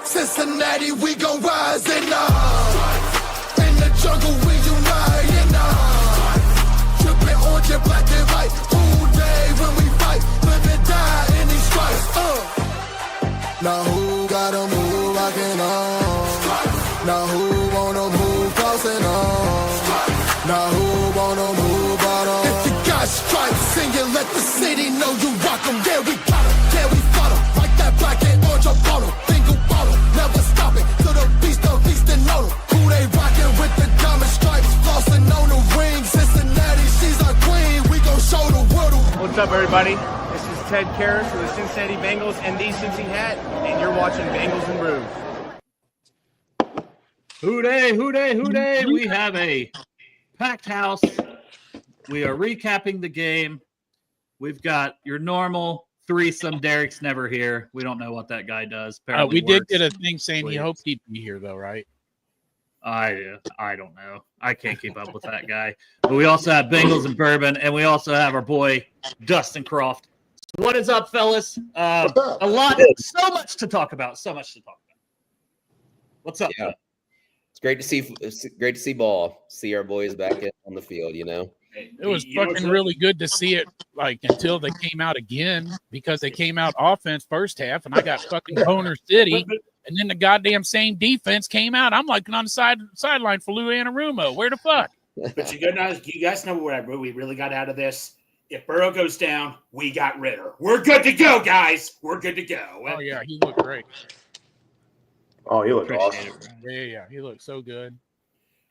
Cincinnati, we gon' rise in the jungle, we unite in tripping orange and black and white. Whole day when we fight, live and die in these stripes. Now who gotta move, I can Now who wanna move, crossing Now who wanna move out on? If you got stripes and you let the city know you rock 'em, yeah, we got 'em, yeah, we fought 'em. Like that black and orange on bottle, bingo bottle, never stopping till the beast and know them. Who they rockin' with the diamond stripes, flossing on the ring. Cincinnati, she's our queen, we gon' show the world. What's up, everybody? This is Ted Karras for the Cincinnati Bengals and the Cincy Hat, and you're watching Bengals and Brews. Hoo-day, hoo-day, hoo-day. We have a packed house. We are recapping the game. We've got your normal threesome. Derek's never here. We don't know what that guy does. We did get a thing saying he hoped he'd be here, though, right? I don't know. I can't keep up with that guy. But we also have Bengals and Bourbon, and we also have our boy Dustin Croft. So what is up, fellas? A lot, so much to talk about. What's up? Yeah. It's great to see ball. See our boys back on the field, you know. It was fucking really good to see it, like, until they came out again, because they came out offense first half, and I got fucking Boner City, and then the goddamn same defense came out. I'm like on the sideline for Lou Anarumo. Where the fuck? But you guys know what we really got out of this? If Burrow goes down, we got Ritter. We're good to go, guys. We're good to go. Oh, yeah, he looked great. Oh, he looked awesome. Yeah, he looked so good.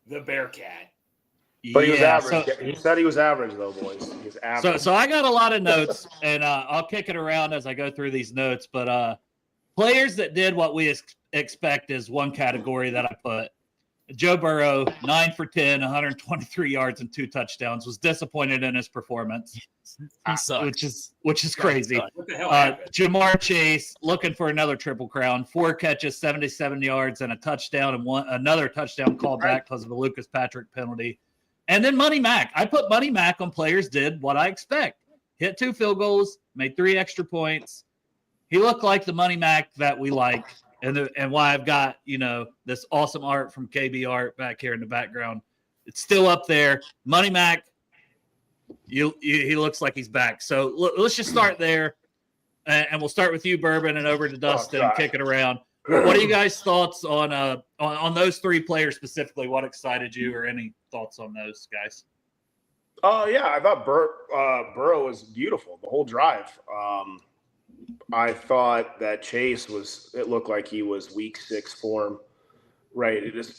The Bearcat. But he was average. He said he was average, though, boys. He was average. So I got a lot of notes, and I'll kick it around as I go through these notes. But players that did what we expect is one category that I put. Joe Burrow, 9 for 10, 123 yards and 2 touchdowns, was disappointed in his performance. He sucked. Which is crazy. What the hell happened? Jamar Chase looking for another triple crown, 4 catches, 77 yards, and a touchdown, and another touchdown called back because of a Lucas Patrick penalty. And then Money Mac. I put Money Mac on players did what I expect. Hit 2 field goals, made 3 extra points. He looked like the Money Mac that we like. And why I've got, this awesome art from KB Art back here in the background. It's still up there. Money Mac, he looks like he's back. So let's just start there. And we'll start with you, Bourbon, and over to Dustin, kick it around. What are you guys' thoughts on those 3 players specifically? What excited you, or any thoughts on those guys? Yeah, I thought Burrow was beautiful the whole drive. I thought that Chase it looked like he was week 6 form, right? It just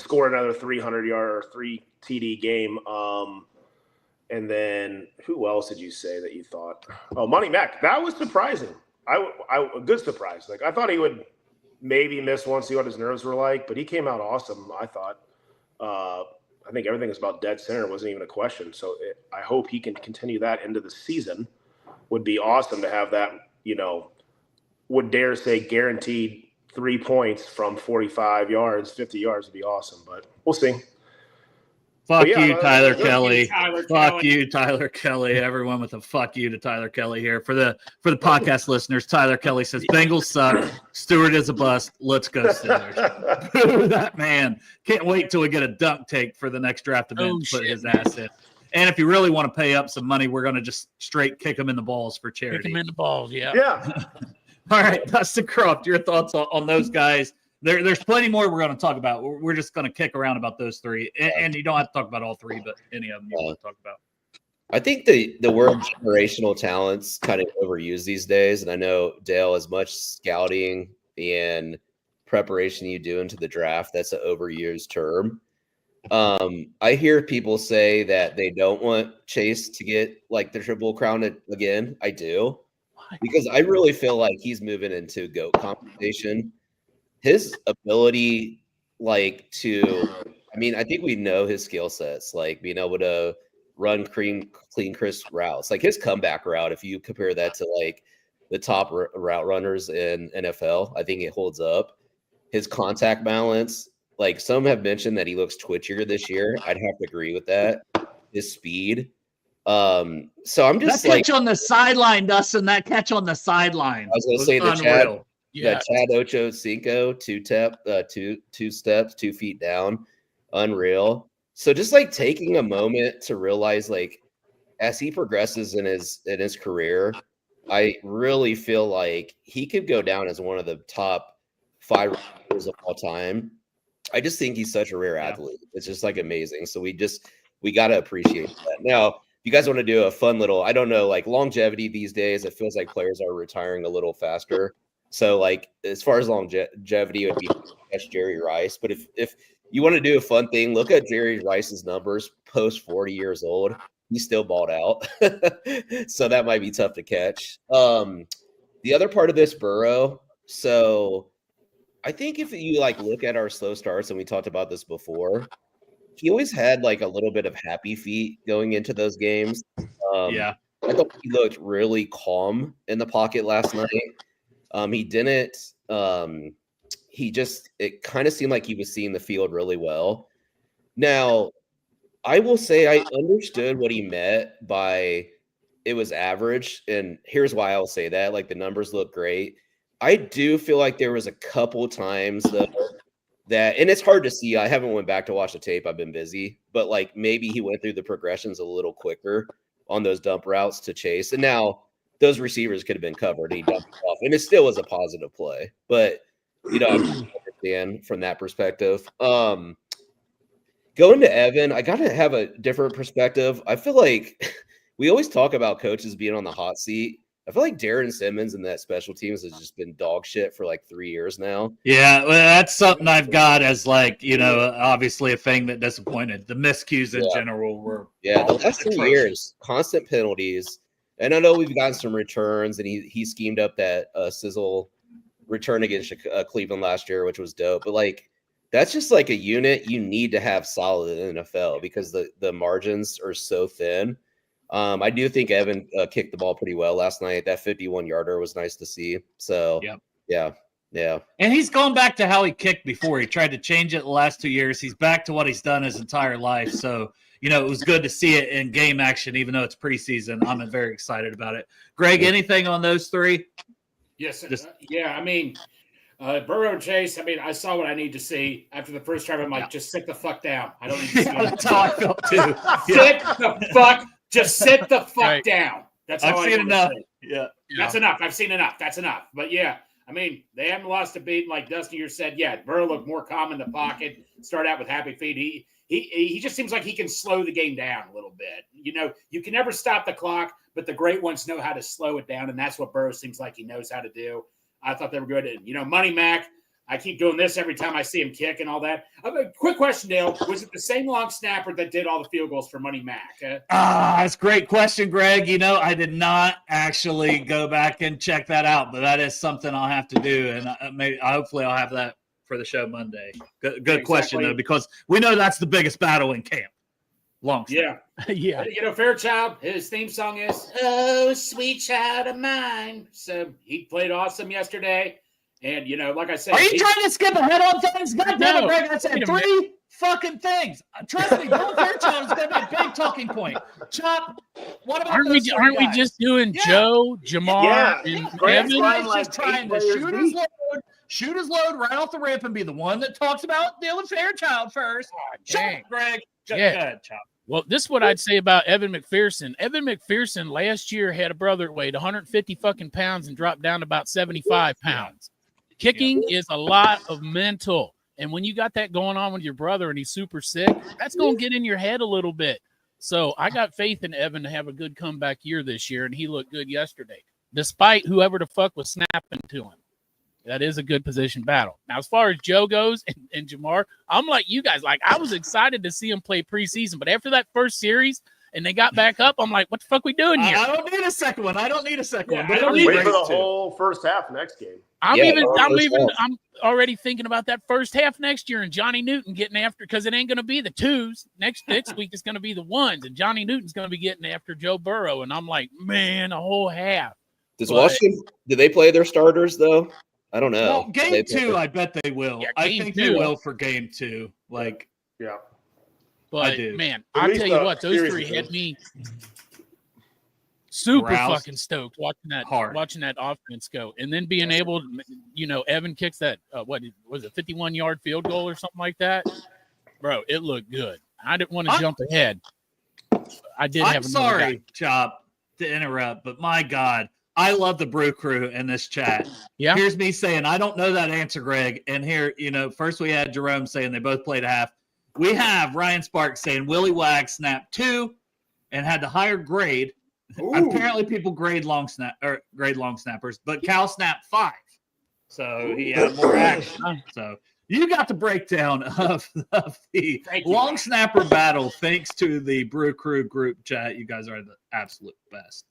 scored another 300-yard or 3 TD game. And then who else did you say that you thought? Oh, Money Mac. That was surprising. A good surprise. Like, I thought he would maybe miss one, see what his nerves were like, but he came out awesome, I thought. I think everything was about dead center. It wasn't even a question. So I hope he can continue that into the season. Would be awesome to have that, would dare say guaranteed 3 points from 45 yards, 50 yards would be awesome, but we'll see. Fuck you, Tyler Kelly. Fuck you, Tyler Kelly. Everyone with a fuck you to Tyler Kelly here. For the podcast listeners, Tyler Kelly says, Bengals suck. Stewart is a bust. Let's go, Steelers. That man. Can't wait till we get a dunk take for the next draft event to put his ass in. And if you really want to pay up some money, we're going to just straight kick him in the balls for charity. Kick him in the balls, yeah. Yeah. All right, Dustin Croft, your thoughts on those guys. There's plenty more we're going to talk about. We're just going to kick around about those 3. And you don't have to talk about all 3, but any of them you want to talk about. I think the word generational talent's kind of overused these days. And I know, Dale, as much scouting and preparation you do into the draft, that's an overused term. I hear people say that they don't want Chase to get like the triple crown again. I do. Why? Because I really feel like he's moving into GOAT conversation. His ability, I think we know his skill sets, like being able to run clean, crisp routes. Like his comeback route, if you compare that to like the top route runners in NFL, I think it holds up. His contact balance, like some have mentioned that he looks twitchier this year. I'd have to agree with that. His speed. So I'm just that catch on the sideline, Dustin. That catch on the sideline. I was going to say the chat. Yeah. That Chad Ochocinco two steps, 2 feet down, unreal. So just like taking a moment to realize, like, as he progresses in his career, I really feel like he could go down as one of the top 5 receivers of all time. I just think he's such a rare athlete. It's just like amazing. So we got to appreciate that. Now, if you guys want to do a fun little, I don't know, like longevity these days, it feels like players are retiring a little faster. So like as far as longevity, it would be that's Jerry Rice. But if you want to do a fun thing, look at Jerry Rice's numbers post 40 years old. He's still balled out. So that might be tough to catch. The other part of this, Burrow. So I think if you like look at our slow starts, and we talked about this before, he always had like a little bit of happy feet going into those games. I thought he looked really calm in the pocket last night. He didn't. It kind of seemed like he was seeing the field really well. Now, I will say I understood what he meant by it was average, and here's why I'll say that. Like the numbers look great. I do feel like there was a couple times though that, and it's hard to see. I haven't went back to watch the tape. I've been busy, but like maybe he went through the progressions a little quicker on those dump routes to Chase. And now those receivers could have been covered. And he dumped it off, and it still was a positive play. But I understand from that perspective. Going to Evan, I gotta have a different perspective. I feel like we always talk about coaches being on the hot seat. I feel like Darren Simmons and that special teams has just been dog shit for like 3 years now. Yeah, well, that's something I've got as like, obviously a thing that disappointed. The miscues in general were the last 2 years, constant penalties. And I know we've gotten some returns, and he schemed up that sizzle return against Cleveland last year, which was dope. But like that's just like a unit you need to have solid in the NFL because the margins are so thin. I do think Evan kicked the ball pretty well last night. That 51-yarder was nice to see. So, yeah. And he's going back to how he kicked before. He tried to change it the last 2 years. He's back to what he's done his entire life. So, it was good to see it in game action, even though it's preseason. I'm very excited about it. Greg, anything on those three? Yes. Burrow and Chase, I saw what I need to see after the first drive. I'm like, just sit the fuck down. I don't need to see That's how I felt too. Just sit the fuck down. That's how I've seen enough. Yeah. That's enough. I've seen enough. That's enough. But yeah, they haven't lost a beat. Like Dustin here said, Burrow looked more calm in the pocket, start out with happy feet. He just seems like he can slow the game down a little bit. You can never stop the clock, but the great ones know how to slow it down, and that's what Burrow seems like he knows how to do. I thought they were good. And, Money Mac, I keep doing this every time I see him kick and all that. Quick question, Dale. Was it the same long snapper that did all the field goals for Money Mac? That's a great question, Greg. I did not actually go back and check that out, but that is something I'll have to do. And hopefully I'll have that for the show Monday. Good question, though, because we know that's the biggest battle in camp. Long snapper. Yeah. Fairchild, his theme song is "Oh, Sweet Child of Mine." So he played awesome yesterday. And, like I said. Are you trying to skip ahead on things? God damn it, Greg. I said three fucking things. Trust me, Bill Fairchild is going to be a big talking point. Chop, what about those three Aren't we guys? just doing Joe, Jamar, and Evan? He's just trying to shoot his load right off the rip and be the one that talks about Dylan Fairchild first. Shut up, Greg. Go ahead, Chop. Well, this is what I'd say about Evan McPherson. Evan McPherson last year had a brother that weighed 150 fucking pounds and dropped down to about 75 pounds. Kicking is a lot of mental. And when you got that going on with your brother and he's super sick, that's going to get in your head a little bit. So I got faith in Evan to have a good comeback year this year, and he looked good yesterday, despite whoever the fuck was snapping to him. That is a good position battle. Now, as far as Joe goes and Jamar, I'm like you guys. Like, I was excited to see him play preseason, but after that first series and they got back up, I'm like, what the fuck we doing here? I don't need a second one. But I don't need wait for the whole first half next game. I'm already thinking about that first half next year and Johnny Newton getting after, because it ain't going to be the twos. Next week is going to be the ones, and Johnny Newton's going to be getting after Joe Burrow. And I'm like, man, a whole half. Washington, do they play their starters though? I don't know. Well, game 2, I bet they will. Yeah, I think they will for game 2. Like, yeah. But, man, I'll tell you what, those three had me. super Roused. fucking stoked Hard. watching that offense go, and then being able to, Evan kicks that what was it, 51-yard field goal or something like that, bro. It looked good. I didn't want to jump ahead. I did. I'm sorry, Chop, to interrupt, but my God, I love the Brew Crew in this chat. Yeah. Here's me saying I don't know that answer, Greg. And here, first we had Jerome saying they both played a half. We have Ryan Sparks saying Willie Wag snapped 2 and had the higher grade. Ooh. Apparently, people grade long snappers, but Cal snapped 5, so he had more action. So you got the breakdown of the long snapper battle thanks to the Brew Crew group chat. You guys are the absolute best.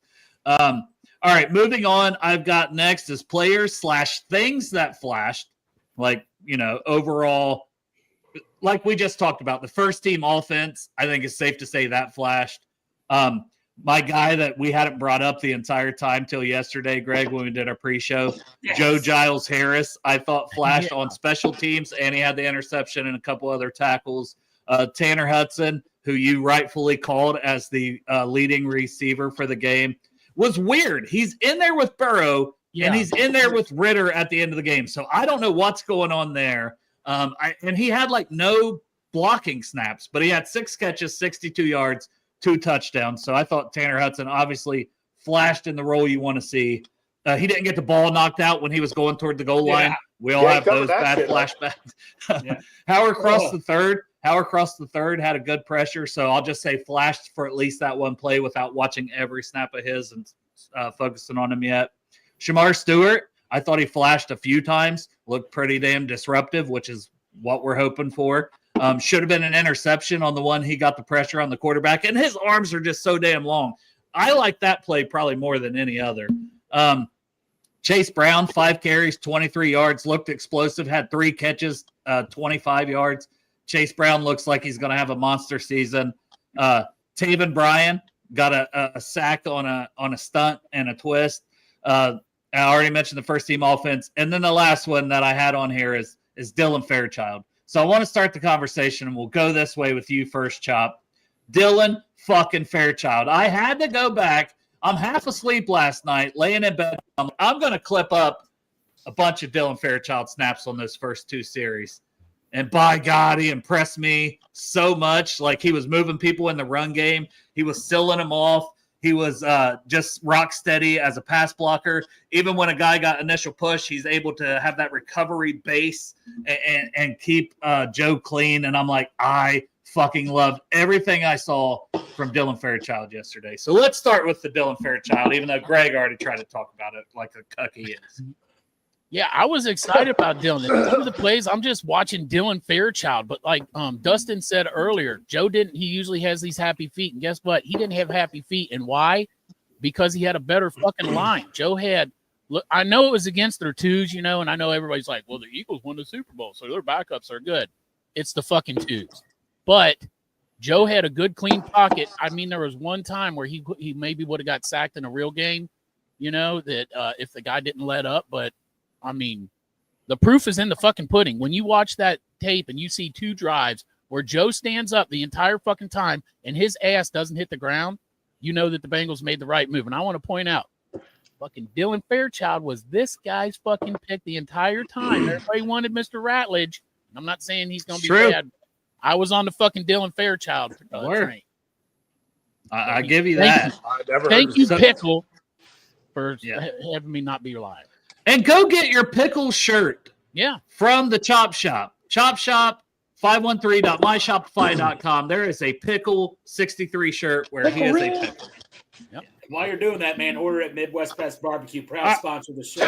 All right, moving on. I've got next is players/things that flashed, overall. Like we just talked about, the first team offense, I think it's safe to say that flashed. My guy that we hadn't brought up the entire time till yesterday, Greg, when we did our pre-show, Yes. Joe Giles Harris, I thought flashed on special teams, and he had the interception and a couple other tackles. Tanner Hudson, who you rightfully called as the leading receiver for the game, was weird. He's in there with Burrow, and he's in there with Ritter at the end of the game. So I don't know what's going on there. And he had no blocking snaps, but he had 6 catches, 62 yards, 2 touchdowns. So I thought Tanner Hudson obviously flashed in the role you want to see. He didn't get the ball knocked out when he was going toward the goal line. We all have those bad flashbacks. Howard Cross the third had a good pressure. So I'll just say flashed for at least that one play without watching every snap of his and focusing on him yet. Shamar Stewart, I thought he flashed a few times, looked pretty damn disruptive, which is what we're hoping for. Should have been an interception on the one he got the pressure on the quarterback, and his arms are just so damn long. I like that play probably more than any other. Chase Brown, 5 carries, 23 yards, looked explosive, had 3 catches, 25 yards. Chase Brown looks like he's going to have a monster season. Taven Bryan got a sack on a stunt and a twist. I already mentioned the first team offense. And then the last one that I had on here is Dylan Fairchild. So I want to start the conversation, and we'll go this way with you first, Chop. Dylan fucking Fairchild. I had to go back. I'm half asleep last night, laying in bed. I'm going to clip up a bunch of Dylan Fairchild snaps on those first 2 series. And by God, he impressed me so much. He was moving people in the run game. He was sealing them off. He was just rock steady as a pass blocker. Even when a guy got initial push, he's able to have that recovery base and keep Joe clean. And I'm like, I fucking loved everything I saw from Dylan Fairchild yesterday. So let's start with the Dylan Fairchild, even though Greg already tried to talk about it like a cuck he is. Yeah, I was excited about Dylan. Some of the plays, I'm just watching Dylan Fairchild. But like Dustin said earlier, Joe didn't. He usually has these happy feet, and guess what? He didn't have happy feet, and why? Because he had a better fucking line. Joe had. Look, I know it was against their 2s, and I know everybody's like, well, the Eagles won the Super Bowl, so their backups are good. It's the fucking 2s, but Joe had a good clean pocket. I mean, there was one time where he maybe would have got sacked in a real game, that if the guy didn't let up, but. I mean, the proof is in the fucking pudding. When you watch that tape and you see 2 drives where Joe stands up the entire fucking time and his ass doesn't hit the ground, you know that the Bengals made the right move. And I want to point out, fucking Dylan Fairchild was this guy's fucking pick the entire time. Everybody wanted Mr. Ratledge. I'm not saying he's going to be bad. I was on the fucking Dylan Fairchild train. I give you that. Thank you, Pickle, for having me not be live. And go get your pickle shirt. Yeah. From the Chop Shop. Chop Shop, 513.myshopify.com. There is a pickle 63 shirt where he is a pickle. Yep. While you're doing that, man, order at Midwest Best Barbecue. Proud sponsor of the show.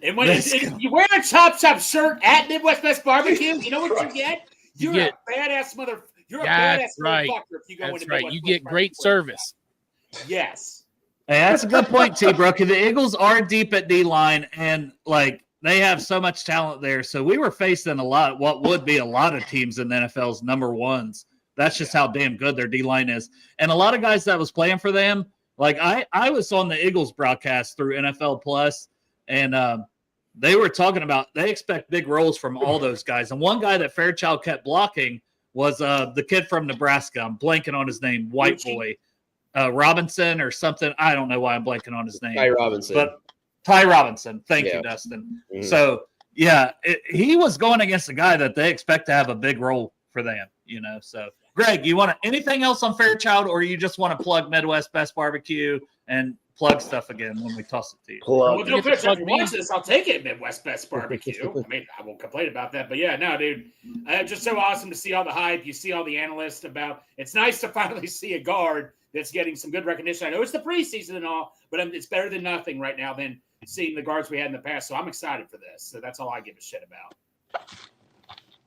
And when if you wear a Chop Shop shirt at Midwest Best Barbecue, you know what you get? You're a badass motherfucker. You're a badass motherfucker if you go into That's right. You get great service. Yes. Hey, that's a good point, T-Brook. The Eagles are deep at D-line, and, they have so much talent there. So we were facing what would be a lot of teams in the NFL's number 1s. That's just how damn good their D-line is. And a lot of guys that was playing for them, I was on the Eagles broadcast through NFL Plus, and they were talking about they expect big roles from all those guys. And one guy that Fairchild kept blocking was the kid from Nebraska. I'm blanking on his name, white boy. Robinson or something. I don't know why I'm blanking on his name. Ty Robinson. But Ty Robinson. Thank Yeah. you, Dustin. Mhm. So, yeah, he was going against a guy that they expect to have a big role for them, So, Greg, you want anything else on Fairchild, or you just want to plug Midwest Best Barbecue and plug stuff again when we toss it to you? Well, don't pitch if you watch this. I'll take it, Midwest Best Barbecue. I mean, I won't complain about that. But yeah, no, dude, just so awesome to see all the hype. You see all the analysts about. It's nice to finally see a guard that's getting some good recognition. I know it's the preseason and all, but it's better than nothing right now than seeing the guards we had in the past. So I'm excited for this. So that's all I give a shit about.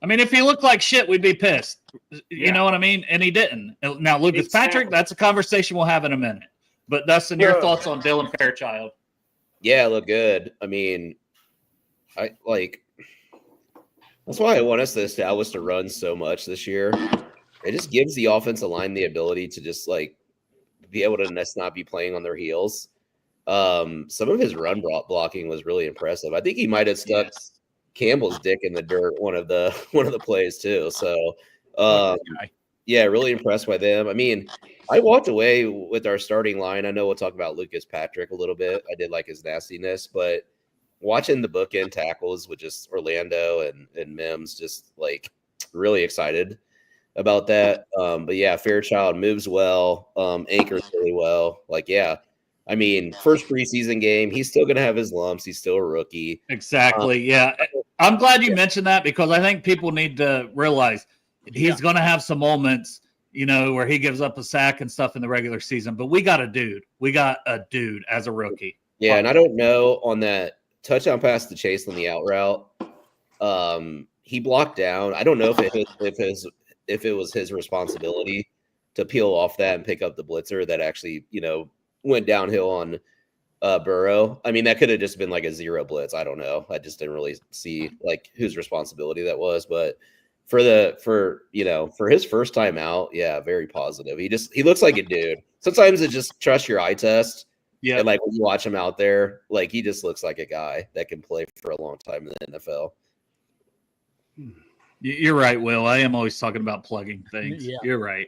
I mean, if he looked like shit, we'd be pissed. You know what I mean? And he didn't. Now, Lucas Patrick, that's a conversation we'll have in a minute. But Dustin, your thoughts on Dylan Fairchild? Yeah, look good. I mean, that's why I want us to establish the run so much this year. It just gives the offensive line the ability to just be able to not be playing on their heels. Some of his run blocking was really impressive. I think he might have stuck Campbell's dick in the dirt one of the plays too. So yeah, really impressed by them. I mean, I walked away with our starting line. I know we'll talk about Lucas Patrick a little bit. I did like his nastiness, but watching the bookend tackles with just Orlando and Mims, just really excited about that. But yeah, Fairchild moves well, anchors really well. I mean, first preseason game, he's still going to have his lumps. He's still a rookie. Exactly. Yeah. I'm glad you mentioned that because I think people need to realize he's going to have some moments, where he gives up a sack and stuff in the regular season. But we got a dude. We got a dude as a rookie. Yeah, and I don't know on that touchdown pass to Chase on the out route. He blocked down. I don't know if it was his responsibility to peel off that and pick up the blitzer that actually, went downhill on Burrow. I mean, that could have just been a zero blitz. I don't know. I just didn't really see whose responsibility that was. But for his first time out, yeah, very positive. He looks like a dude. Sometimes it just trust your eye test. Yeah. And when you watch him out there, he just looks like a guy that can play for a long time in the NFL. You're right, Will. I am always talking about plugging things. Yeah. You're right.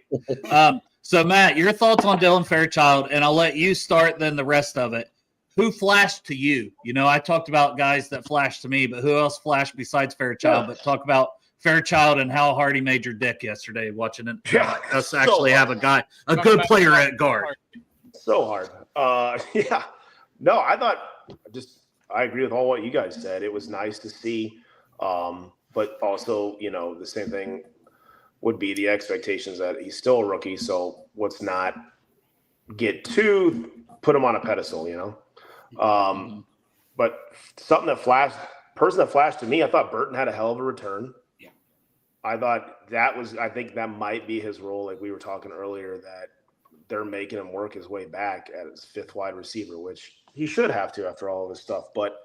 So, Matt, your thoughts on Dylan Fairchild, and I'll let you start then the rest of it. Who flashed to you? I talked about guys that flashed to me, but who else flashed besides Fairchild? But talk about Fairchild and how hard he made your dick yesterday watching it. Us actually have a good player at guard. So hard. Yeah. No, I agree with all what you guys said. It was nice to see. But also, the same thing would be the expectations that he's still a rookie. So let's not put him on a pedestal, But person that flashed to me, I thought Burton had a hell of a return. Yeah. I thought I think that might be his role. Like we were talking earlier, that they're making him work his way back at his fifth wide receiver, which he should have to after all of his stuff. But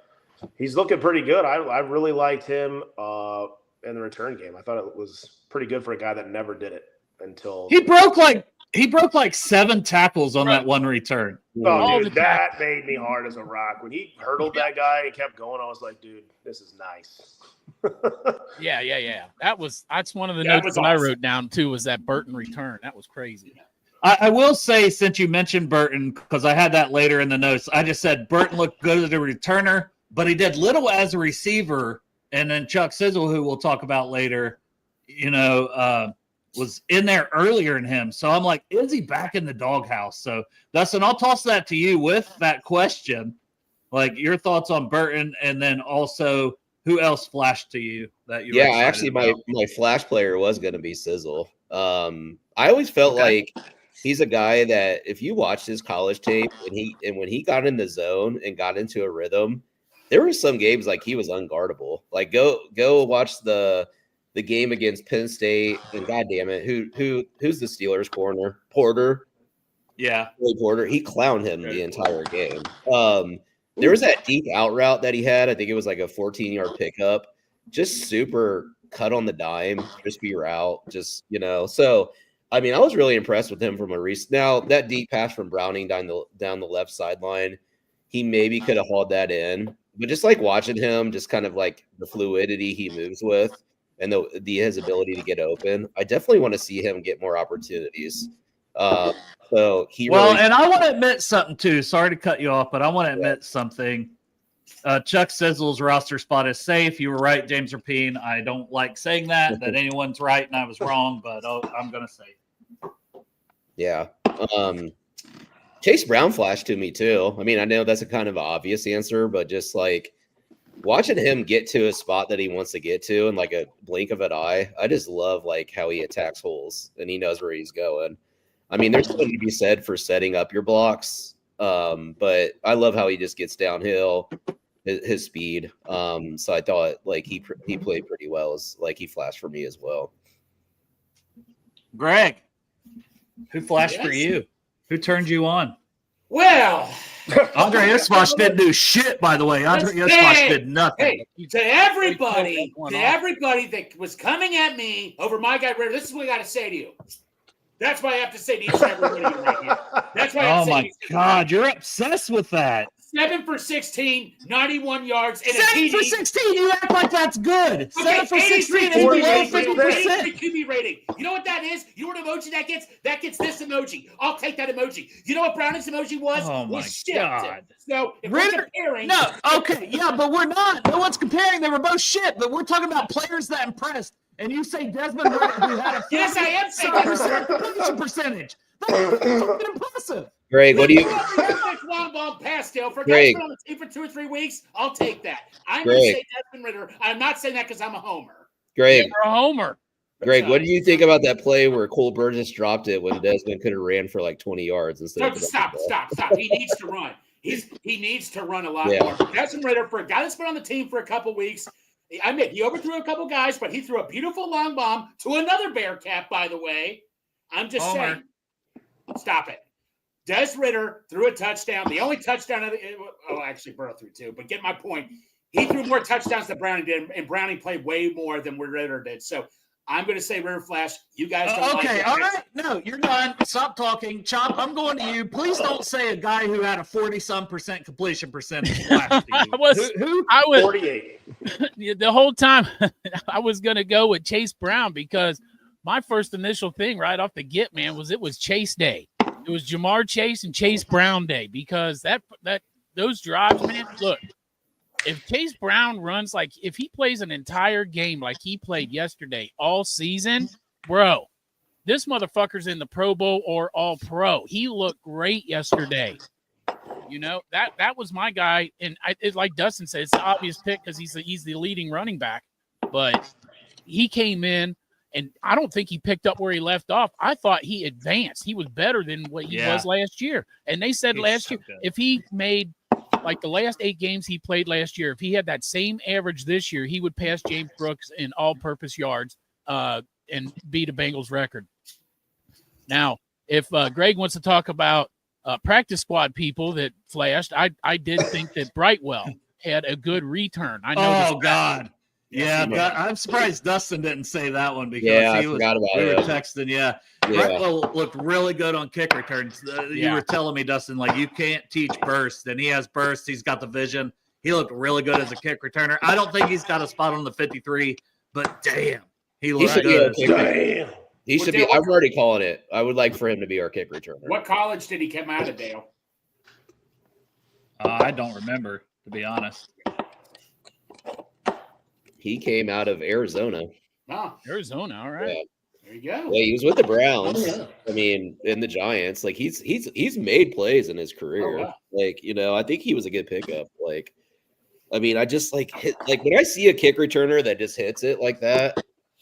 he's looking pretty good. I really liked him in the return game. I thought it was pretty good for a guy that never did it until he broke like 7 tackles on that one return. Oh, dude, that made me hard as a rock. When he hurdled that guy and kept going, I was like, dude, this is nice. Yeah. That's one of the notes that I wrote down too, was that Burton return. That was crazy. I will say, since you mentioned Burton, because I had that later in the notes, I just said Burton looked good as a returner, but he did little as a receiver. And then Chuck Sizzle, who we'll talk about later, was in there earlier than him. So I'm like, is he back in the doghouse? So, Dustin, I'll toss that to you with that question. Your thoughts on Burton, and then also who else flashed to you that you? Yeah, actually, my flash player was going to be Sizzle. I always felt like he's a guy that if you watch his college tape and when he got in the zone and got into a rhythm, there were some games he was unguardable. Go watch the game against Penn State, and goddamn it, who's the Steelers corner? Porter. Yeah, Porter. He clowned him the entire game. There was that deep out route that he had. I think it was a 14-yard pickup, just super cut on the dime, crispy route. So I mean, I was really impressed with him from a recent. Now that deep pass from Browning down the left sideline, he maybe could have hauled that in. But just watching him, just kind of the fluidity he moves with and his ability to get open, I definitely want to see him get more opportunities. So he Well, really and I want to admit something too. Sorry to cut you off, but I want to admit something. Chuck Sizzle's roster spot is safe. You were right, James Rapine. I don't like saying that anyone's right and I was wrong, but I'm going to say it. Yeah. Chase Brown flashed to me too. I mean, I know that's a kind of obvious answer, but just like watching him get to a spot that he wants to get to in like a blink of an eye, I just love like how he attacks holes and he knows where he's going. I mean, there's something to be said for setting up your blocks, but I love how he just gets downhill, his speed. So I thought like he played pretty well. As like he flashed for me as well. Greg, who flashed for you? Who turned you on? Well, Andre Isvash didn't do shit, by the way. Andre Isvash did nothing. Hey, to everybody that was coming at me over my guy, this is what I got to say to you. That's why I have to say to each and everybody right here. That's why I have to say my God, you're obsessed with that. 7 for 16, 91 yards, and 7 for 16. You act like that's good. 7 for 16 is below 50%. QB rating. You know what that is? You know what emoji that gets? That gets this emoji. I'll take that emoji. You know what Browning's emoji was? Oh my God. So if we're comparing, no, okay, yeah, but we're not. No one's comparing. They were both shit. But we're talking about players that impressed. And you say Desmond Ritter, who had a yes, I am saying that percentage. That's fucking impressive. Greg, what do you? Long ball pass, Dale. For Greg. guys been on the team for 2 or 3 weeks, I'll take that. I'm going to say Desmond Ritter. I'm not saying that because I'm a homer. Greg, You're a homer. Greg, what do you think about that play where Cole Burgess dropped it when Desmond could have ran for like 20 yards instead of stop. He needs to run. He needs to run a lot more. Desmond Ritter, for a guy that's been on the team for a couple weeks, I admit he overthrew a couple guys, but he threw a beautiful long bomb to another Bearcat, by the way. I'm just saying. Stop it. Des Ritter threw a touchdown. The only touchdown actually Burrow threw two, but get my point. He threw more touchdowns than Browning did, and Browning played way more than Ritter did. So I'm going to say Ritter Flash. You guys don't like it. Okay, all right. No, you're done. Stop talking. Chop, I'm going to you. Please don't say a guy who had a 40-some% completion percentage flash to you. I was 48. The whole time I was going to go with Chase Brown because my first initial thing right off the get, man, was it was Chase Day. It was Jamar Chase and Chase Brown Day because those drives, man, look, if Chase Brown runs if he plays an entire game like he played yesterday all season, bro, this motherfucker's in the Pro Bowl or all pro. He looked great yesterday. You know, that was my guy. And it's like Dustin said, it's the obvious pick because he's the leading running back. But he came in, and I don't think he picked up where he left off. I thought he advanced. He was better than what he was last year. And they said last year, if he made like the last 8 games he played last year, if he had that same average this year, he would pass James Brooks in all-purpose yards and beat a Bengals record. Now, if Greg wants to talk about practice squad people that flashed, I did think that Brightwell had a good return. I know. Oh, God. Yeah, I'm surprised Dustin didn't say that one because I forgot about we it. were texting. Brightwell looked really good on kick returns. You were telling me, Dustin, like you can't teach burst, and he has burst. He's got the vision. He looked really good as a kick returner. I don't think he's got a spot on the 53, but damn, he looks good. Damn. He should be. I'm already calling it. I would like for him to be our kick returner. What college did he come out of, Dale? I don't remember, to be honest. He came out of Arizona. Oh, Arizona, all right. Yeah. There you go. Yeah, he was with the Browns. I mean, in the Giants. Like he's made plays in his career. Oh, wow. Like, you know, I think he was a good pickup. Like, I mean, I just when I see a kick returner that just hits it like that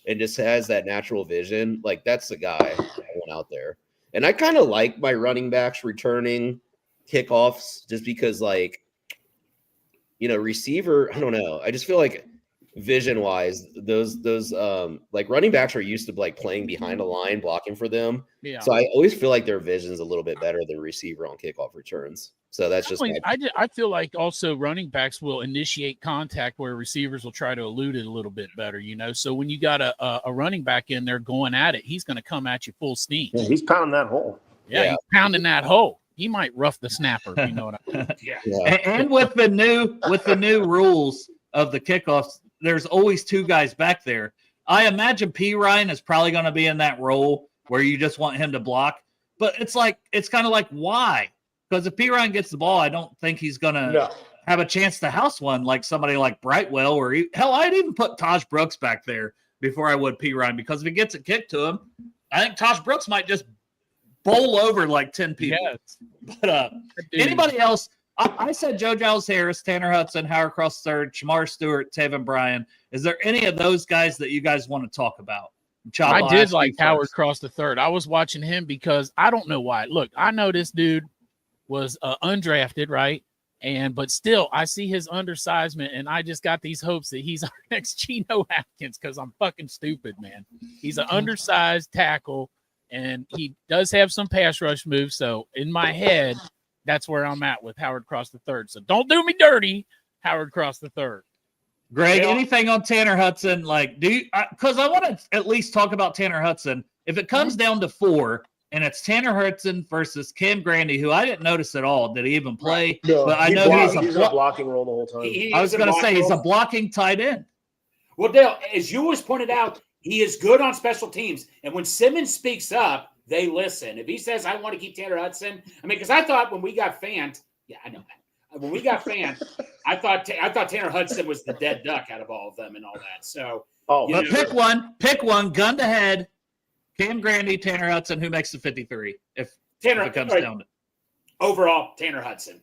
and just has that natural vision, like that's the guy I want out there. And I kind of like my running backs returning kickoffs just because, like, you know, receiver, I don't know. I just feel like vision wise, those like running backs are used to like playing behind a line, blocking for them. Yeah. So I always feel like their vision's a little bit better than receiver on kickoff returns. So that's just I feel like also running backs will initiate contact where receivers will try to elude it a little bit better, you know. So when you got a running back in there going at it, he's going to come at you full steam. Yeah, he's pounding that hole. Yeah, he's pounding that hole. He might rough the snapper, you know what I mean? Yeah. And with the new rules of the kickoffs, there's always 2 guys back there. I imagine P. Ryan is probably going to be in that role where you just want him to block. But it's kind of like, why? Because if Perine gets the ball, I don't think he's going to have a chance to house one like somebody like Brightwell, or hell, I'd even put Taj Brooks back there before I would Perine, because if he gets it kicked to him, I think Taj Brooks might just bowl over like 10 people. Yes. But anybody else? I said Joe Giles Harris, Tanner Hudson, Howard Cross third, Shamar Stewart, Taven Bryan. Is there any of those guys that you guys want to talk about? I did like Howard Cross the third. I was watching him because I don't know why. Look, I know this dude was undrafted, right? But still, I see his undersizement, and I just got these hopes that he's our next Geno Atkins, because I'm fucking stupid, man. He's an undersized tackle, and he does have some pass rush moves. So in my head, that's where I'm at with Howard Cross the third. So don't do me dirty, Howard Cross the third. Greg, anything on Tanner Hudson? Like, because I want to at least talk about Tanner Hudson. If it comes down to 4, and it's Tanner Hudson versus Cam Grandy, who I didn't notice at all. Did he even play? No, but I know he's a blocking role the whole time. I was going to say he's a blocking tight end. Well, Dale, as you always pointed out, he is good on special teams. And when Simmons speaks up, they listen. If he says, I want to keep Tanner Hudson, I mean, because I thought when we got fanned, I know that. When we got fanned, I thought Tanner Hudson was the dead duck out of all of them and all that. So, but pick one, gun to head. Cam Grandy, Tanner Hudson, who makes the 53? If it comes down to it. Overall, Tanner Hudson.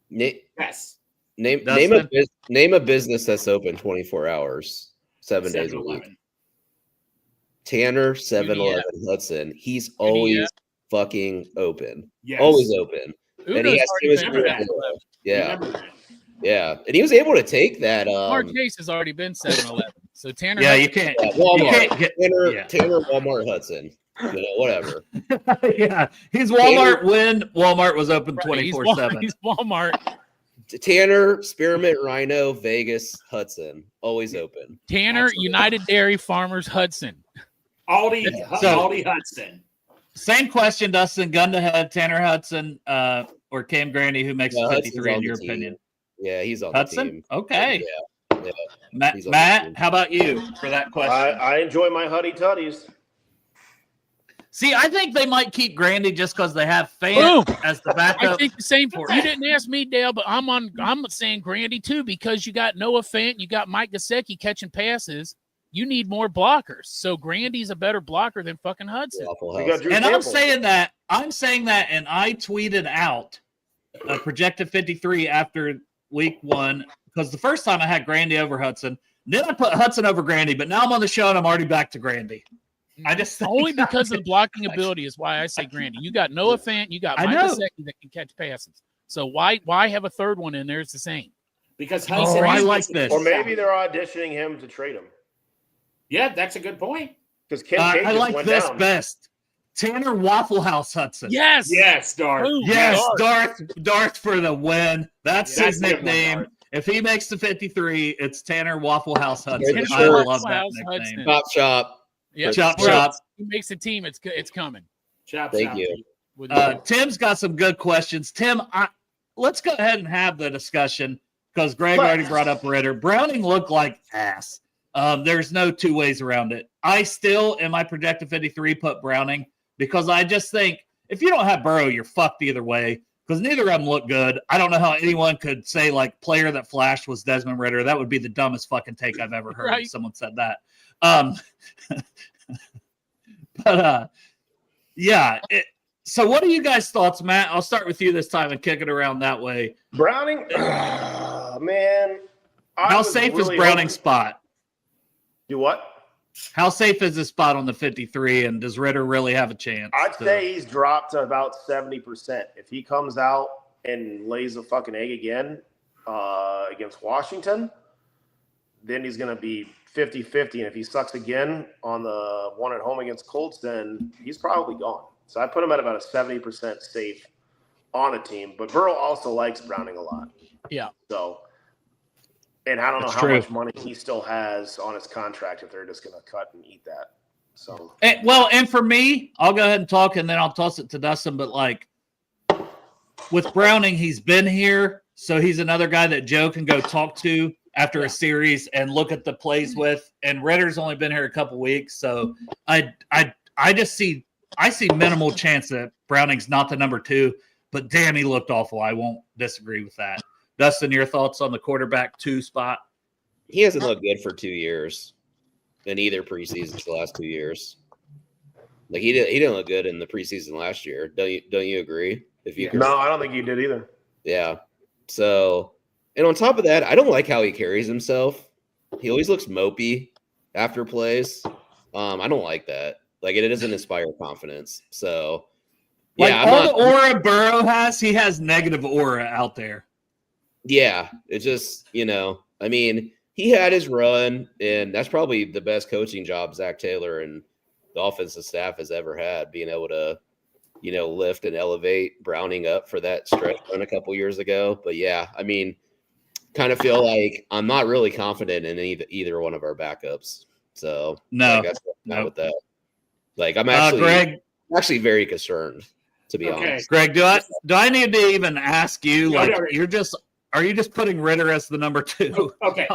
Yes. Name a business that's open 24 hours, 7 days a week. Tanner 7-Eleven Hudson. He's always fucking open. Yes. Always open. And he has Yeah. And he was able to take that. Mark Chase has already been 7-Eleven. So Tanner. Yeah, you can't. Walmart. Tanner Walmart Hudson. Whatever. Yeah. He's Walmart when Walmart was open 24/7. He's Walmart. Tanner, Spearmint Rhino, Vegas, Hudson. Always open. Tanner, absolutely. United Dairy Farmers, Hudson. Aldi Hudson. Same question, Dustin. Gun to head, Tanner Hudson or Cam Grandy, who makes the 53 in your opinion? Yeah, he's on Hudson? the team. Okay. Yeah. Matt, how about you for that question? I enjoy my Huddy Tuddies. See, I think they might keep Grandy just because they have Fant as the backup. I think the same for you. Didn't ask me, Dale, but I'm saying Grandy too, because you got Noah Fant, you got Mike Gesicki catching passes. You need more blockers. So Grandy's a better blocker than fucking Hudson. And I'm saying that, and I tweeted out a projected 53 after week 1, because the first time I had Grandy over Hudson, then I put Hudson over Grandy, but now I'm on the show and I'm already back to Grandy. I just only because of the blocking ability is why I say Grandy. You got Noah Fant, you got Mike Gesicki that can catch passes. So why have a third one in there? It's the same. Because Hudson, I like this. Or maybe they're auditioning him to trade him. Yeah, that's a good point. Because I like this down. Best. Tanner Waffle House Hudson. Yes, Darth. Yes, Darth for the win. That's his nickname. If he makes the 53, it's Tanner Waffle House Hudson. I love that nickname. Chop Chop. Yeah, chop. He makes a team. It's coming. Thank you. Tim's got some good questions. Tim, let's go ahead and have the discussion because Greg already brought up Ritter. Browning looked like ass. There's no two ways around it. I still, in my projected 53, put Browning because I just think if you don't have Burrow, you're fucked either way because neither of them look good. I don't know how anyone could say like player that flashed was Desmond Ritter. That would be the dumbest fucking take I've ever heard if someone said that. So what are you guys' thoughts, Matt? I'll start with you this time and kick it around that way. Browning, man. How safe is Browning's spot? Do what? How safe is his spot on the 53, and does Ritter really have a chance? I'd say he's dropped to about 70%. If he comes out and lays a fucking egg again against Washington, then he's going to be 50-50. And if he sucks again on the one at home against Colts, then he's probably gone. So I put him at about a 70% safe on a team. But Burrow also likes Browning a lot. Yeah. So, and I don't know how much money he still has on his contract if they're just going to cut and eat that. So, and for me, I'll go ahead and talk and then I'll toss it to Dustin. But like with Browning, he's been here. So he's another guy that Joe can go talk to after a series and look at the plays with. And Ritter's only been here a couple weeks. So I just see I see minimal chance that Browning's not the number 2, but damn, he looked awful. I won't disagree with that. Dustin, your thoughts on the quarterback 2 spot? He hasn't looked good for 2 years in either preseason the last 2 years. Like he didn't look good in the preseason last year. Don't you agree? No, I don't think he did either. Yeah. So, and on top of that, I don't like how he carries himself. He always looks mopey after plays. I don't like that. Like it doesn't inspire confidence. So, yeah, the aura Burrow has, he has negative aura out there. Yeah, it's just I mean, he had his run, and that's probably the best coaching job Zach Taylor and the offensive staff has ever had, being able to lift and elevate Browning up for that stretch run a couple years ago. But yeah, I mean, kind of feel like I'm not really confident in either one of our backups. So no, that's not with that. Like I'm actually very concerned, to be honest. Greg, do I need to even ask you? Like are you just putting Ritter as the number 2? Okay,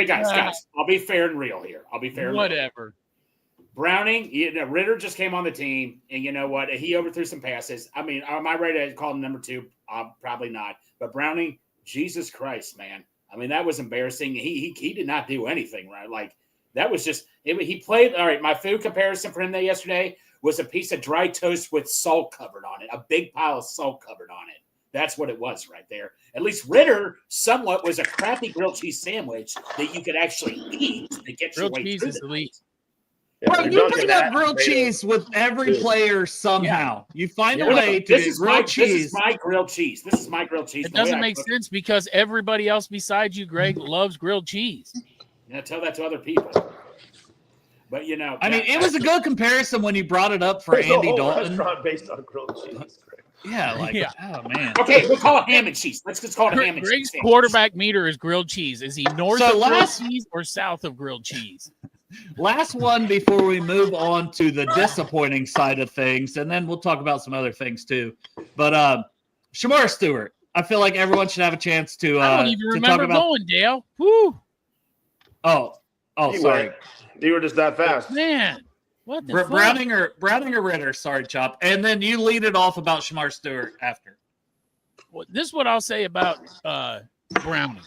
guys. I'll be fair and real here. Whatever. Browning, Ritter just came on the team, and you know what? He overthrew some passes. I mean, am I ready to call him number 2? Probably not. But Browning, Jesus Christ, man. I mean, that was embarrassing. He did not do anything right. Like that was just he played. All right, my food comparison for him yesterday was a piece of dry toast with salt covered on it, a big pile of salt covered on it. That's what it was right there. At least Ritter somewhat was a crappy grilled cheese sandwich that you could actually eat to get your way cheese through is elite. Bro, you bring up grilled cheese with every player somehow. Yeah. You find a way to get grilled cheese. This is my grilled cheese. It doesn't make sense because everybody else besides you, Greg, loves grilled cheese. Yeah, tell that to other people. But I mean, it was a good comparison when you brought it up for Andy Dalton. Restaurant based on grilled cheese. Yeah, oh man. Okay, we'll call it ham and cheese. Let's just call it ham and cheese. Greg's quarterback meter is grilled cheese. Is he north of grilled cheese or south of grilled cheese? Last one before we move on to the disappointing side of things, and then we'll talk about some other things too. But Shamar Stewart, I feel like everyone should have a chance to. I don't even remember going, Dale. Woo. Oh, sorry. You were just that fast, man. What the fuck? Browning or Ritter? Sorry, Chop. And then you lead it off about Shamar Stewart after. Well, this is what I'll say about Browning.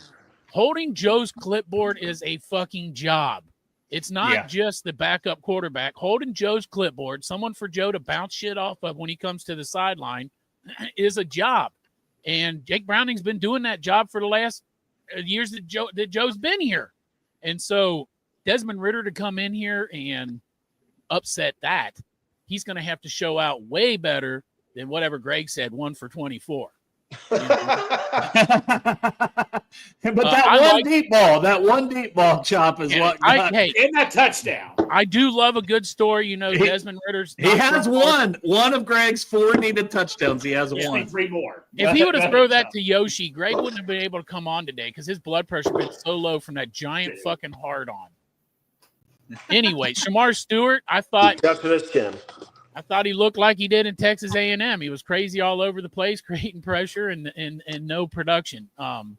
Holding Joe's clipboard is a fucking job. It's not just the backup quarterback. Holding Joe's clipboard, someone for Joe to bounce shit off of when he comes to the sideline, is a job. And Jake Browning's been doing that job for the last years that Joe's been here. And so Desmond Ritter to come in here and upset that, he's going to have to show out way better than whatever Greg said, 1 for 24. But that one deep ball, Chop, is what got in that touchdown. I do love a good story. Desmond Ritter's. He has one of Greg's 4 needed touchdowns. He has one. 3 more. If he would have thrown that to Yoshi, Greg wouldn't have been able to come on today because his blood pressure been so low from that giant fucking hard on. Anyway, Shamar Stewart, I thought he looked like he did in Texas A&M. He was crazy all over the place, creating pressure and no production. I'm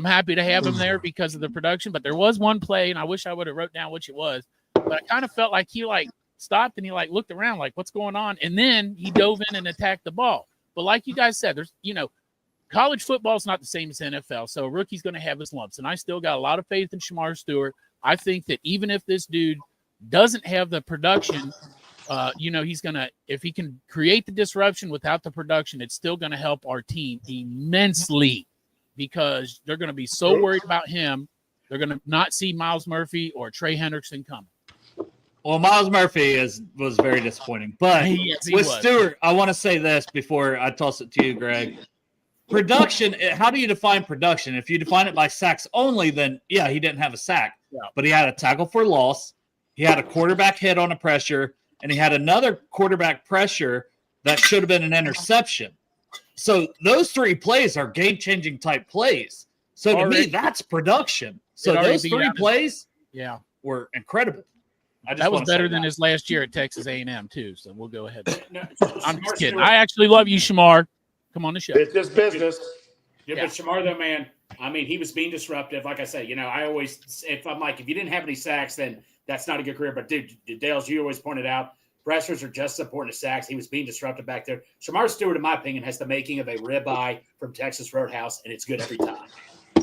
happy to have him there because of the production, but there was one play, and I wish I would have wrote down which it was, but I kind of felt like he stopped and he looked around like, what's going on? And then he dove in and attacked the ball. But like you guys said, there's, college football is not the same as NFL, so a rookie's going to have his lumps, and I still got a lot of faith in Shamar Stewart. I think that even if this dude doesn't have the production, he's going to, if he can create the disruption without the production, it's still going to help our team immensely because they're going to be so worried about him. They're going to not see Miles Murphy or Trey Hendrickson coming. Well, Miles Murphy was very disappointing. But with Stewart, I want to say this before I toss it to you, Greg. Production, how do you define production? If you define it by sacks only, then, he didn't have a sack. Yeah. But he had a tackle for loss. He had a quarterback hit on a pressure, and he had another quarterback pressure that should have been an interception. So those 3 plays are game-changing type plays. So to me, that's production. So those 3 plays were incredible. That was better than his last year at Texas A&M, too. So we'll go ahead. I'm just kidding. I actually love you, Shamar. Come on the show. It's just business. But Shamar, though, man, I mean, he was being disruptive. Like I said, I always, if you didn't have any sacks, then that's not a good career. But dude, Dale, as you always pointed out, Pressures are just as important as sacks. He was being disrupted back there. Shamar Stewart, in my opinion, has the making of a ribeye from Texas Roadhouse, and it's good every time.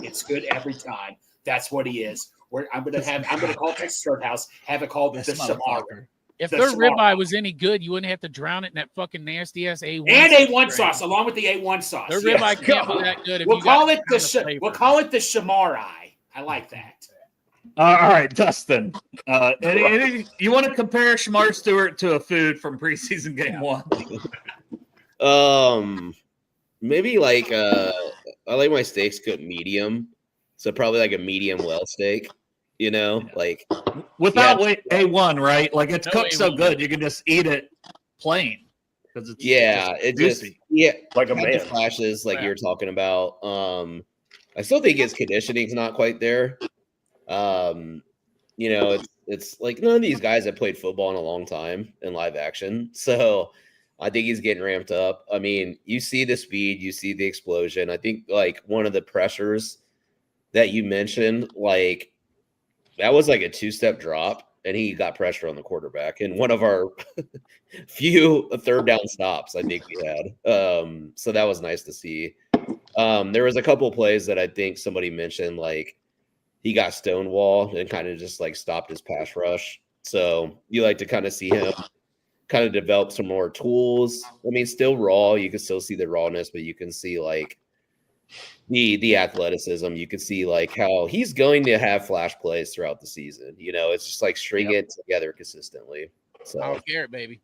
It's good every time. That's what he is. I'm going to call Texas Roadhouse, have it called the Shamar. If their ribeye was any good, you wouldn't have to drown it in that fucking nasty ass A1 and A1 sauce, along with the A1 sauce. Their ribeye can't be that good. We'll call it the Shamar eye. I like that. All right, Dustin. You want to compare Shamar Stewart to a food from preseason game 1? Maybe like I like my steaks cooked medium, so probably like a medium well steak. Like without A1, right? Like it's cooked so good you can just eat it plain because it's it juicy. Like a man flashes like you're talking about. I still think his conditioning's not quite there. It's like none of these guys have played football in a long time in live action, so I think he's getting ramped up. I mean, you see the speed, you see the explosion. I think like one of the pressures that you mentioned, like that was like a 2-step drop, and he got pressure on the quarterback in one of our few third down stops I think we had. So that was nice to see. There was a couple of plays that I think somebody mentioned, like he got stonewalled and kind of just like stopped his pass rush. So you like to kind of see him kind of develop some more tools. I mean, still raw. You can still see the rawness, but you can see like the athleticism. You can see like how he's going to have flash plays throughout the season. It's just like string it together consistently. So I don't care, baby.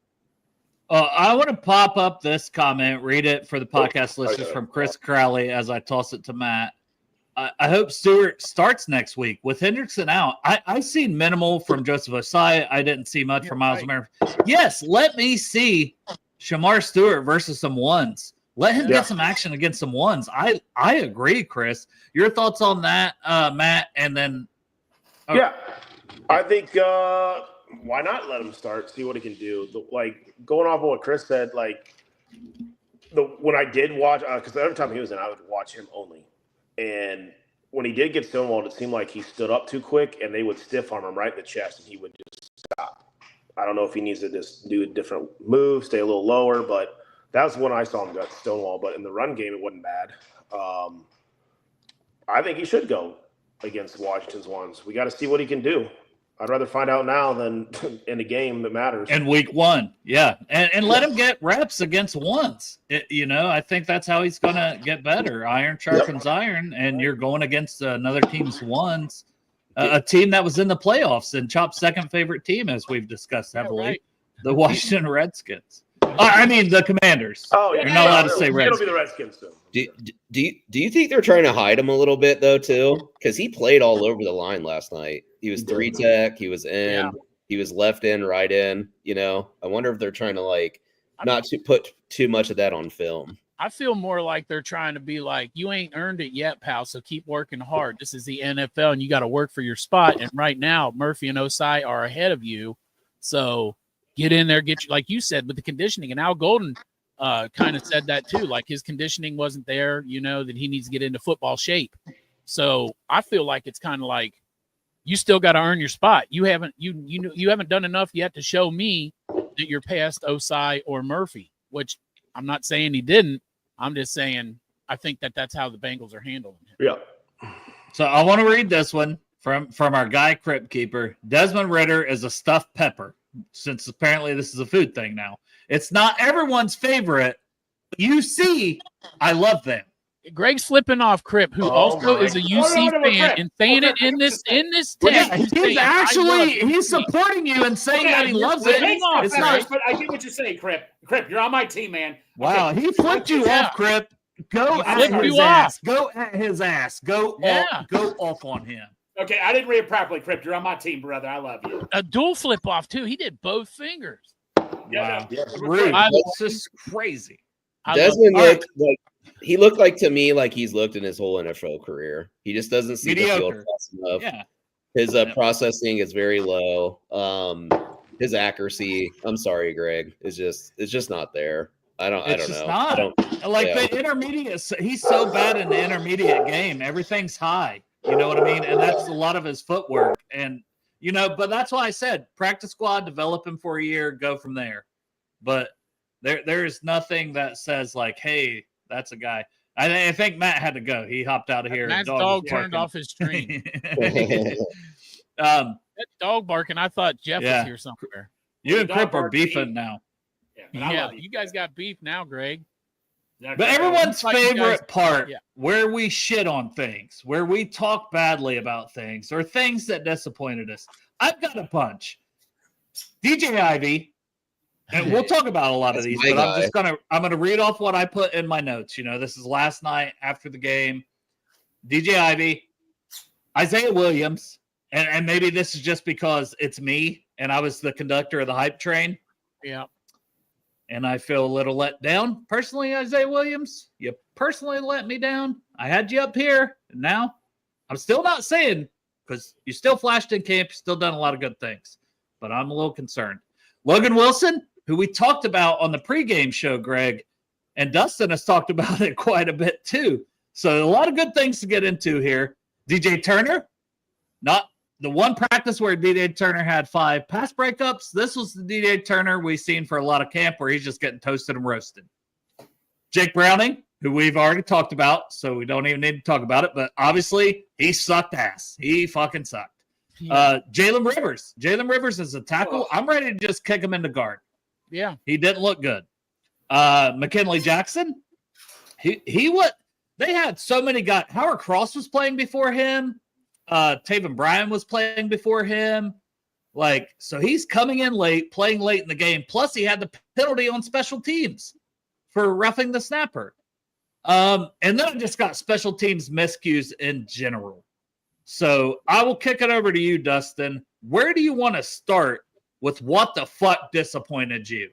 I want to pop up this comment, read it for the podcast listeners from Chris Crowley as I toss it to Matt. I hope Stewart starts next week with Hendrickson out. I seen minimal from Joseph Osai. I didn't see much from Miles Murphy. Yes, let me see Shamar Stewart versus some ones. Let him get some action against some ones. I agree, Chris. Your thoughts on that, Matt? And then, I think why not let him start? See what he can do. Like going off of what Chris said, like when I did watch, because every time he was in, I would watch him only. And when he did get stonewalled, it seemed like he stood up too quick, and they would stiff arm him right in the chest, and he would just stop. I don't know if he needs to just do a different move, stay a little lower, but that was when I saw him got stonewall. But in the run game, it wasn't bad. I think he should go against Washington's ones. We got to see what he can do. I'd rather find out now than in a game that matters. In week 1, and let him get reps against ones. I think that's how he's going to get better. Iron sharpens iron, and you're going against another team's ones, a team that was in the playoffs and Chop's second favorite team, as we've discussed heavily, the Washington Redskins. I mean, the Commanders. Oh, yeah. You're not allowed to say Redskins. Redskins. It'll be the Redskins soon. Do you think they're trying to hide him a little bit though too? Because he played all over the line last night. He was 3-tech. He was in. He was left in, right in. I wonder if they're trying to like not to put too much of that on film. I feel more like they're trying to be like, you ain't earned it yet, pal. So keep working hard. This is the NFL, and you got to work for your spot. And right now, Murphy and Osai are ahead of you. So get in there, get you, like you said, with the conditioning. And Al Golden kind of said that too. Like his conditioning wasn't there, that he needs to get into football shape. So I feel like it's kind of like you still got to earn your spot. You haven't done enough yet to show me that you're past Osai or Murphy, which I'm not saying he didn't. I'm just saying I think that's how the Bengals are handling it. Yeah. So I want to read this one from our guy Crypt Keeper. Desmond Ridder is a stuffed pepper, since apparently this is a food thing now. It's not everyone's favorite. You see, I love them. Greg's flipping off Crip, who also is a UC fan, and saying it in this text. He's supporting you and saying that he loves it. It's not, but I get what you're saying, Crip. Crip, you're on my team, man. Wow, Okay. he flipped you off, Crip. Go at his ass. Go at his ass. Go off on him. Okay, I didn't read it properly, Crip. You're on my team, brother. I love you. A dual flip off too. He did both fingers. Wow, Rude. It's just crazy. Desmond looked like to me like he's looked in his whole NFL career. He just doesn't see the field fast enough. Yeah. His processing is very low. His accuracy, I'm sorry, Greg, is just not there. I don't know. Not. The intermediate. He's so bad in the intermediate game. Everything's high. You know what I mean? And that's a lot of his footwork. And But that's why I said practice squad, develop him for a year, go from there. But there's nothing that says like, hey, that's a guy. I think Matt had to go. He hopped out of here. Matt's dog turned off his stream. That dog barking. I thought Jeff was here somewhere. You and Crip are beefing now. Yeah, you guys got beef now, Greg. But everyone's favorite part, where we shit on things, where we talk badly about things, or things that disappointed us. I've got a bunch. DJ Ivy, and we'll talk about a lot of these, but I'm gonna read off what I put in my notes. This is last night after the game. DJ Ivy, Isaiah Williams, and maybe this is just because it's me and I was the conductor of the hype train. Yeah. And I feel a little let down. Personally, Isaiah Williams, you personally let me down. I had you up here, and now I'm still not saying, because you still flashed in camp, you still done a lot of good things, but I'm a little concerned. Logan Wilson, who we talked about on the pregame show, Greg, and Dustin has talked about it quite a bit too. So a lot of good things to get into here. DJ Turner, not the one practice where DJ Turner had 5 pass breakups. This was the DJ Turner we've seen for a lot of camp where he's just getting toasted and roasted. Jake Browning, who we've already talked about, so we don't even need to talk about it, but obviously he sucked ass. He fucking sucked. Jalen Rivers. Jalen Rivers is a tackle. I'm ready to just kick him into guard. Yeah. He didn't look good. McKinley Jackson, they had so many guys. Howard Cross was playing before him. Taven Bryan was playing before him. So he's coming in late, playing late in the game. Plus, he had the penalty on special teams for roughing the snapper. And then I just got special teams miscues in general. So I will kick it over to you, Dustin. Where do you want to start with what the fuck disappointed you?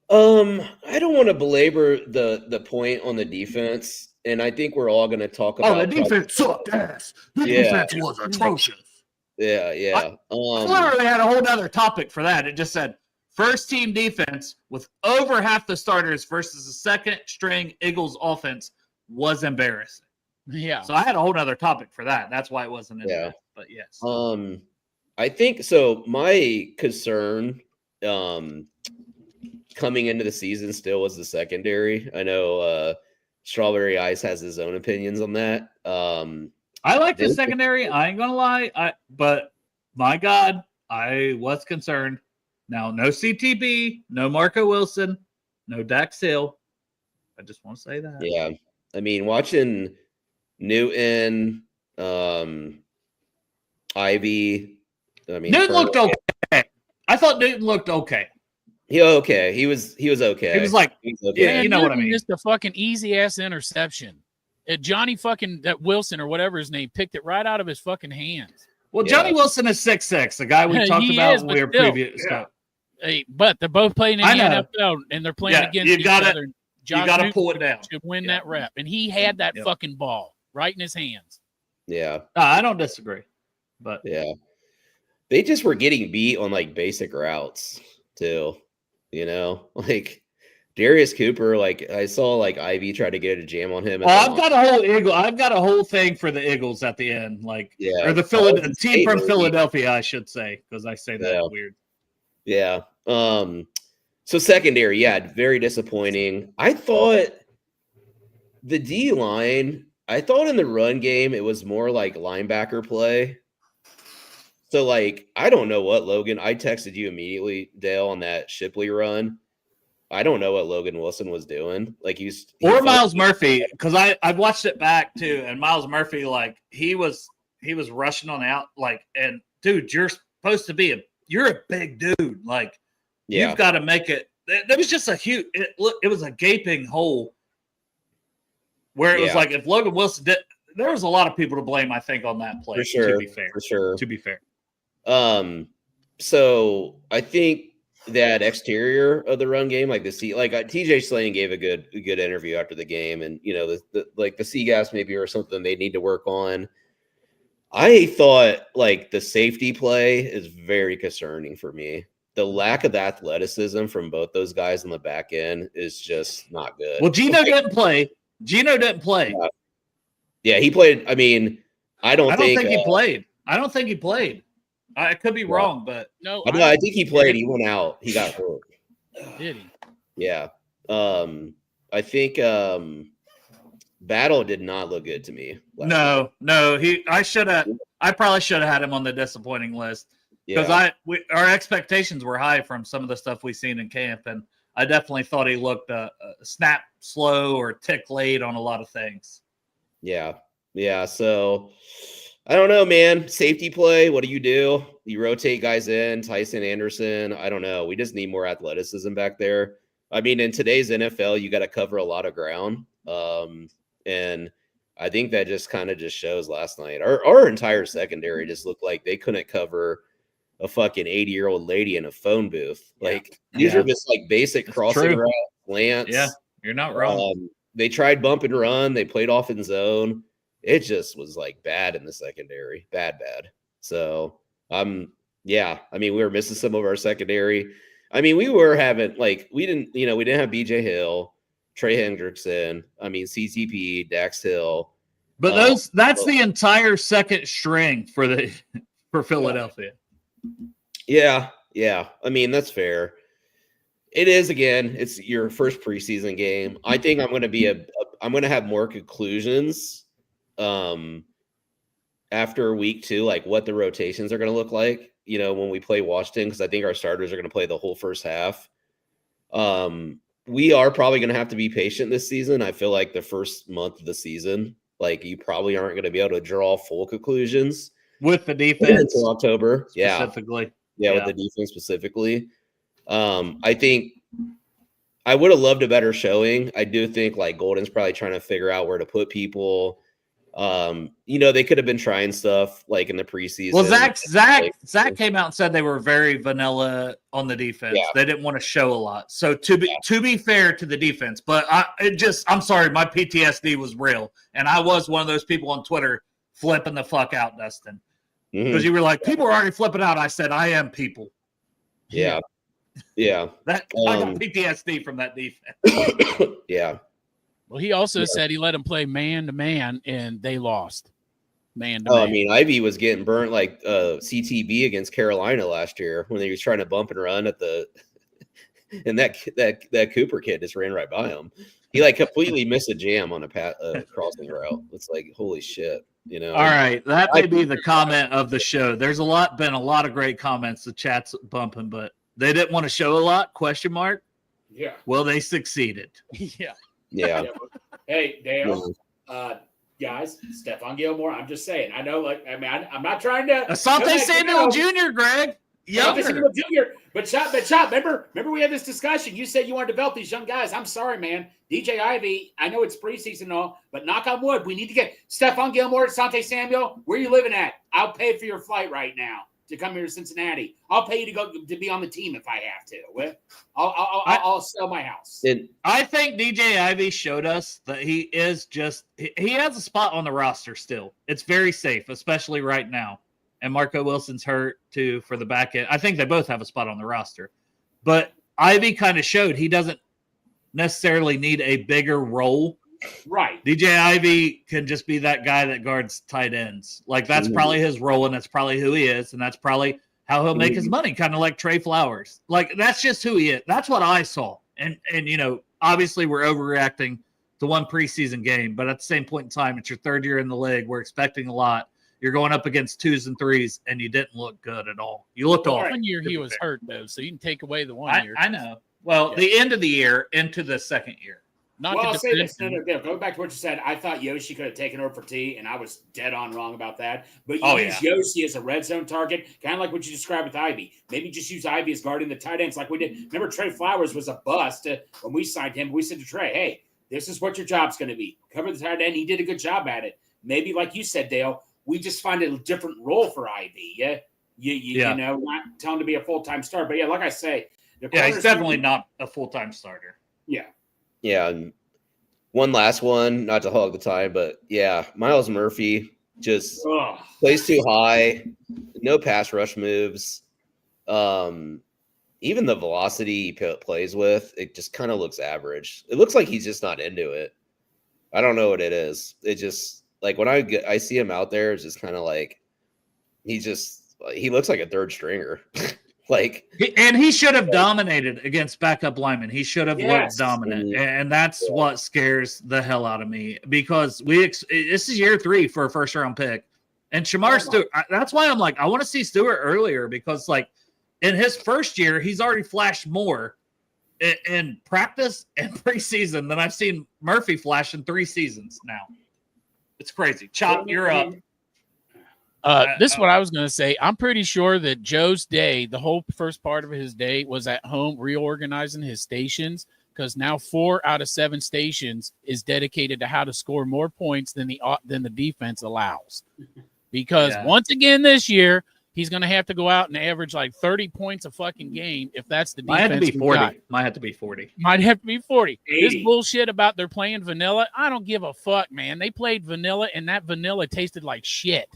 I don't want to belabor the point on the defense. And I think we're all going to talk about. Oh, the defense sucked ass. The defense was atrocious. Yeah. I literally had a whole other topic for that. It just said first team defense with over half the starters versus the second string Eagles offense was embarrassing. Yeah. So I had a whole other topic for that. That's why it wasn't in there. But yes. I think so. My concern coming into the season still was the secondary. I know Strawberry Ice has his own opinions on that. I like the secondary. I ain't gonna lie. But my God, I was concerned. Now, no CTB, no Marco Wilson, no Dax Hill. I just want to say that. Yeah, I mean, watching Newton, Ivy. I mean, Newton looked okay. I thought Newton looked okay. He was okay. He was okay. He was like, yeah, you know what I mean. Just a fucking easy ass interception. Johnny fucking that Wilson or whatever his name picked it right out of his fucking hands. Well, Johnny Wilson is 6'6", the guy we talked about when we were previous. Hey, but they're both playing in the NFL and they're playing against each other. You got to pull it down to win that rep, and he had that fucking ball right in his hands. Yeah, I don't disagree, but they just were getting beat on basic routes too. Darius Cooper, I saw Ivy try to get a jam on him. I've got a whole thing for the Eagles at the end, or the team from Philadelphia, I should say, because I say that weird. Yeah. So secondary, very disappointing. I thought the D line. I thought in the run game it was more like linebacker play. So, I don't know what Logan. I texted you immediately, Dale, on that Shipley run. I don't know what Logan Wilson was doing. Or Miles Murphy, because I've watched it back too, and Miles Murphy, he was rushing on out, and dude, you're supposed to be you're a big dude, you've got to make it. There was just a huge. It was a gaping hole where it was if Logan Wilson did. There was a lot of people to blame, I think, on that play. For sure. To be fair. So I think that exterior of the run game, TJ Slane gave a good interview after the game, and the C gas maybe or something they need to work on. I thought the safety play is very concerning for me. The lack of athleticism from both those guys on the back end is just not good. Well, Gino didn't play. Yeah, he played. I mean, I don't think he played. I don't think he played. I could be wrong, but No, I know. I think he played. He went out. He got hurt. did he? Yeah. I think Battle did not look good to me. no. I probably should have had him on the disappointing list because our expectations were high from some of the stuff we've seen in camp, and I definitely thought he looked snap slow or tick late on a lot of things. Yeah. So I don't know, man. Safety play. What do? You rotate guys in. Tyson Anderson. I don't know. We just need more athleticism back there. I mean, in today's NFL, you got to cover a lot of ground. And I think that just kind of just shows last night. Our entire secondary just looked like they couldn't cover a fucking 80-year-old lady in a phone booth. Like these are just like basic crossing route slants. Yeah, you're not wrong. They tried bump and run. They played off in zone. It just was like bad in the secondary. Bad. So I mean, we were missing some of our secondary. I mean, we were having we didn't have BJ Hill, Trey Hendrickson. I mean, CTP, Dax Hill. But that's the entire second string for Philadelphia. Yeah. I mean, that's fair. It is, again, it's your first preseason game. I think I'm going to have more conclusions after week 2, like what the rotations are going to look like, when we play Washington, because I think our starters are going to play the whole first half. We are probably going to have to be patient this season. I feel like the first month of the season, you probably aren't going to be able to draw full conclusions with the defense until October. Specifically. Yeah, with the defense specifically. I think I would have loved a better showing. I do think Golden's probably trying to figure out where to put people. They could have been trying stuff in the preseason. Well, Zach came out and said they were very vanilla on the defense. Yeah. They didn't want to show a lot. So to be fair to the defense, but I'm sorry, my PTSD was real, and I was one of those people on Twitter flipping the fuck out, Dustin, because you were like, people are already flipping out. I said, I am people. Yeah. I got PTSD from that defense. Yeah. Well, he also said he let him play man to man, and they lost man to man. I mean, Ivy was getting burnt like CTB against Carolina last year when he was trying to bump and run and that Cooper kid just ran right by him. He completely missed a jam on a crossing route. It's like, holy shit, All right, that may be the comment of the show. There's been a lot of great comments. The chat's bumping, but they didn't want to show a lot? ? Yeah. Well, they succeeded. Yeah. Hey, Dale. Guys, Stephon Gilmore. I'm just saying. I know, I'm not trying to. Asante Samuel Jr., Greg. Asante Samuel Jr. But Chop, remember we had this discussion. You said you want to develop these young guys. I'm sorry, man. DJ Ivy, I know it's preseason and all, but knock on wood, we need to get Stephon Gilmore, Asante Samuel. Where you living at? I'll pay for your flight right now to come here to Cincinnati. I'll pay you to go to be on the team if I have to. I'll sell my house. I think DJ Ivy showed us that he has a spot on the roster still. It's very safe, especially right now. And Marco Wilson's hurt too for the back end. I think they both have a spot on the roster. But Ivy kind of showed he doesn't necessarily need a bigger role. Right. DJ Ivy can just be that guy that guards tight ends. That's probably his role, and that's probably who he is, and that's probably how he'll make his money, kind of like Trey Flowers. That's just who he is. That's what I saw. And obviously we're overreacting to one preseason game, but at the same point in time, it's your third year in the league. We're expecting a lot. You're going up against 2s and 3s, and you didn't look good at all. You looked off. 1 year he was hurt, though, so you can take away the 1 year. I know. Well, the end of the year into the second year. I'll say this. No, going back to what you said, I thought Yoshi could have taken over for T, and I was dead on wrong about that. But you use Yoshi as a red zone target, kind of like what you described with Ivy. Maybe just use Ivy as guarding the tight ends like we did. Remember, Trey Flowers was a bust when we signed him. We said to Trey, hey, this is what your job's going to be. Cover the tight end. He did a good job at it. Maybe, like you said, Dale, we just find a different role for Ivy. You know, not tell him to be a full-time starter. But, like I say. He's definitely not a full-time starter. Yeah. Yeah, and one last one, not to hog the time, but Myles Murphy just plays too high, no pass rush moves. Even the velocity he plays with, it just kind of looks average. It looks like he's just not into it. I don't know what it is. It just when I see him out there, it's just kind of like he's just he looks like a third stringer. Like, and he should have dominated against backup linemen. He should have looked dominant, and that's what scares the hell out of me because this is year 3 for a first round pick, and Shamar Stewart. That's why I'm like, I want to see Stewart earlier because, like, in his first year, he's already flashed more in practice and preseason than I've seen Murphy flash in 3 seasons now. It's crazy. Chop, you're up. This is what I was going to say. I'm pretty sure that Joe's day, the whole first part of his day, was at home reorganizing his stations because now 4 out of 7 stations is dedicated to how to score more points than the defense allows. Because once again this year, he's going to have to go out and average like 30 points a fucking game if that's the defense. Might have to be 40. Might have to be 40. Might have to be 40. 80. This bullshit about they're playing vanilla, I don't give a fuck, man. They played vanilla, and that vanilla tasted like shit.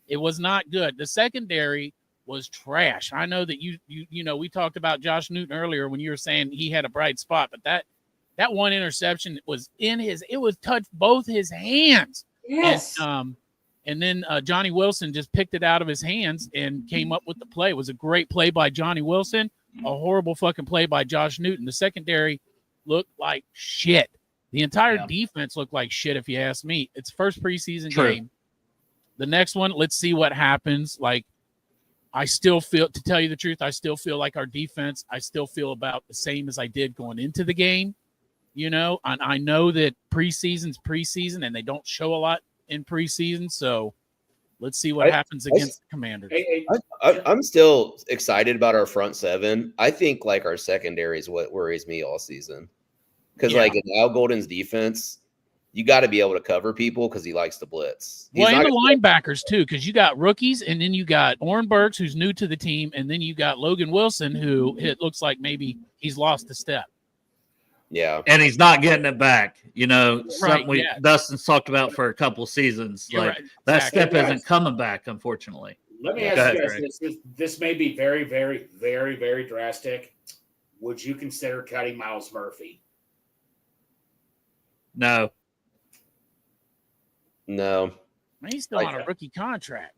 It was not good. The secondary was trash. I know that you know, we talked about Josh Newton earlier when you were saying he had a bright spot, but that one interception was it was touched both his hands. Yes. And then Johnny Wilson just picked it out of his hands and came up with the play. It was a great play by Johnny Wilson, a horrible fucking play by Josh Newton. The secondary looked like shit. The entire defense looked like shit, if you ask me. It's first preseason game. The next one, let's see what happens. Like, I still feel, to tell you the truth, I still feel like our defense, I still feel about the same as I did going into the game. You know, and I know that preseason's preseason, and they don't show a lot in preseason. So let's see what happens against the Commanders. I'm still excited about our front 7. I think, like, our secondary is what worries me all season. Because, like, in Al Golden's defense, you got to be able to cover people because he likes to blitz. Well, and the linebackers, too, because you got rookies, and then you got Oren Burks, who's new to the team, and then you got Logan Wilson, who it looks like maybe he's lost a step. Yeah. And he's not getting it back. You know, something Dustin's talked about for a couple seasons. You're like right. that Exactly. step isn't coming back, unfortunately. Let me ask you guys this. This may be very, very, very, very drastic. Would you consider cutting Miles Murphy? No. He's still on a rookie contract.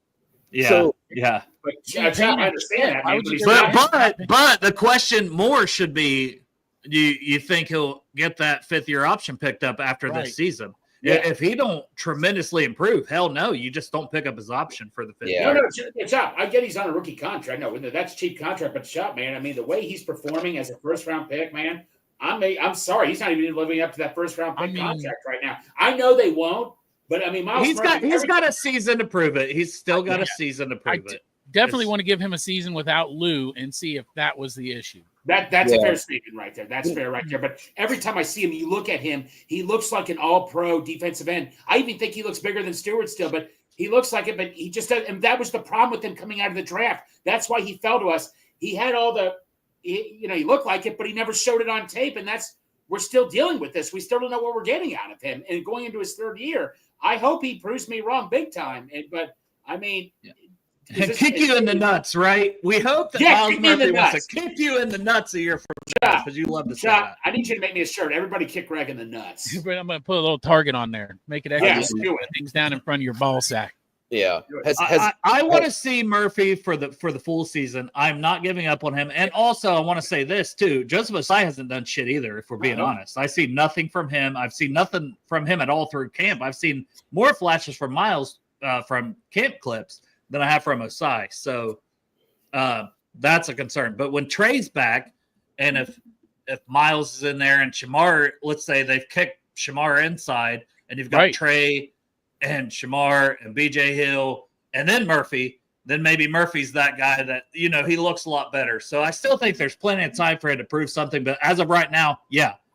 Yeah. So, But I understand that. But the question more should be, do you think he'll get that 5th-year option picked up after this season? Yeah. If he don't tremendously improve, hell no, you just don't pick up his option for the 5th year. No, Chop, I get he's on a rookie contract. No, that's a cheap contract, but Chop, man, I mean, the way he's performing as a first-round pick, man, I'm sorry, he's not even living up to that first-round pick contract right now. I know they won't, but I mean, Miles he's got a season to prove it. He's still got a season to prove it. Definitely want to give him a season without Lou and see if that was the issue. That's a fair statement right there. That's fair right there. But every time I see him, you look at him, he looks like an all-pro defensive end. I even think he looks bigger than Stewart still, but he looks like it, but he just doesn't. And that was the problem with him coming out of the draft. That's why he fell to us. He had he looked like it, but he never showed it on tape. And we're still dealing with this. We still don't know what we're getting out of him. And going into his 3rd year, I hope he proves me wrong big time. But I mean, kick you in the nuts, right? We hope that Miles Murphy wants to kick you in the nuts a year from now because you love to say that. I need you to make me a shirt. Everybody kick Greg in the nuts. I'm going to put a little target on there. Make it extra. Things down in front of your ball sack. Yeah. I want to see Murphy for the full season. I'm not giving up on him. And also, I want to say this, too. Joseph Osai hasn't done shit either, if we're being honest. I see nothing from him. I've seen nothing from him at all through camp. I've seen more flashes from Miles from camp clips than I have from Osai. So that's a concern. But when Trey's back, and if Miles is in there and Shamar, let's say they've kicked Shamar inside, and you've got Trey and Shamar and BJ Hill and then Murphy, then maybe Murphy's that guy that, he looks a lot better. So I still think there's plenty of time for him to prove something. But as of right now,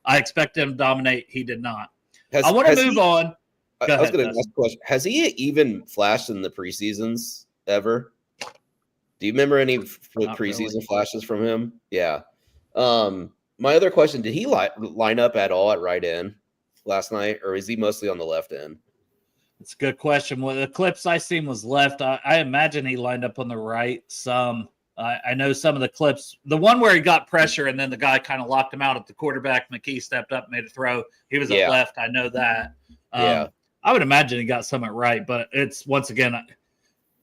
I expect him to dominate. He did not. I want to move on. I was going to ask a question. Has he even flashed in the preseasons ever? Do you remember any preseason flashes from him? Yeah. My other question, did he line up at all at right end last night, or is he mostly on the left end? It's a good question. Well, the clips I seen was left. I imagine he lined up on the right some. I know some of the clips. The one where he got pressure and then the guy kind of locked him out at the quarterback. McKee stepped up, made a throw. He was at left. I know that. I would imagine he got some at right, but it's once again,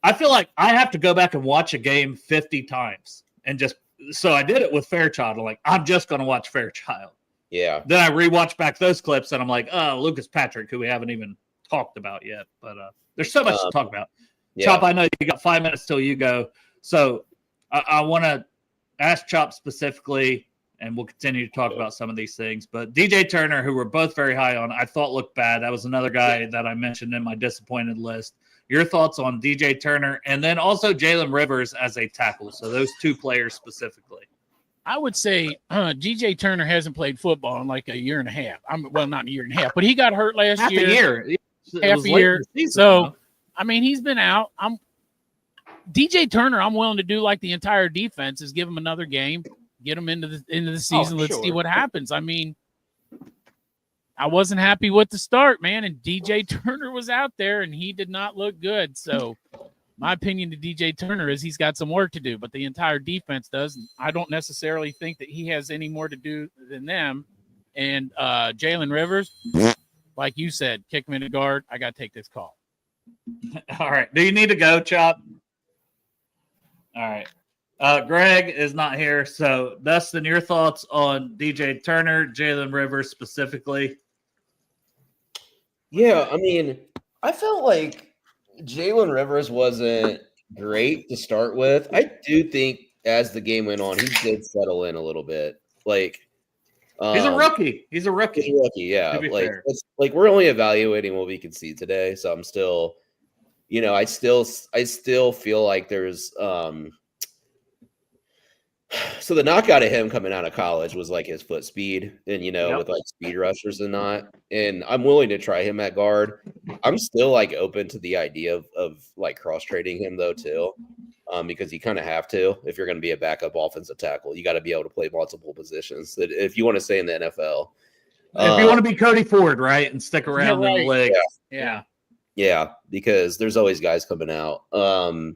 I feel like I have to go back and watch a game 50 times and just so I did it with Fairchild. I'm like, I'm just going to watch Fairchild. Yeah. Then I rewatch back those clips and I'm like, oh, Lucas Patrick, who we haven't even talked about yet. But there's so much to talk about. Yeah. Chop, I know you got 5 minutes till you go. So I want to ask Chop specifically, and we'll continue to talk about some of these things. But DJ Turner, who we're both very high on, I thought looked bad. That was another guy that I mentioned in my disappointed list. Your thoughts on DJ Turner and then also Jalen Rivers as a tackle. So those two players specifically. I would say DJ Turner hasn't played football in like a year and a half. Well, not a year and a half, but he got hurt last Half year. a year. Half a year. So, I mean, he's been out. DJ Turner, I'm willing to do like the entire defense is give him another game, get him into the season. Let's see what happens. I mean, I wasn't happy with the start, man, and DJ Turner was out there and he did not look good. So my opinion to DJ Turner is he's got some work to do, but the entire defense does. I don't necessarily think that he has any more to do than them. And Jalen Rivers, like you said, kick him into guard. I got to take this call. All right. Do you need to go, Chop? All right. Greg is not here. So, Dustin, your thoughts on DJ Turner, Jalen Rivers specifically? Yeah, I mean, I felt like Jalen Rivers wasn't great to start with. I do think as the game went on, he did settle in a little bit. Like he's a rookie. He's a rookie. He's a rookie, yeah. Like we're only evaluating what we can see today. So I'm still, I still feel like there's so the knockout of him coming out of college was like his foot speed and, with like speed rushers and not. And I'm willing to try him at guard. I'm still like open to the idea of like cross trading him though, too, because you kind of have to if you're going to be a backup offensive tackle. You got to be able to play multiple positions if you want to stay in the NFL. If you want to be Cody Ford, right, and stick around in the league. Yeah, because there's always guys coming out.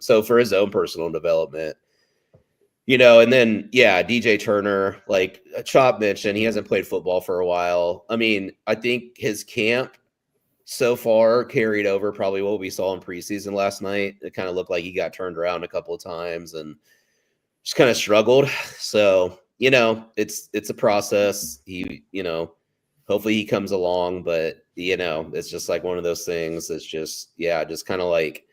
So for his own personal development, and then, DJ Turner, like Chop mentioned, he hasn't played football for a while. I mean, I think his camp so far carried over probably what we saw in preseason last night. It kind of looked like he got turned around a couple of times and just kind of struggled. So, it's a process. He, hopefully he comes along, but, it's just like one of those things that's just kind of like,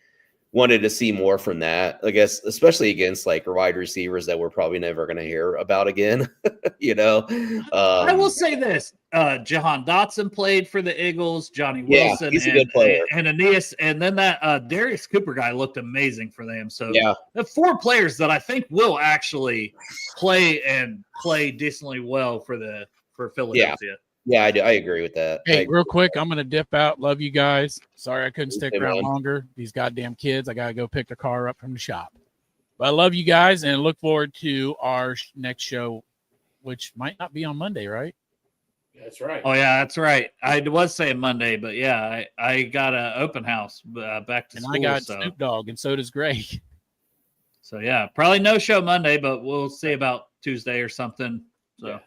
wanted to see more from that, I guess, especially against like wide receivers that we're probably never going to hear about again. I will say this: Jahan Dotson played for the Eagles. Johnny Wilson, he's a good player, and Aeneas, and then that Darius Cooper guy looked amazing for them. So the 4 players that I think will actually play decently well for Philadelphia. Yeah, I agree with that. Hey, real quick, I'm going to dip out. Love you guys. Sorry I couldn't stick around longer. These goddamn kids, I got to go pick the car up from the shop. But I love you guys and look forward to our next show, which might not be on Monday, right? That's right. Oh, yeah, that's right. I was saying Monday, but I got an open house back to school. And I got Snoop Dogg, and so does Greg. So, probably no show Monday, but we'll see about Tuesday or something. So. Yeah.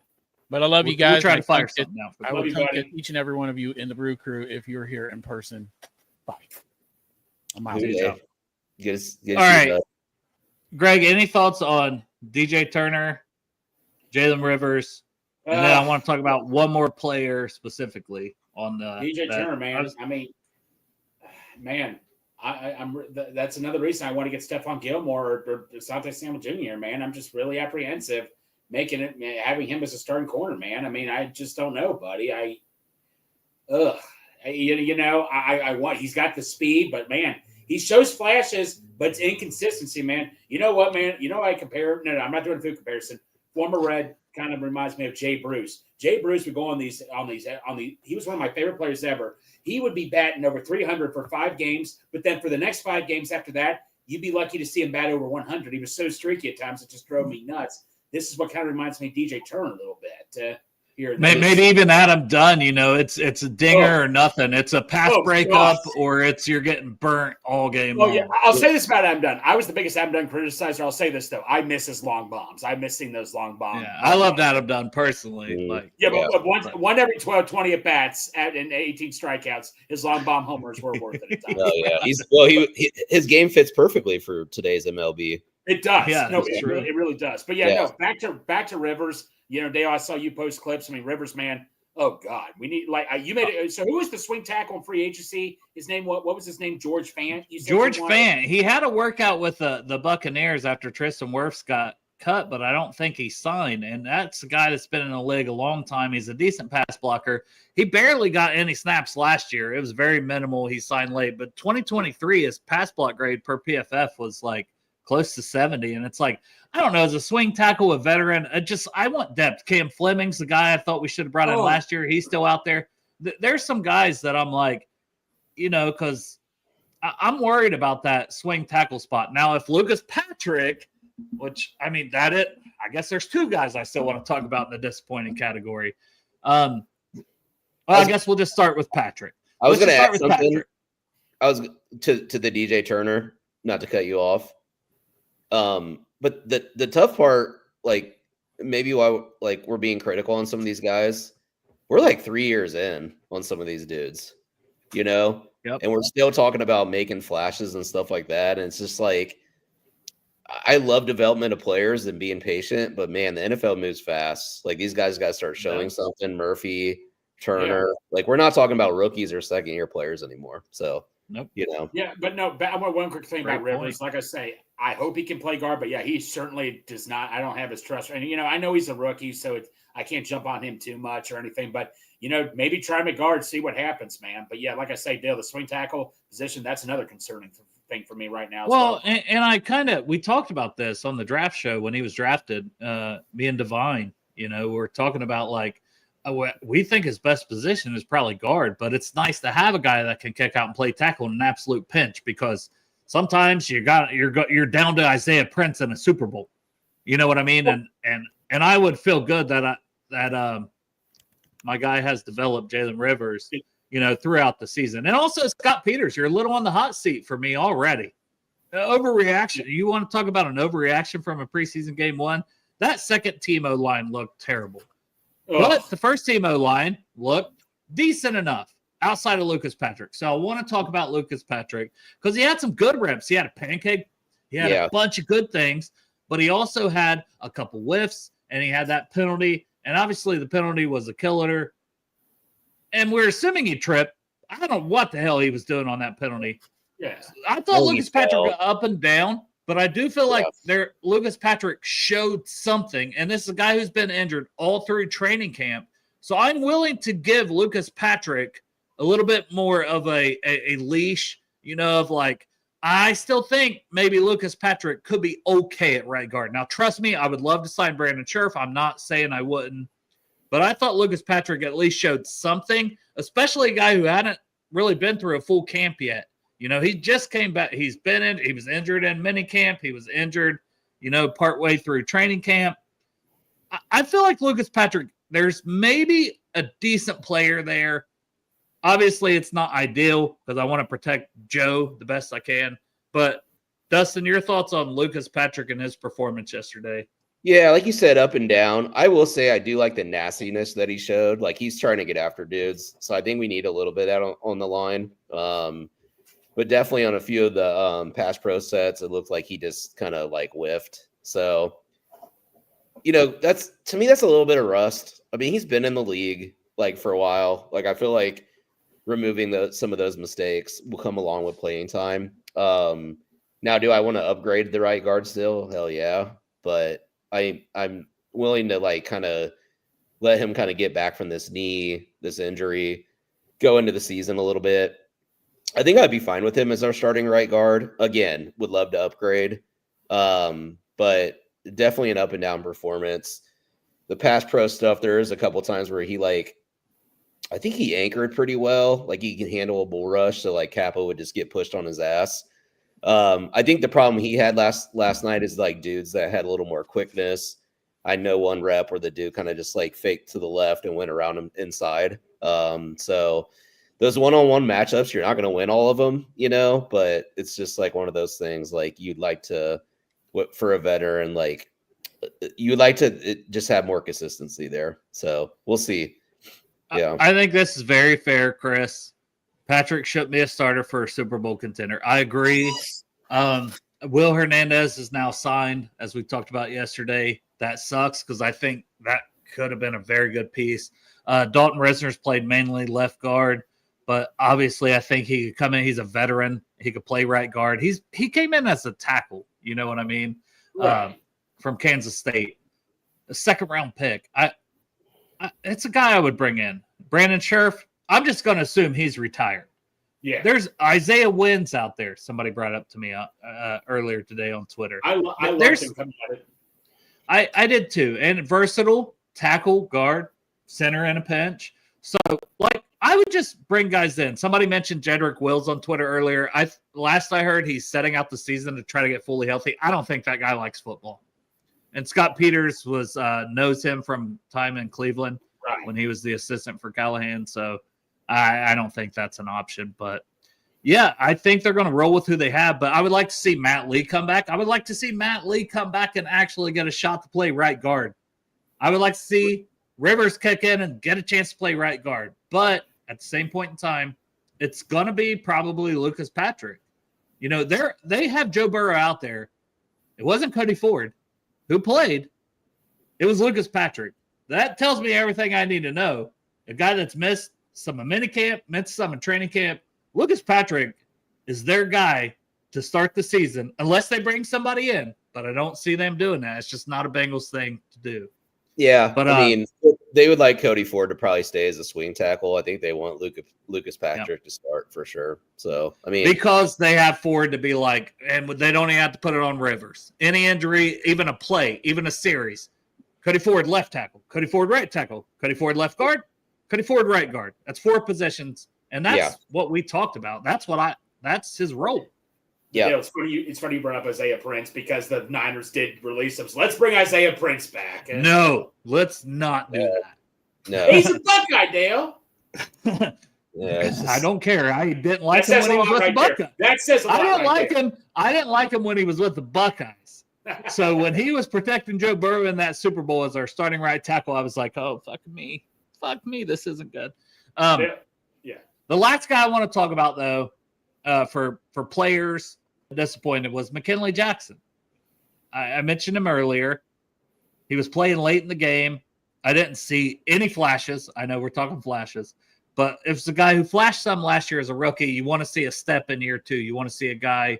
But I love you guys. We'll try to fire something out. I will come get each and every one of you in the Brew Crew if you're here in person. Bye. I'm out. All right. Greg, any thoughts on DJ Turner, Jalen Rivers? And then I want to talk about one more player specifically on the DJ Turner, man. I'm that's another reason I want to get Stephon Gilmore or Asante Samuel Jr., man. I'm just really apprehensive. Having him as a starting corner, man. I mean, I just don't know, buddy. I want. He's got the speed, but man, he shows flashes, but it's inconsistency, man. You know what, man? I compare. No, I'm not doing a food comparison. Former Red kind of reminds me of Jay Bruce. Jay Bruce would go on these. He was one of my favorite players ever. He would be batting over 300 for 5 games, but then for the next 5 games after that, you'd be lucky to see him bat over 100. He was so streaky at times it just drove me nuts. This is what kind of reminds me of DJ Turner a little bit. here. Maybe even Adam Dunn, it's a dinger or nothing. It's a pass breakup or it's you're getting burnt all game long. Yeah. I'll say this about Adam Dunn. I was the biggest Adam Dunn criticizer. I'll say this though. I miss his long bombs. I miss seeing those long bombs. Yeah, I loved Adam Dunn personally. But one every 12, 20 at bats and 18 strikeouts, his long bomb homers were worth it. Oh yeah, his game fits perfectly for today's MLB. It does. Yeah, it really does. But back to Rivers. Dale, I saw you post clips. I mean, Rivers, man. Oh God, we need you made it. So who was the swing tackle in free agency? His name what was his name? George Fant. George Fant. He had a workout with the Buccaneers after Tristan Wirfs got cut, but I don't think he signed. And that's a guy that's been in the league a long time. He's a decent pass blocker. He barely got any snaps last year. It was very minimal. He signed late, but 2023 his pass block grade per PFF was like close to 70. And it's like, I don't know, as a swing tackle, a veteran, I want depth. Cam Fleming's the guy I thought we should have brought in last year. He's still out there. There's some guys that I'm like, because I'm worried about that swing tackle spot. Now, if Lucas Patrick, I guess there's two guys I still want to talk about in the disappointing category. I guess we'll just start with Patrick. I was going to add something. Patrick. I was to the DJ Turner, not to cut you off. But the tough part, maybe why we're being critical on some of these guys, we're like 3 years in on some of these dudes, Yep. And we're still talking about making flashes and stuff like that. And it's just like, I love development of players and being patient, but man, the NFL moves fast. Like these guys got to start showing something. Murphy, Turner, we're not talking about rookies or second year players anymore. So. Nope. Yeah, but no. I want one quick thing about Rivers. Like I say, I hope he can play guard, but he certainly does not. I don't have his trust. And I know he's a rookie, so I can't jump on him too much or anything. But maybe try him at guard, see what happens, man. But like I say, Dale, the swing tackle position—that's another concerning thing for me right now. Well, and we talked about this on the draft show when he was drafted. Me and Divine, we're talking about we think his best position is probably guard, but it's nice to have a guy that can kick out and play tackle in an absolute pinch because sometimes you're down to Isaiah Prince in a Super Bowl. You know what I mean? And I would feel good that my guy has developed Jalen Rivers, throughout the season. And also Scott Peters, you're a little on the hot seat for me already. Overreaction. You want to talk about an overreaction from a preseason game one? That second team O-line looked terrible. But the first team O-line looked decent enough outside of Lucas Patrick. So I want to talk about Lucas Patrick because he had some good reps. He had a pancake. He had a bunch of good things, but he also had a couple whiffs, and he had that penalty. And obviously the penalty was a killer. And we're assuming he tripped. I don't know what the hell he was doing on that penalty. Yeah. I thought Lucas Patrick got up and down. But I do feel like Lucas Patrick showed something, and this is a guy who's been injured all through training camp. So I'm willing to give Lucas Patrick a little bit more of a leash, I still think maybe Lucas Patrick could be okay at right guard. Now, trust me, I would love to sign Brandon Scherf. I'm not saying I wouldn't. But I thought Lucas Patrick at least showed something, especially a guy who hadn't really been through a full camp yet. He just came back. He was injured in mini camp. He was injured, partway through training camp. I feel like Lucas Patrick, there's maybe a decent player there. Obviously, it's not ideal because I want to protect Joe the best I can. But, Dustin, your thoughts on Lucas Patrick and his performance yesterday? Yeah, like you said, up and down. I will say I do like the nastiness that he showed. He's trying to get after dudes. So I think we need a little bit out on the line. But definitely on a few of the pass pro sets, it looked like he just kind of whiffed. So, that's a little bit of rust. I mean, he's been in the league for a while. I feel like removing some of those mistakes will come along with playing time. Now, do I want to upgrade the right guard still? Hell yeah. But I'm willing to kind of let him kind of get back from this injury, go into the season a little bit. I think I'd be fine with him as our starting right guard. Again, would love to upgrade. But definitely an up and down performance. The pass pro stuff, there is a couple times where he I think he anchored pretty well. He can handle a bull rush. So Kappa would just get pushed on his ass. I think the problem he had last night is dudes that had a little more quickness I know one rep where the dude kind of just like faked to the left and went around him inside. So those one-on-one matchups, you're not going to win all of them, but it's just like one of those things like you'd like to, for a veteran, like you'd like to just have more consistency there. So we'll see. Yeah. I think this is very fair, Chris. Patrick should be a starter for a Super Bowl contender. I agree. Will Hernandez is now signed, as we talked about yesterday. That sucks because I think that could have been a very good piece. Dalton Risner's played mainly left guard, but obviously I think he could come in. He's a veteran. He could play right guard. He came in as a tackle, you know what I mean, Right. from Kansas State. A second-round pick. It's a guy I would bring in. Brandon Scherf, I'm just going to assume he's retired. Yeah. There's Isaiah Wynns out there. Somebody brought up to me earlier today on Twitter. I loved him coming at it. I did too. And versatile, tackle, guard, center, and a pinch. So, like, I would just bring guys in. Somebody mentioned Jedrick Wills on Twitter earlier. Last I heard, he's setting out the season to try to get fully healthy. I don't think that guy likes football. And Scott Peters knows him from time in Cleveland when he was the assistant for Callahan. So I don't think that's an option. But, yeah, I think they're going to roll with who they have. But I would like to see Matt Lee come back. I would like to see Matt Lee come back and actually get a shot to play right guard. I would like to see Rivers kick in and get a chance to play right guard. But at the same point in time, it's going to be probably Lucas Patrick. They have Joe Burrow out there. It wasn't Cody Ford who played. It was Lucas Patrick. That tells me everything I need to know. A guy that's missed some of minicamp, missed some of training camp. Lucas Patrick is their guy to start the season, unless they bring somebody in. But I don't see them doing that. It's just not a Bengals thing to do. Yeah, but I mean, they would like Cody Ford to probably stay as a swing tackle. I think they want Lucas Patrick to start for sure. So, I mean, because they have Ford to be like, and they don't even have to put it on Rivers. Any injury, even a play, even a series. Cody Ford left tackle, Cody Ford right tackle, Cody Ford left guard, Cody Ford right guard. That's 4 positions, and that's what we talked about. That's his role. Yeah, it's funny you brought up Isaiah Prince because the Niners did release him. So let's bring Isaiah Prince back. No, let's not do that. No, he's a Buckeye, Dale. I don't care. I didn't like him when he was with the Buckeyes. That says a lot. I didn't like him when he was with the Buckeyes. So when he was protecting Joe Burrow in that Super Bowl as our starting right tackle, I was like, oh, fuck me, this isn't good. The last guy I want to talk about though, for players disappointed was McKinley Jackson. I mentioned him earlier. He was playing late in the game. I didn't see any flashes. I know we're talking flashes, but if it's a guy who flashed some last year as a rookie, you want to see a step in year 2. You want to see a guy,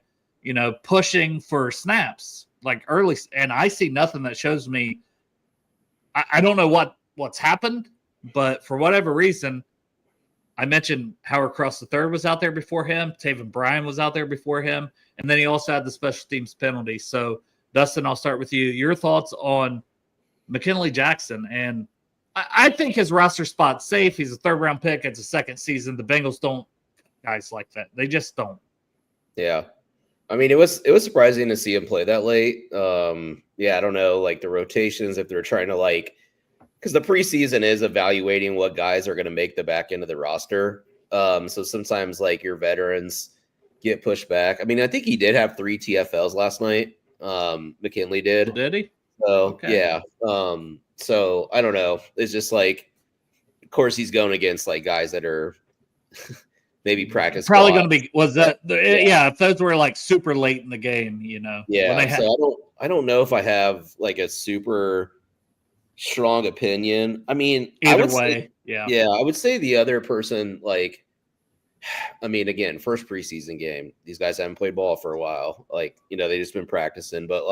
pushing for snaps like early. And I see nothing that shows me. I don't know what's happened, but for whatever reason, I mentioned Howard Cross III was out there before him. Taven Bryan was out there before him. And then he also had the special teams penalty. So, Dustin, I'll start with you. Your thoughts on McKinley Jackson. And I think his roster spot's safe. He's a 3rd-round pick. It's a second season. The Bengals don't guys like that. They just don't. Yeah. I mean, it was surprising to see him play that late. I don't know, like the rotations, if they're trying to because the preseason is evaluating what guys are going to make the back end of the roster. So sometimes your veterans get pushed back. I mean, I think he did have 3 TFLs last night. McKinley did. Did he? So, okay. Yeah. So I don't know. It's just of course he's going against guys that are maybe practice. Probably going to be, if those were super late in the game, Yeah. So I don't know if I have a super strong opinion. I mean, either way. I would say the other person, again, first preseason game. These guys haven't played ball for a while. They just been practicing, but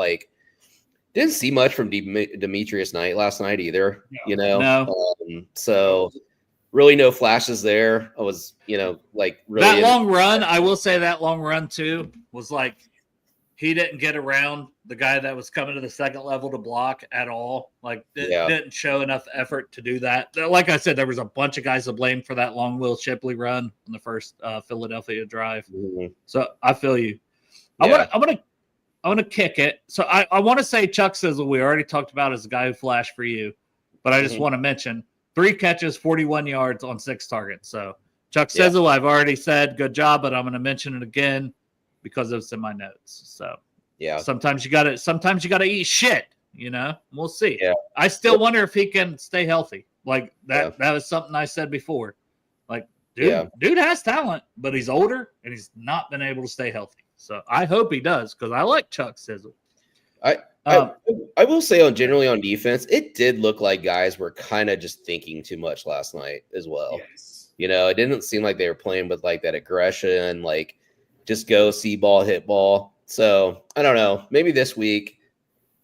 didn't see much from Demetrius Knight last night either. No. So really no flashes there. I was, really that long run. I will say that long run too was he didn't get around the guy that was coming to the second level to block at all. Didn't show enough effort to do that. Like I said, there was a bunch of guys to blame for that long Will Shipley run in the first Philadelphia drive. Mm-hmm. So I feel you. Yeah. I'm gonna I want to kick it. So I want to say Chuck Sizzle, we already talked about as a guy who flashed for you, but I just want to mention 3 catches, 41 yards on 6 targets. So Chuck Sizzle, I've already said good job, but I'm going to mention it again because it's in my notes. So sometimes you gotta eat shit, you know. We'll see. Yeah. I still wonder if he can stay healthy. Like that was something I said before. Like, dude has talent, but he's older and he's not been able to stay healthy. So I hope he does because I like Chuck Sizzle. I will say generally on defense, it did look like guys were kind of just thinking too much last night as well. Yes. You know, it didn't seem like they were playing with like that aggression, like just go see ball, hit ball. So I don't know. Maybe this week,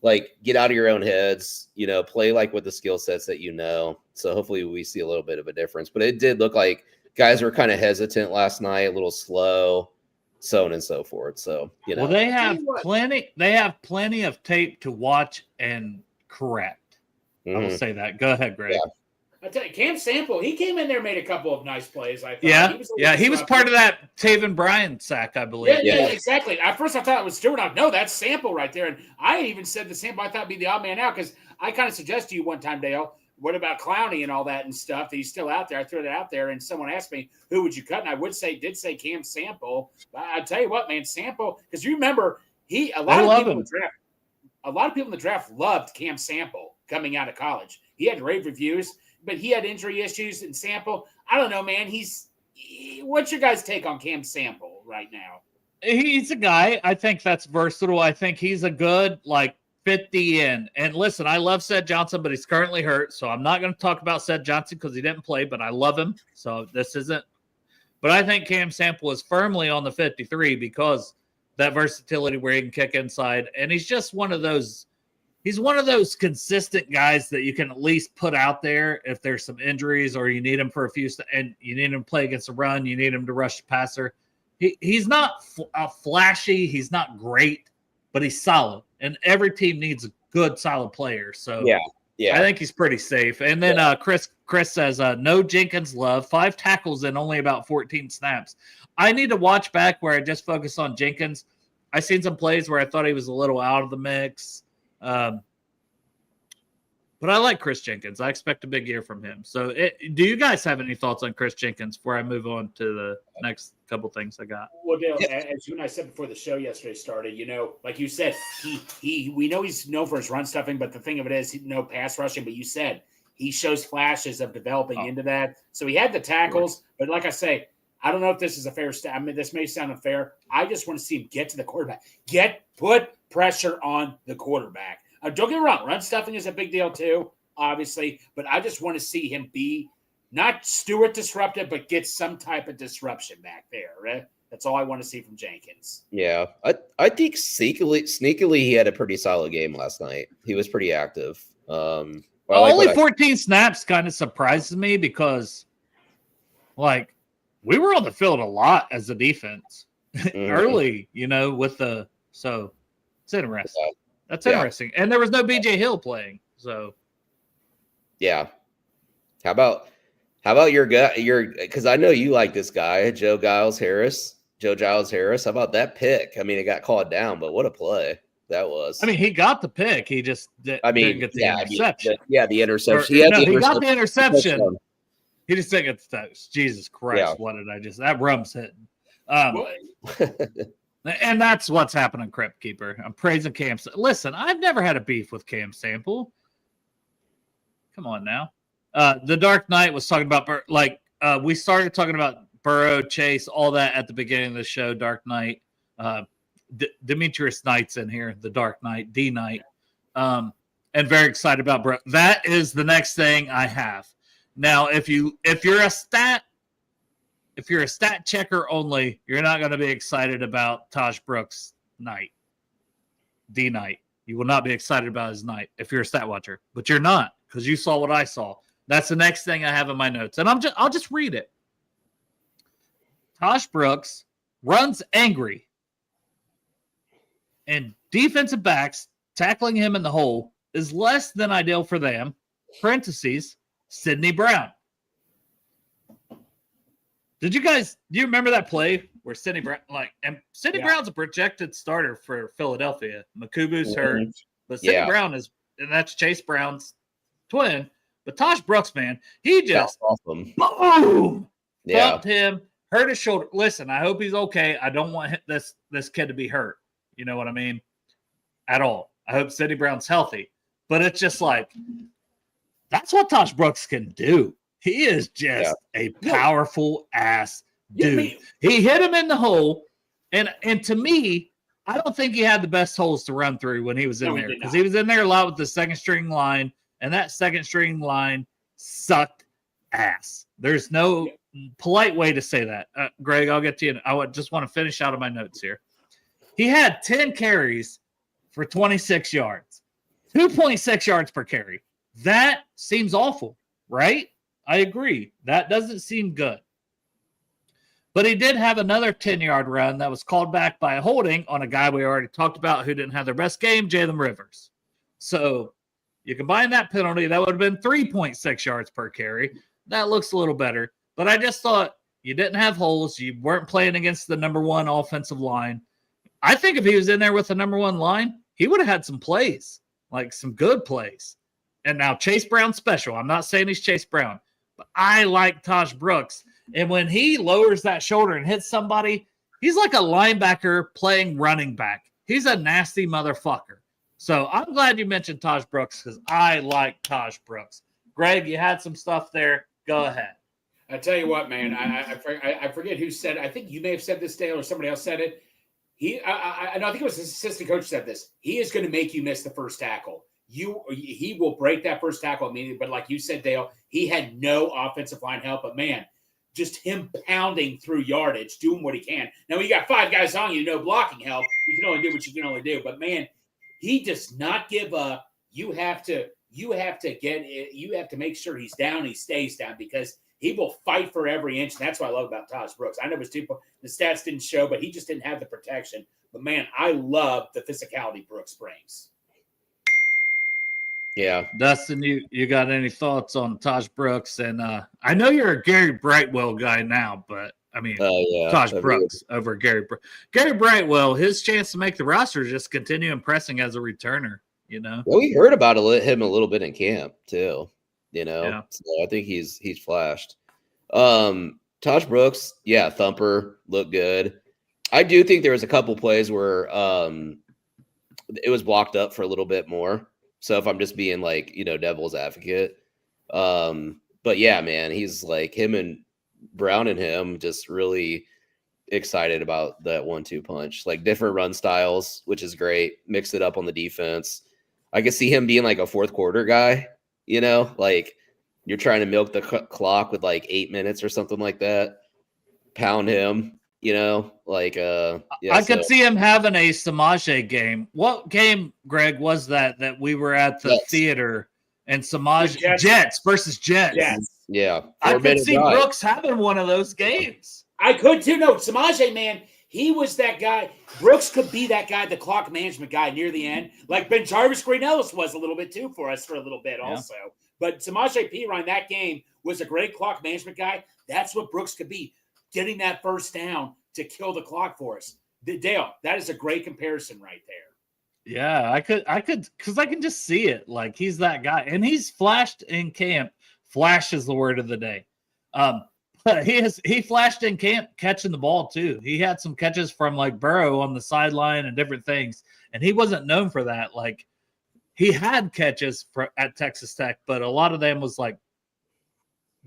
like get out of your own heads, you know, play like with the skill sets that you know. So hopefully we see a little bit of a difference. But it did look like guys were kind of hesitant last night, a little slow, so on and so forth. So, you know. Well, they have plenty of tape to watch and correct. I will say that. Go ahead, Greg. Yeah. I tell you, Cam Sample, he came in there, made a couple of nice plays. I thought. He was part of that Taven Bryan sack, I believe. Yeah, exactly. At first, I thought it was Stewart. No, that's Sample right there. And I even said the Sample. I thought would be the odd man out because I kind of suggested to you one time, Dale, what about Clowney and all that and stuff? That he's still out there. I threw that out there, and someone asked me, who would you cut? And I did say Cam Sample. But I tell you what, man, Sample, because you remember, a lot of people in the draft loved Cam Sample coming out of college. He had rave reviews, but he had injury issues and Sample. I don't know, man. What's your guys' take on Cam Sample right now? He's a guy, I think that's versatile. I think he's a good, 50 in. And listen, I love Seth Johnson, but he's currently hurt. So I'm not going to talk about Seth Johnson because he didn't play, but I love him. So this isn't. But I think Cam Sample is firmly on the 53 because that versatility where he can kick inside. And he's just one of those. He's one of those consistent guys that you can at least put out there if there's some injuries or you need him for a few and you need him to play against a run. You need him to rush the passer. He's not flashy. He's not great, but he's solid. And every team needs a good, solid player. So yeah, I think he's pretty safe. And then Chris says, no Jenkins love, 5 tackles and only about 14 snaps. I need to watch back where I just focus on Jenkins. I seen some plays where I thought he was a little out of the mix. But I like Chris Jenkins. I expect a big year from him. So do you guys have any thoughts on Chris Jenkins before I move on to the next couple things I got? Well, Dale, as you and I said before the show yesterday started, you know, like you said, we know he's known for his run stuffing, but the thing of it is no pass rushing. But you said he shows flashes of developing into that. So he had the tackles, but like I say, I don't know if this is a fair stat. I mean, this may sound unfair. I just want to see him get to the quarterback. Put pressure on the quarterback. Don't get me wrong. Run stuffing is a big deal too, obviously. But I just want to see him be not Stewart disruptive, but get some type of disruption back there. Right? That's all I want to see from Jenkins. Yeah, I think sneakily he had a pretty solid game last night. He was pretty active. Only 14 snaps kind of surprises me because, we were on the field a lot as a defense early, so it's interesting. That's interesting. And there was no BJ Hill playing. So yeah. How about your guy, because I know you like this guy, Joe Giles Harris. How about that pick? I mean, it got called down, but what a play that was. I mean, he got the pick. He just didn't get the interception. The interception. He got the interception. He just didn't get the touch. Jesus Christ, what did I just – that rum's hitting. And that's what's happening, Crypt Keeper. I'm praising Cam. Listen, I've never had a beef with Cam Sample. Come on now. The Dark Knight was talking about, we started talking about Burrow, Chase, all that at the beginning of the show, Dark Knight. Demetrius Knight's in here, the Dark Knight, D Knight. And very excited about Burrow. That is the next thing I have. Now, if you're a stat checker only, you're not going to be excited about Taj Brooks' night, D Knight. You will not be excited about his night if you're a stat watcher, but you're not because you saw what I saw. That's the next thing I have in my notes, and I'll just read it. Taj Brooks runs angry, and defensive backs tackling him in the hole is less than ideal for them. Parentheses. Sidney Brown. Do you remember that play where Sidney Brown, Brown's a projected starter for Philadelphia. Makubu's hurt, but Sidney Brown is, and that's Chase Brown's twin. But Tosh Brooks, man, he just awesome. Boom, thumped him, hurt his shoulder. Listen, I hope he's okay. I don't want this kid to be hurt. You know what I mean? At all. I hope Sidney Brown's healthy. But it's just like, that's what Tosh Brooks can do. He is just a powerful ass dude. He hit him in the hole. And to me, I don't think he had the best holes to run through when he was in there. Because he was in there a lot with the second string line. And that second string line sucked ass. There's no polite way to say that. Greg, I'll get to you. I just want to finish out of my notes here. He had 10 carries for 26 yards, 2.6 yards per carry. That seems awful, right? I agree. That doesn't seem good. But he did have another 10-yard run that was called back by a holding on a guy we already talked about who didn't have their best game, Jalen Rivers. So you combine that penalty, that would have been 3.6 yards per carry. That looks a little better. But I just thought you didn't have holes. You weren't playing against the number one offensive line. I think if he was in there with the number one line, he would have had some plays, like some good plays. And now Chase Brown's special. I'm not saying he's Chase Brown, but I like Tosh Brooks. And when he lowers that shoulder and hits somebody, he's like a linebacker playing running back. He's a nasty motherfucker. So I'm glad you mentioned Tosh Brooks because I like Tosh Brooks. Greg, you had some stuff there. Go ahead. I tell you what, man, I forget who said it. I think you may have said this, Dale, or somebody else said it. I think it was his assistant coach said this. He is going to make you miss the first tackle. He will break that first tackle immediately. But like you said, Dale, he had no offensive line help. But man, just him pounding through yardage, doing what he can. Now you got 5 guys on you, no blocking help. You can only do what you can only do. But man, he does not give up. You have to make sure he's down. He stays down because he will fight for every inch. And that's what I love about Tosh Brooks. I know the stats didn't show, but he just didn't have the protection. But man, I love the physicality Brooks brings. Yeah. Dustin, you got any thoughts on Tosh Brooks? And I know you're a Gary Brightwell guy now, but I mean, Tosh Brooks over Gary Brightwell, his chance to make the roster is just continue impressing as a returner, you know? Well, we heard about him a little bit in camp too, you know? So I think he's flashed. Tosh Brooks, thumper, looked good. I do think there was a couple plays where it was blocked up for a little bit more. So if I'm just being like, devil's advocate. But yeah, man, he's like him and Brown and him just really excited about that 1-2 punch, like different run styles, which is great. Mix it up on the defense. I could see him being like a fourth quarter guy, like you're trying to milk the clock with like 8 minutes or something like that. Pound him, I could see him having a Samaje game. What game, Greg, was that we were at the theater and Samaje Jets versus Jets? Yes. Yeah. I could see Brooks having one of those games. I could too. No, Samaje, man, he was that guy. Brooks could be that guy, the clock management guy near the end, like Ben Jarvis Green Ellis was a little bit too for us for a little bit also. But Samaje Perine, that game, was a great clock management guy. That's what Brooks could be, getting that first down to kill the clock for us. Dale, that is a great comparison right there. Yeah, I could, because I can just see it. Like, he's that guy. And he's flashed in camp. Flash is the word of the day. But he flashed in camp catching the ball too. He had some catches from like Burrow on the sideline and different things. And he wasn't known for that. Like, he had catches at Texas Tech, but a lot of them was like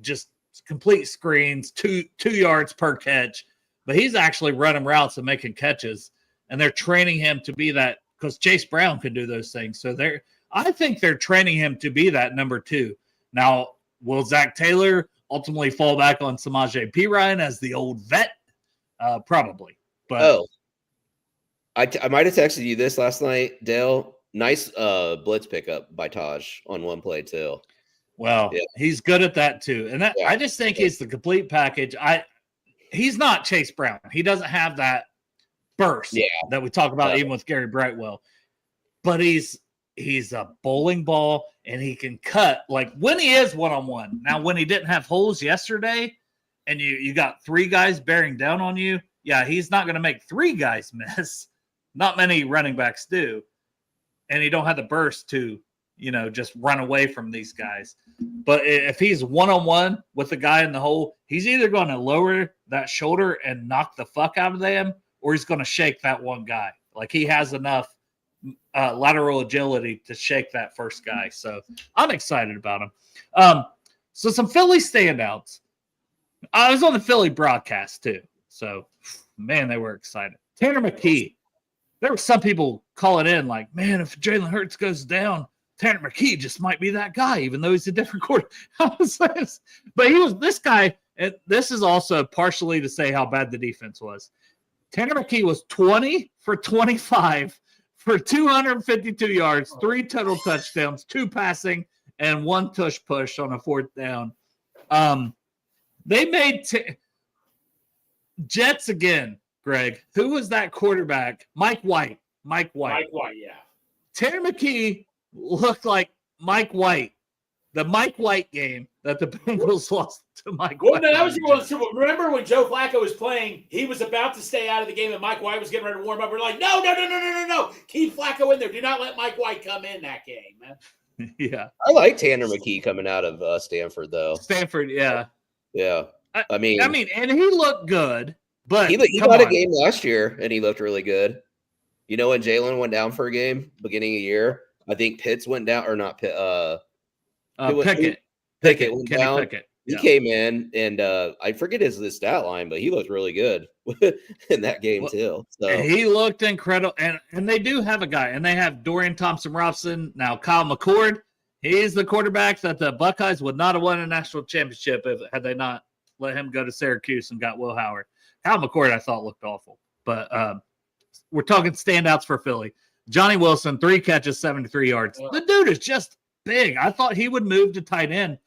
just complete screens, two yards per catch. But he's actually running routes and making catches. And they're training him to be that, because Chase Brown could do those things. So I think they're training him to be that number 2. Now, will Zach Taylor ultimately fall back on Samaje Perine as the old vet? Probably. But I might have texted you this last night, Dale. Nice blitz pickup by Taj on one play too. Well, he's good at that too. And I just think he's the complete package. He's not Chase Brown. He doesn't have that burst that we talk about even with Gary Brightwell. But he's a bowling ball, and he can cut like when he is one-on-one. Now, when he didn't have holes yesterday and you got 3 guys bearing down on you, yeah, he's not going to make 3 guys miss. Not many running backs do. And he don't have the burst to, just run away from these guys. But if he's one-on-one with the guy in the hole, he's either going to lower that shoulder and knock the fuck out of them, or he's going to shake that one guy. Like, he has enough lateral agility to shake that first guy. So I'm excited about him. So some Philly standouts. I was on the Philly broadcast too. So, man, they were excited. Tanner McKee. There were some people calling in like, man, if Jalen Hurts goes down, Tanner McKee just might be that guy, even though he's a different quarterback. But he was this guy. And this is also partially to say how bad the defense was. Tanner McKee was 20 for 25 for 252 yards, 3 total touchdowns, 2 passing, and 1 tush push on a 4th down. They made Jets again, Greg. Who was that quarterback? Mike White. Mike White, yeah. Tanner McKee looked like Mike White. The Mike White game that the Bengals lost to Mike White. Well, no, that was your Super Bowl. Remember when Joe Flacco was playing, he was about to stay out of the game and Mike White was getting ready to warm up. We're like, no. Keep Flacco in there. Do not let Mike White come in that game, man. Yeah. I like Tanner McKee coming out of Stanford, though. Stanford, yeah. Yeah. I mean, and he looked good, but he had a game last year, and he looked really good. You know when Jalen went down for a game, beginning of the year? I think Pitts went down, or not Pitt. Pickett went down. Pickett. He came in, and I forget his stat line, but he looked really good in that game too. So he looked incredible, and they do have a guy, and they have Dorian Thompson-Robinson. Now Kyle McCord, he's the quarterback that the Buckeyes would not have won a national championship had they not let him go to Syracuse and got Will Howard. Kyle McCord, I thought, looked awful, but we're talking standouts for Philly. Johnny Wilson, 3 catches, 73 yards. The dude is just big. I thought he would move to tight end.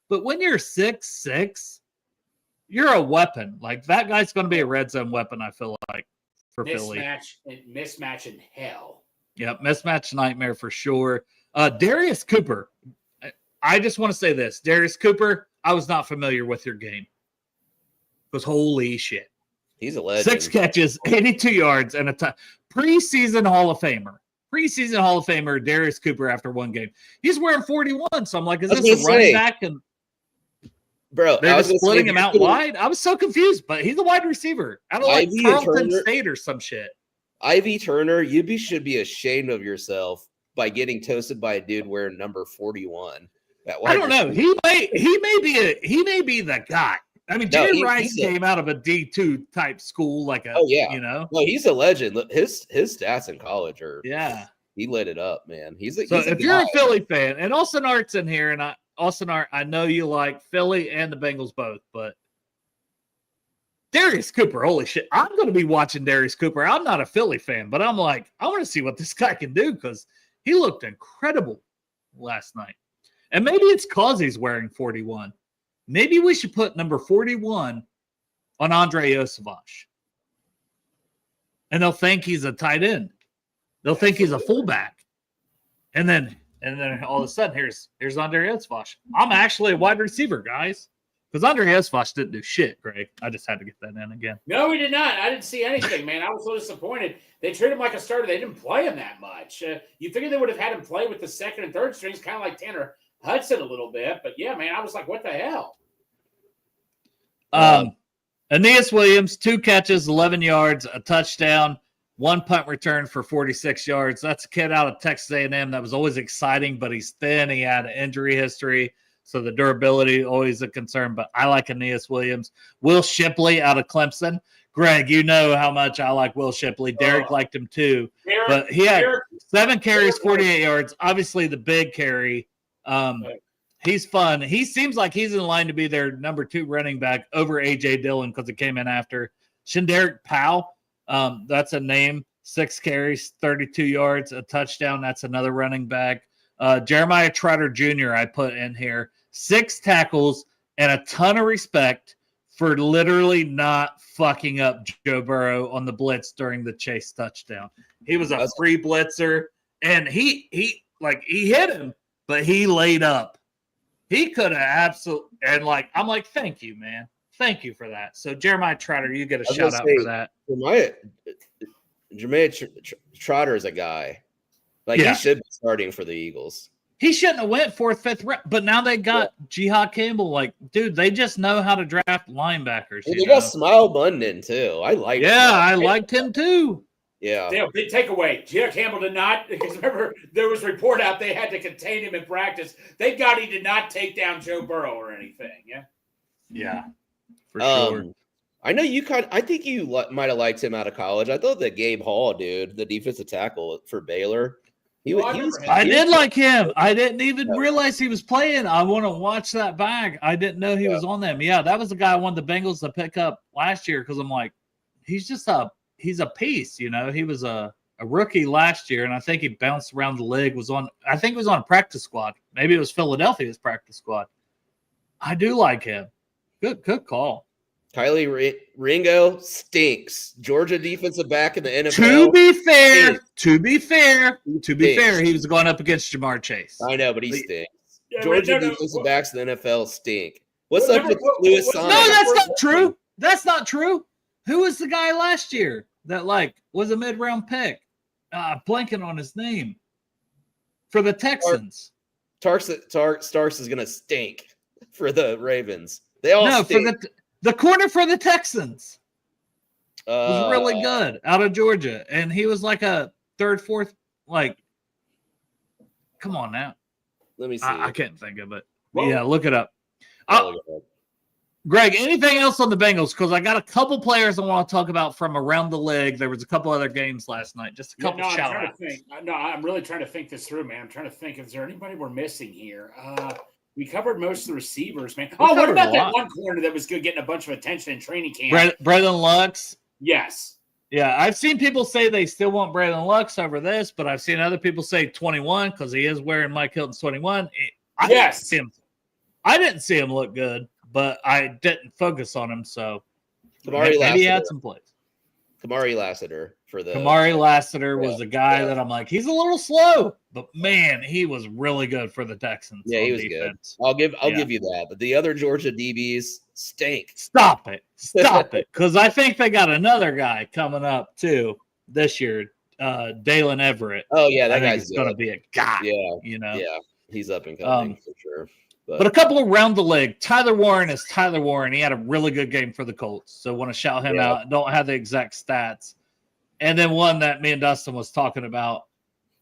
But when you're 6'6", you're a weapon. Like, that guy's going to be a red zone weapon, I feel like, for Philly. Mismatch in hell. Yep, mismatch nightmare for sure. Darius Cooper. I just want to say this. Darius Cooper, I was not familiar with your game. Because holy shit. He's a legend. 6 catches, 82 yards, and a preseason Hall of Famer. Preseason Hall of Famer Darius Cooper after 1 game. He's wearing 41, so I'm like, is this a running back? And bro, they're just splitting him out wide? I was so confused, but he's a wide receiver. Out of like Carlton State or some shit. Ivy Turner, should be ashamed of yourself by getting toasted by a dude wearing number 41. I don't know. He may be the guy. I mean, Jerry Rice came out of a D2 type school, like Well, he's a legend. His stats in college he lit it up, man. If you're a Philly fan, and Austin Art's in here, and Austin Art, I know you like Philly and the Bengals both, but Darius Cooper, holy shit. I'm going to be watching Darius Cooper. I'm not a Philly fan, but I'm like, I want to see what this guy can do because he looked incredible last night. And maybe it's because he's wearing 41. Maybe we should put number 41 on Andre Osavash. And they'll think he's a tight end. They'll think he's a fullback. And then all of a sudden, here's Andre Osavash. I'm actually a wide receiver, guys. Because Andre Osavash didn't do shit, Greg. I just had to get that in again. No, he did not. I didn't see anything, man. I was so disappointed. They treated him like a starter. They didn't play him that much. You figured they would have had him play with the second and third strings, kind of like Tanner Hudson a little bit. But, yeah, man, I was like, what the hell? Aeneas Williams, 2 catches, 11 yards, a touchdown, 1 punt return for 46 yards. That's a kid out of Texas A&M that was always exciting, but he's thin. He had an injury history, so the durability always a concern. But I like Aeneas Williams. Will Shipley out of Clemson. Greg, you know how much I like Will Shipley. Derek liked him too. But he had 7 carries, 48 yards. Obviously the big carry. He's fun. He seems like he's in line to be their number 2 running back over A.J. Dillon because it came in after. Shinderick Powell, that's a name. 6 carries, 32 yards, a touchdown. That's another running back. Jeremiah Trotter Jr. I put in here. 6 tackles and a ton of respect for literally not fucking up Joe Burrow on the blitz during the Chase touchdown. He was a free blitzer, and he hit him, but he laid up. He could have absolutely, and I'm like, thank you, man. Thank you for that. So Jeremiah Trotter, you get a was shout gonna out say, for that. Jermaine Trotter is a guy. Like Yeah. he should be starting for the Eagles. He shouldn't have went 4th, 5th round, but now they got Jihad Campbell. Like, dude, they just know how to draft linebackers. Well, you they know? got Smile London too. I like. Yeah, I liked him too. Yeah. Dale, big takeaway. Jihad Campbell did not, because remember, there was a report out they had to contain him in practice. Thank God he did not take down Joe Burrow or anything. Yeah. Yeah, for sure. I know you I think you might have liked him out of college. I thought that Gabe Hall, dude, the defensive tackle for Baylor. I did like him. I didn't even realize he was playing. I want to watch that back. I didn't know he was on them. Yeah, that was the guy I wanted the Bengals to pick up last year because I'm like, he's a piece, you know. He was a rookie last year, and I think he bounced around the league. I think he was on a practice squad. Maybe it was Philadelphia's practice squad. I do like him. Good call. Kylie Ringo stinks. Georgia defensive back in the NFL. To be fair, he was going up against Jamar Chase. I know, but he stinks. Yeah, Georgia defensive backs in the NFL stink. What's up with Lewis Simon? No, that's not true. That's not true. Who was the guy last year that was a mid-round pick? Blanking on his name for the Texans. Starks is gonna stink for the Ravens. They all stink. For the corner for the Texans was really good out of Georgia, and he was like a 3rd, 4th. Like, come on now. Let me see. I can't think of it. Well, yeah, look it up. I'll look it up. Greg, anything else on the Bengals? Because I got a couple players I want to talk about from around the league. There was a couple other games last night. Just a couple shout-outs. I'm really trying to think this through, man. I'm trying to think. Is there anybody we're missing here? We covered most of the receivers, man. Oh, what about that one corner that was good, getting a bunch of attention in training camp? Braylon Lux? Yes. Yeah, I've seen people say they still want Braylon Lux over this, but I've seen other people say 21 because he is wearing Mike Hilton's 21. I didn't see him look good, but I didn't focus on him, so maybe he had some plays. Kamari Lassiter for the Kamari Lassiter was a guy that I'm like, he's a little slow, but man, he was really good for the Texans. Yeah, he was defense. Good. I'll give you that. But the other Georgia DBs stink. Stop it. Because I think they got another guy coming up too this year, Dalen Everett. Oh yeah, that guy's going to be a guy. Yeah, you know. Yeah, he's up and coming for sure. But a couple around the league. Tyler Warren is Tyler Warren. He had a really good game for the Colts. So want to shout him out. Don't have the exact stats. And then one that me and Dustin was talking about.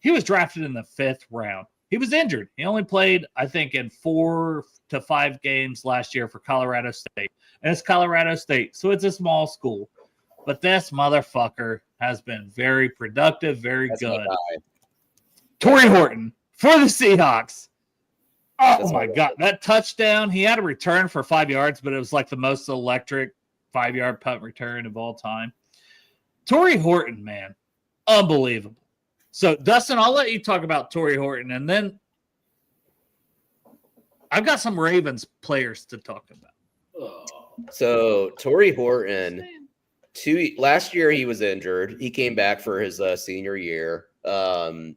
He was drafted in the 5th round. He was injured. He only played, I think, in 4 to 5 games last year for Colorado State. And it's Colorado State, so it's a small school. But this motherfucker has been very productive, very good. Torrey Horton for the Seahawks. Oh, my God. That touchdown, he had a return for 5 yards, but it was like the most electric 5-yard punt return of all time. Torrey Horton, man, unbelievable. So, Dustin, I'll let you talk about Torrey Horton, and then I've got some Ravens players to talk about. So, Torrey Horton, last year he was injured. He came back for his senior year. But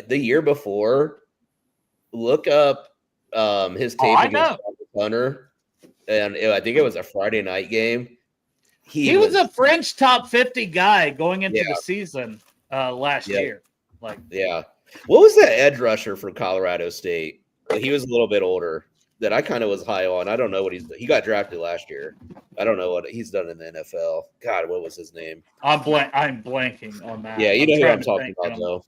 the year before, look up his tape against Hunter, and I think it was a Friday night game. He was a French top 50 guy going into the season last year. What was that edge rusher from Colorado State? He was a little bit older that I kind of was high on. I don't know what he got drafted last year. I don't know what he's done in the NFL. God, what was his name? I'm blanking on that. Yeah, you know who I'm talking about, though.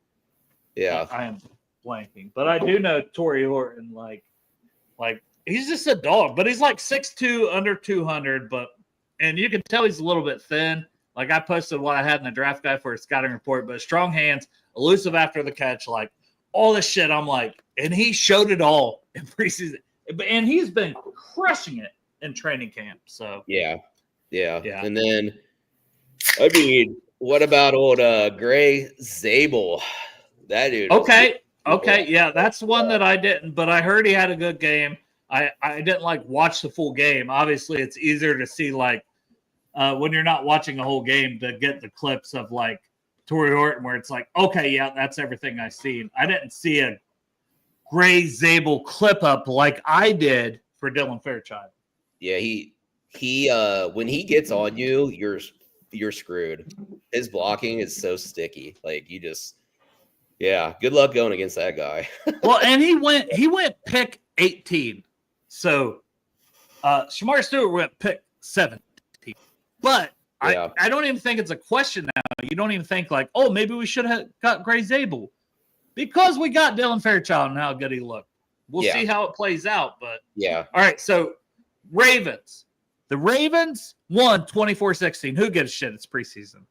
Yeah, I am blanking, but I do know Torrey Horton. Like he's just a dog, but he's like 6'2", under 200. And you can tell he's a little bit thin. Like I posted what I had in the draft guide for a scouting report, but strong hands, elusive after the catch, like all this shit. I'm like, and he showed it all in preseason, and he's been crushing it in training camp. So yeah. And then, I mean, what about old Gray Zabel? That dude. Okay, yeah, that's one that I didn't, but I heard he had a good game. I didn't watch the full game. Obviously, it's easier to see when you're not watching a whole game to get the clips of Torrey Horton where it's like, okay, yeah, that's everything I seen. I didn't see a Gray Zabel clip up like I did for Dylan Fairchild. Yeah, he when he gets on you, you're screwed. His blocking is so sticky. Like you just good luck going against that guy. Well, and he went pick 18. So Shamar Stewart went pick 17. But Yeah. I don't even think it's a question now. You don't even think like, oh, maybe we should have got Gray Zabel. Because we got Dylan Fairchild and how good he looked. We'll see how it plays out. But yeah. All right, so Ravens. The Ravens won 24-16. Who gives a shit? It's preseason.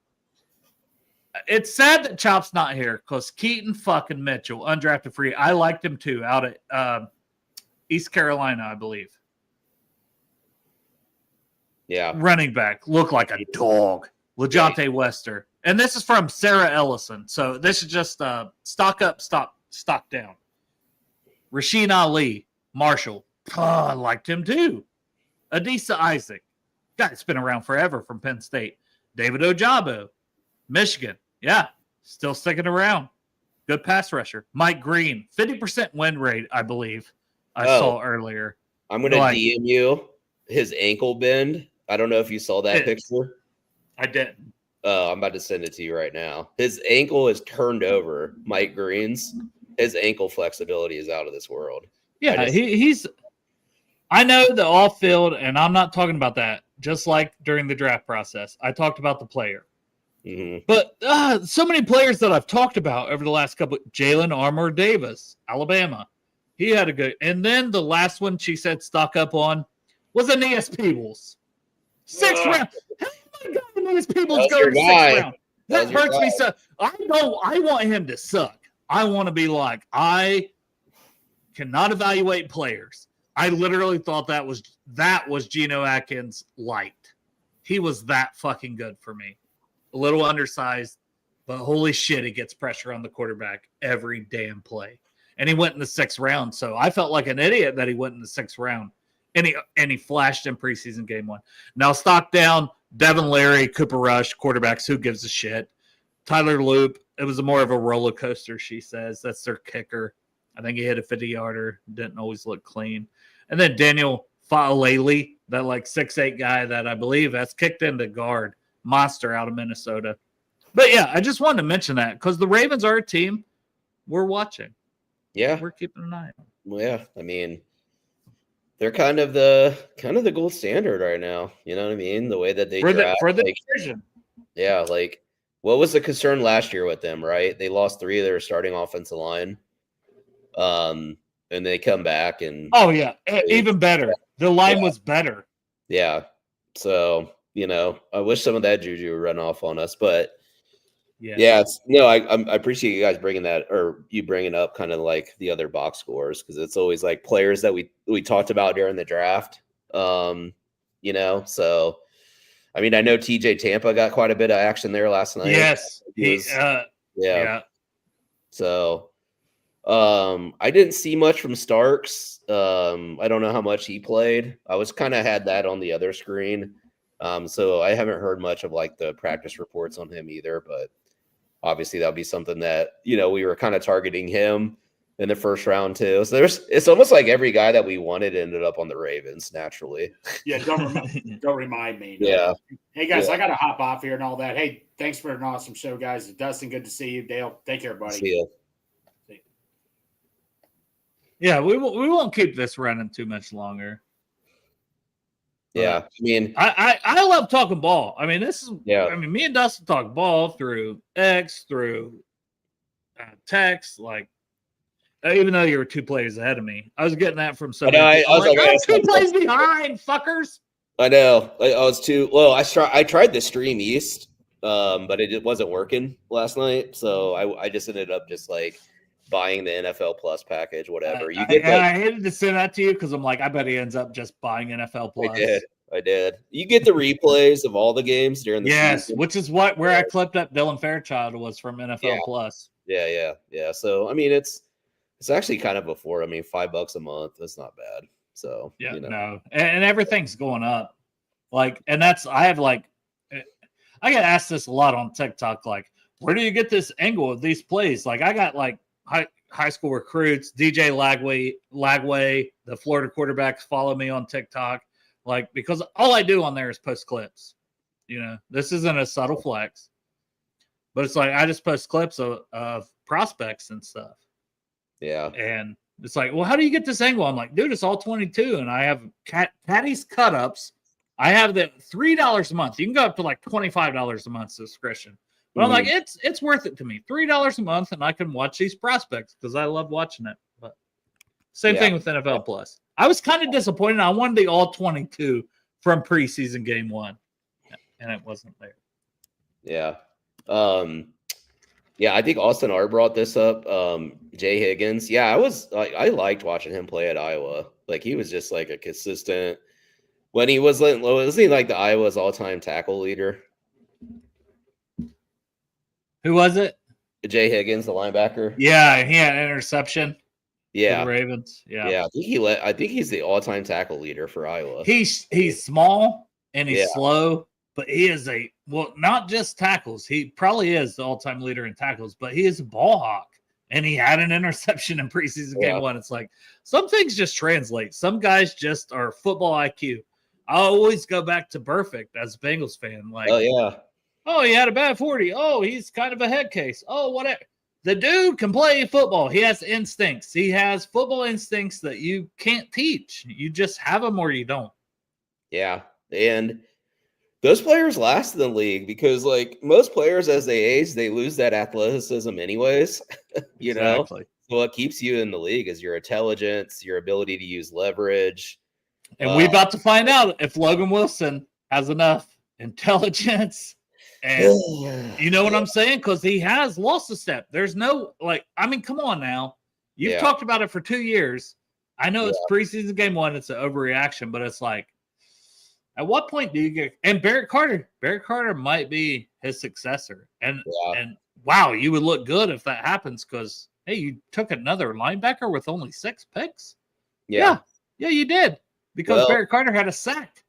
It's sad that Chop's not here because Keaton fucking Mitchell, undrafted free. I liked him too out at East Carolina, I believe. Yeah. Running back. Looked like a dog. LeJonte Wester. And this is from Sarah Ellison. So this is just stock up, stock down. Rasheen Ali, Marshall. I liked him too. Adisa Isaac. Guy's been around forever from Penn State. David Ojabo, Michigan. Yeah, still sticking around. Good pass rusher. Mike Green, 50% win rate, I believe. I saw earlier. I'm going to DM you his ankle bend. I don't know if you saw that picture. I didn't. I'm about to send it to you right now. His ankle is turned over. Mike Green's. His ankle flexibility is out of this world. Yeah, he's – I know the off-field, and I'm not talking about that, just like during the draft process. I talked about the player. Mm-hmm. But so many players that I've talked about over the last couple – Jalen Armour Davis, Alabama. He had a good – and then the last one she said stock up on was Aeneas Peebles. 6th round. How am I going Aeneas Peebles go to 6th round? That hurts me so – I want him to suck. I want to be like, I cannot evaluate players. I literally thought that was Geno Atkins light. He was that fucking good for me. A little undersized, but holy shit, he gets pressure on the quarterback every damn play. And he went in the 6th round, so I felt like an idiot that he went in the 6th round. And he flashed in preseason game 1. Now stock down, Devin Leary, Cooper Rush, quarterbacks, who gives a shit? Tyler Loop, it was more of a roller coaster, she says. That's their kicker. I think he hit a 50-yarder. Didn't always look clean. And then Daniel Fa'alele, that like 6'8" guy that I believe has kicked into guard. Monster out of Minnesota. But yeah, I just wanted to mention that because the Ravens are a team we're watching. Yeah. We're keeping an eye on. Well, yeah. I mean, they're kind of the gold standard right now. You know what I mean? The way that they draft. For the division. Yeah, like what was the concern last year with them, right? They lost 3 of their starting offensive line. And they come back and even better. The line was better. Yeah. So, I wish some of that juju would run off on us, but I appreciate you guys bringing that, or you bringing up kind of like the other box scores, because it's always like players that we talked about during the draft. So I mean, I know TJ Tampa got quite a bit of action there last night. Yes. So I didn't see much from Starks. I don't know how much he played. I was kind of had that on the other screen. So I haven't heard much of like the practice reports on him either, but obviously that'll be something that, we were kind of targeting him in the first round too. So it's almost like every guy that we wanted ended up on the Ravens naturally. Yeah. Don't remind me. No. Yeah. Hey guys, I got to hop off here and all that. Hey, thanks for an awesome show, guys. Dustin, good to see you. Dale, take care, buddy. See ya. Yeah, we won't keep this running too much longer. Yeah, I mean, I love talking ball. I mean, I mean, me and Dustin talk ball through X, through text. Like, even though you were 2 plays ahead of me, I was getting that from somebody. I was like, I'm 2 plays behind, fuckers. I know. I was too. Well, I tried the Stream East, but it wasn't working last night, so I just ended up just like buying the NFL Plus package, whatever. I hated to send that to you because I'm like, I bet he ends up just buying NFL Plus. I did. You get the replays of all the games during the season. Which is where I clipped up Dylan Fairchild was from NFL Plus. Yeah. So I mean, it's actually kind of before. I mean, $5 a month. That's not bad. So no, and everything's going up. Like, and I get asked this a lot on TikTok. Like, where do you get this angle of these plays? Like, I got like high school recruits, DJ Lagway, the Florida quarterbacks follow me on TikTok. Like, because all I do on there is post clips. This isn't a subtle flex, but it's like I just post clips of prospects and stuff. Yeah. And it's like, well, how do you get this angle? I'm like, dude, it's all 22. And I have Caddy's cut ups. I have the $3 a month. You can go up to like $25 a month subscription. But I'm like, it's worth it to me. $3 a month, and I can watch these prospects because I love watching it. But same thing with NFL Plus. I was kind of disappointed. I wanted the all 22 from preseason game 1, and it wasn't there. Yeah. Yeah, I think Austin R brought this up. Jay Higgins. Yeah, I liked watching him play at Iowa. Like, he was just like a consistent. When he wasn't he like the Iowa's all-time tackle leader? Who was it? Jay Higgins, the linebacker. Yeah, he had an interception. Yeah, for the Ravens. Yeah, I think he's the all-time tackle leader for Iowa. He's small and he's slow, but he is not just tackles. He probably is the all-time leader in tackles, but he is a ball hawk. And he had an interception in preseason game 1. It's like some things just translate. Some guys just are football IQ. I always go back to Perfect as a Bengals fan. Like, oh, he had a bad 40. Oh, he's kind of a head case. Oh, whatever. The dude can play football. He has instincts. He has football instincts that you can't teach. You just have them or you don't. Yeah. And those players last in the league because, like, most players as they age, they lose that athleticism anyways. you know? So what keeps you in the league is your intelligence, your ability to use leverage. And we're about to find out if Logan Wilson has enough intelligence. And you know what I'm saying? Because he has lost a step. There's no, come on now. You've talked about it for 2 years. I know it's preseason game 1. It's an overreaction, but it's like, at what point do you get – and Barrett Carter might be his successor. And wow, you would look good if that happens because, hey, you took another linebacker with only 6 picks? Yeah, you did. Because Barrett Carter had a sack.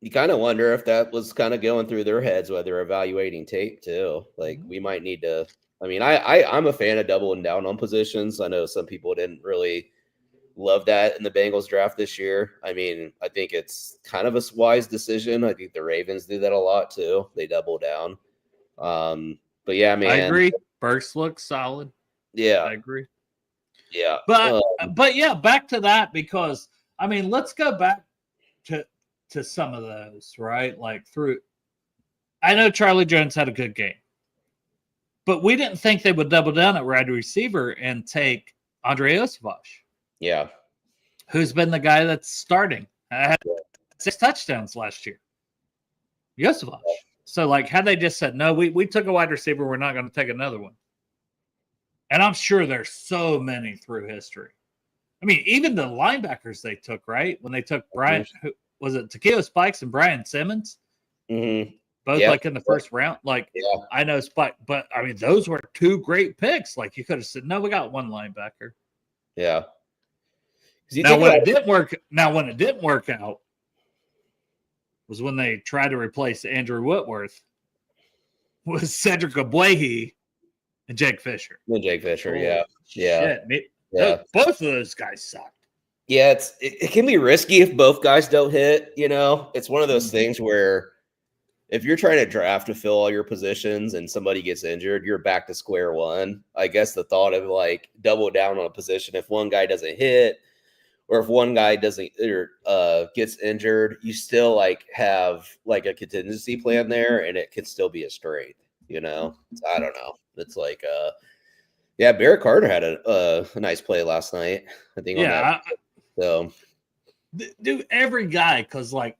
You kind of wonder if that was kind of going through their heads while they're evaluating tape too. Like, we might need to. I mean, I'm a fan of doubling down on positions. I know some people didn't really love that in the Bengals draft this year. I mean, I think it's kind of a wise decision. I think the Ravens do that a lot too. They double down. But yeah, man, I agree. Burks looks solid. Yeah, I agree. Yeah, but yeah, back to that because. I mean, let's go back to some of those, right? Like I know Charlie Jones had a good game, but we didn't think they would double down at wide receiver and take Andre Osavash. Yeah. Who's been the guy that's starting. Had 6 touchdowns last year. Osavash. So, like, had they just said, no, we took a wide receiver, we're not going to take another one. And I'm sure there's so many through history. I mean, even the linebackers they took, right? When they took Brian, was it Takeo Spikes and Brian Simmons? Mm-hmm. Both like in the first round. Like, I know Spike, but I mean, those were 2 great picks. Like, you could have said, no, we got 1 linebacker. Yeah. When it didn't work out was when they tried to replace Andrew Whitworth with Cedric Ogbuehi and Jake Fisher. Yeah. Yeah. Both of those guys sucked. Yeah, it can be risky if both guys don't hit, you know. It's one of those things where if you're trying to draft to fill all your positions and somebody gets injured, you're back to square one. I guess the thought of like double down on a position if one guy doesn't hit or if one guy doesn't gets injured, you still like have like a contingency plan there and it could still be a strength, you know. I don't know. It's like yeah, Barrett Carter had a nice play last night. I think. Do every guy because like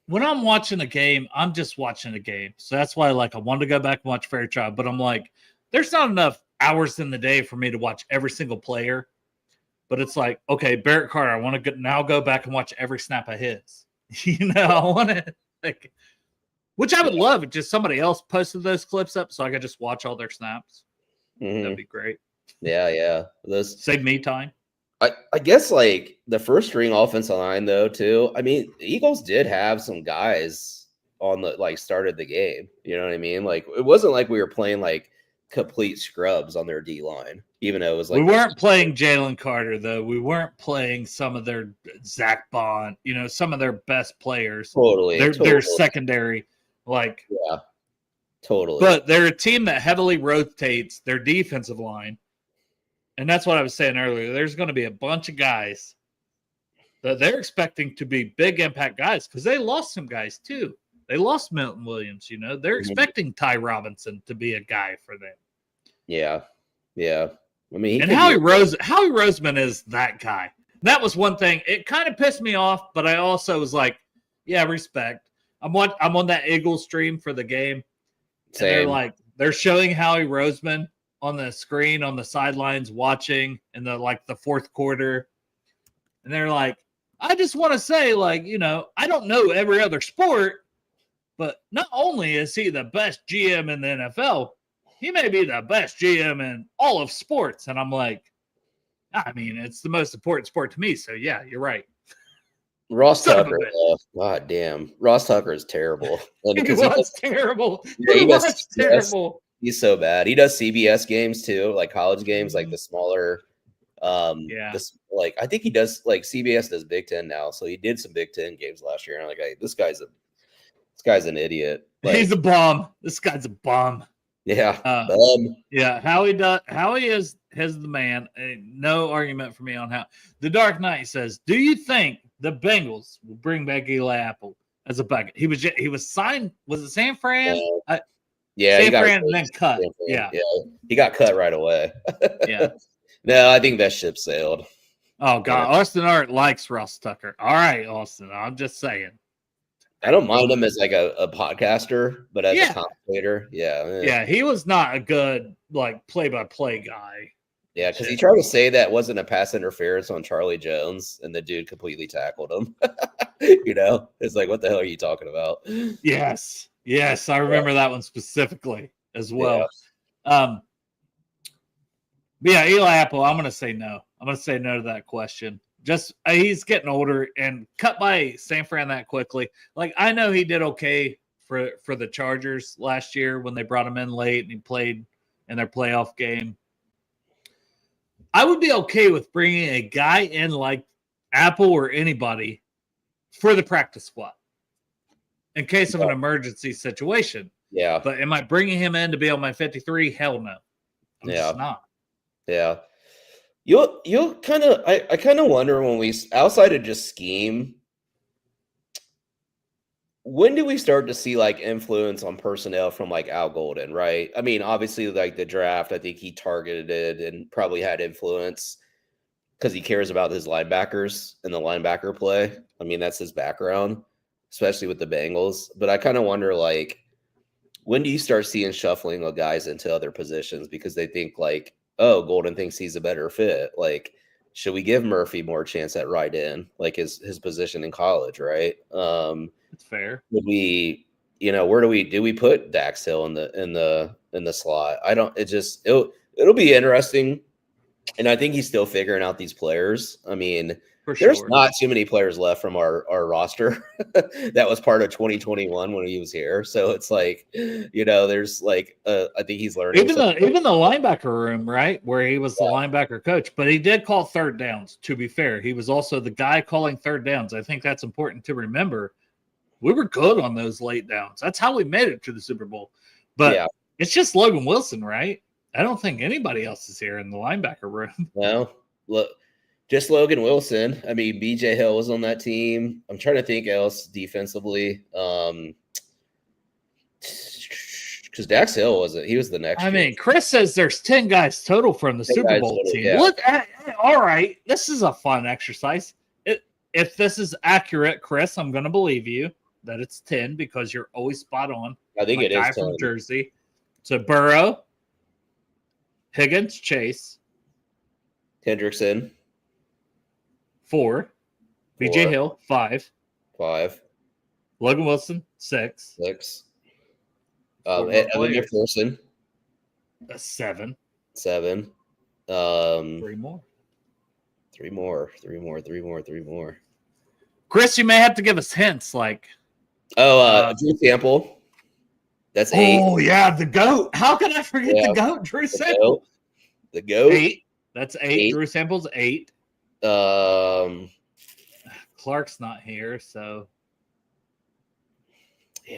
when I'm watching a game, I'm just watching a game. So that's why like I wanted to go back and watch Fairchild, but I'm like, there's not enough hours in the day for me to watch every single player. But it's like, okay, Barrett Carter, I want to now go back and watch every snap of his. You know, I want to like, which I would love if just somebody else posted those clips up so I could just watch all their snaps. Mm-hmm. That'd be great. Yeah. Those save me time. I guess like the first string offensive line though too. I mean, the Eagles did have some guys on the like started the game. You know what I mean? Like it wasn't like we were playing like complete scrubs on their D line. even though it was like we weren't playing Jalen Carter though. We weren't playing some of their Zach Bond, some of their best players. totally. They're secondary, like yeah, totally. But they're a team that heavily rotates their defensive line. And that's what I was saying earlier. There's going to be a bunch of guys that they're expecting to be big impact guys because they lost some guys too. They lost Milton Williams, They're expecting Ty Robinson to be a guy for them. Yeah. Yeah. I mean, Howie Roseman is that guy. That was one thing. It kind of pissed me off, but I also was like, yeah, respect. I'm on that Eagles stream for the game. Same. And they're showing Howie Roseman on the screen on the sidelines watching in the fourth quarter. And they're like, I just want to say, I don't know every other sport, but not only is he the best GM in the NFL, he may be the best GM in all of sports. And I'm like, I mean, it's the most important sport to me. So, yeah, you're right. Ross Tucker, God damn. Ross Tucker is terrible. He was terrible. Yeah, he was terrible. He's so bad. He does CBS games too, like college games, like the smaller. I think he does CBS does Big Ten now, so he did some Big Ten games last year. And I'm like, hey, this guy's an idiot. He's a bum. This guy's a bum. Yeah, yeah. Howie is the man. No argument for me on how. The Dark Knight says, "Do you think the Bengals will bring back Eli Apple as a backup?" He was signed. Was it San Fran? Yeah, San Fran and then cut. Yeah, he got cut right away. Yeah. No, I think that ship sailed. Oh God, Austin Art likes Ross Tucker. All right, Austin. I'm just saying. I don't mind him as a podcaster, but as a commentator, yeah, he was not a good play-by-play guy. Yeah, because he tried to say that wasn't a pass interference on Charlie Jones, and the dude completely tackled him. It's like, what the hell are you talking about? Yes, I remember that one specifically as well. Yeah. Eli Apple, I'm going to say no. I'm going to say no to that question. Just he's getting older and cut by San Fran that quickly. I know he did okay for the Chargers last year when they brought him in late and he played in their playoff game. I would be okay with bringing a guy in like Apple or anybody for the practice squad in case of an emergency situation. Yeah. But am I bringing him in to be on my 53? Hell no. I'm just not. Yeah. You'll kind of I kind of wonder when we outside of just scheme, when do we start to see influence on personnel from Al Golden, right? I mean, obviously the draft, I think he targeted it and probably had influence because he cares about his linebackers and the linebacker play. I mean, that's his background, especially with the Bengals. But I kind of wonder when do you start seeing shuffling of guys into other positions because they think oh, Golden thinks he's a better fit. Should we give Murphy more chance at right end, his position in college, right? That's fair. Would we, where do we put Dax Hill in the slot? It'll be interesting. And I think he's still figuring out these players. I mean, there's not too many players left from our roster that was part of 2021 when he was here. So it's there's I think he's learning. Even the linebacker room, right, where he was the linebacker coach, but he did call third downs. To be fair, he was also the guy calling third downs. I think that's important to remember. We were good on those late downs. That's how we made it to the Super Bowl. But it's just Logan Wilson, right? I don't think anybody else is here in the linebacker room. No, look. Just Logan Wilson. I mean, BJ Hill was on that team. I'm trying to think else defensively. Because Dax Hill he was the next. I mean, Chris says there's 10 guys total from the Super Bowl team. Yeah. Look at all right. This is a fun exercise. If this is accurate, Chris, I'm going to believe you that it's 10 because you're always spot on. I think it is 10. From Jersey. So Burrow, Higgins, Chase, Hendrickson. 4. BJ Hill, 5. Logan Wilson, 6. Evan McPherson. 7. 7. 3 more. 3 more. Chris, you may have to give us hints Drew Sample. That's 8. Oh, yeah, the GOAT. How can I forget the GOAT, Drew Sample? The GOAT. 8. That's 8. 8. Drew Sample's 8. Man, Clark's not here, so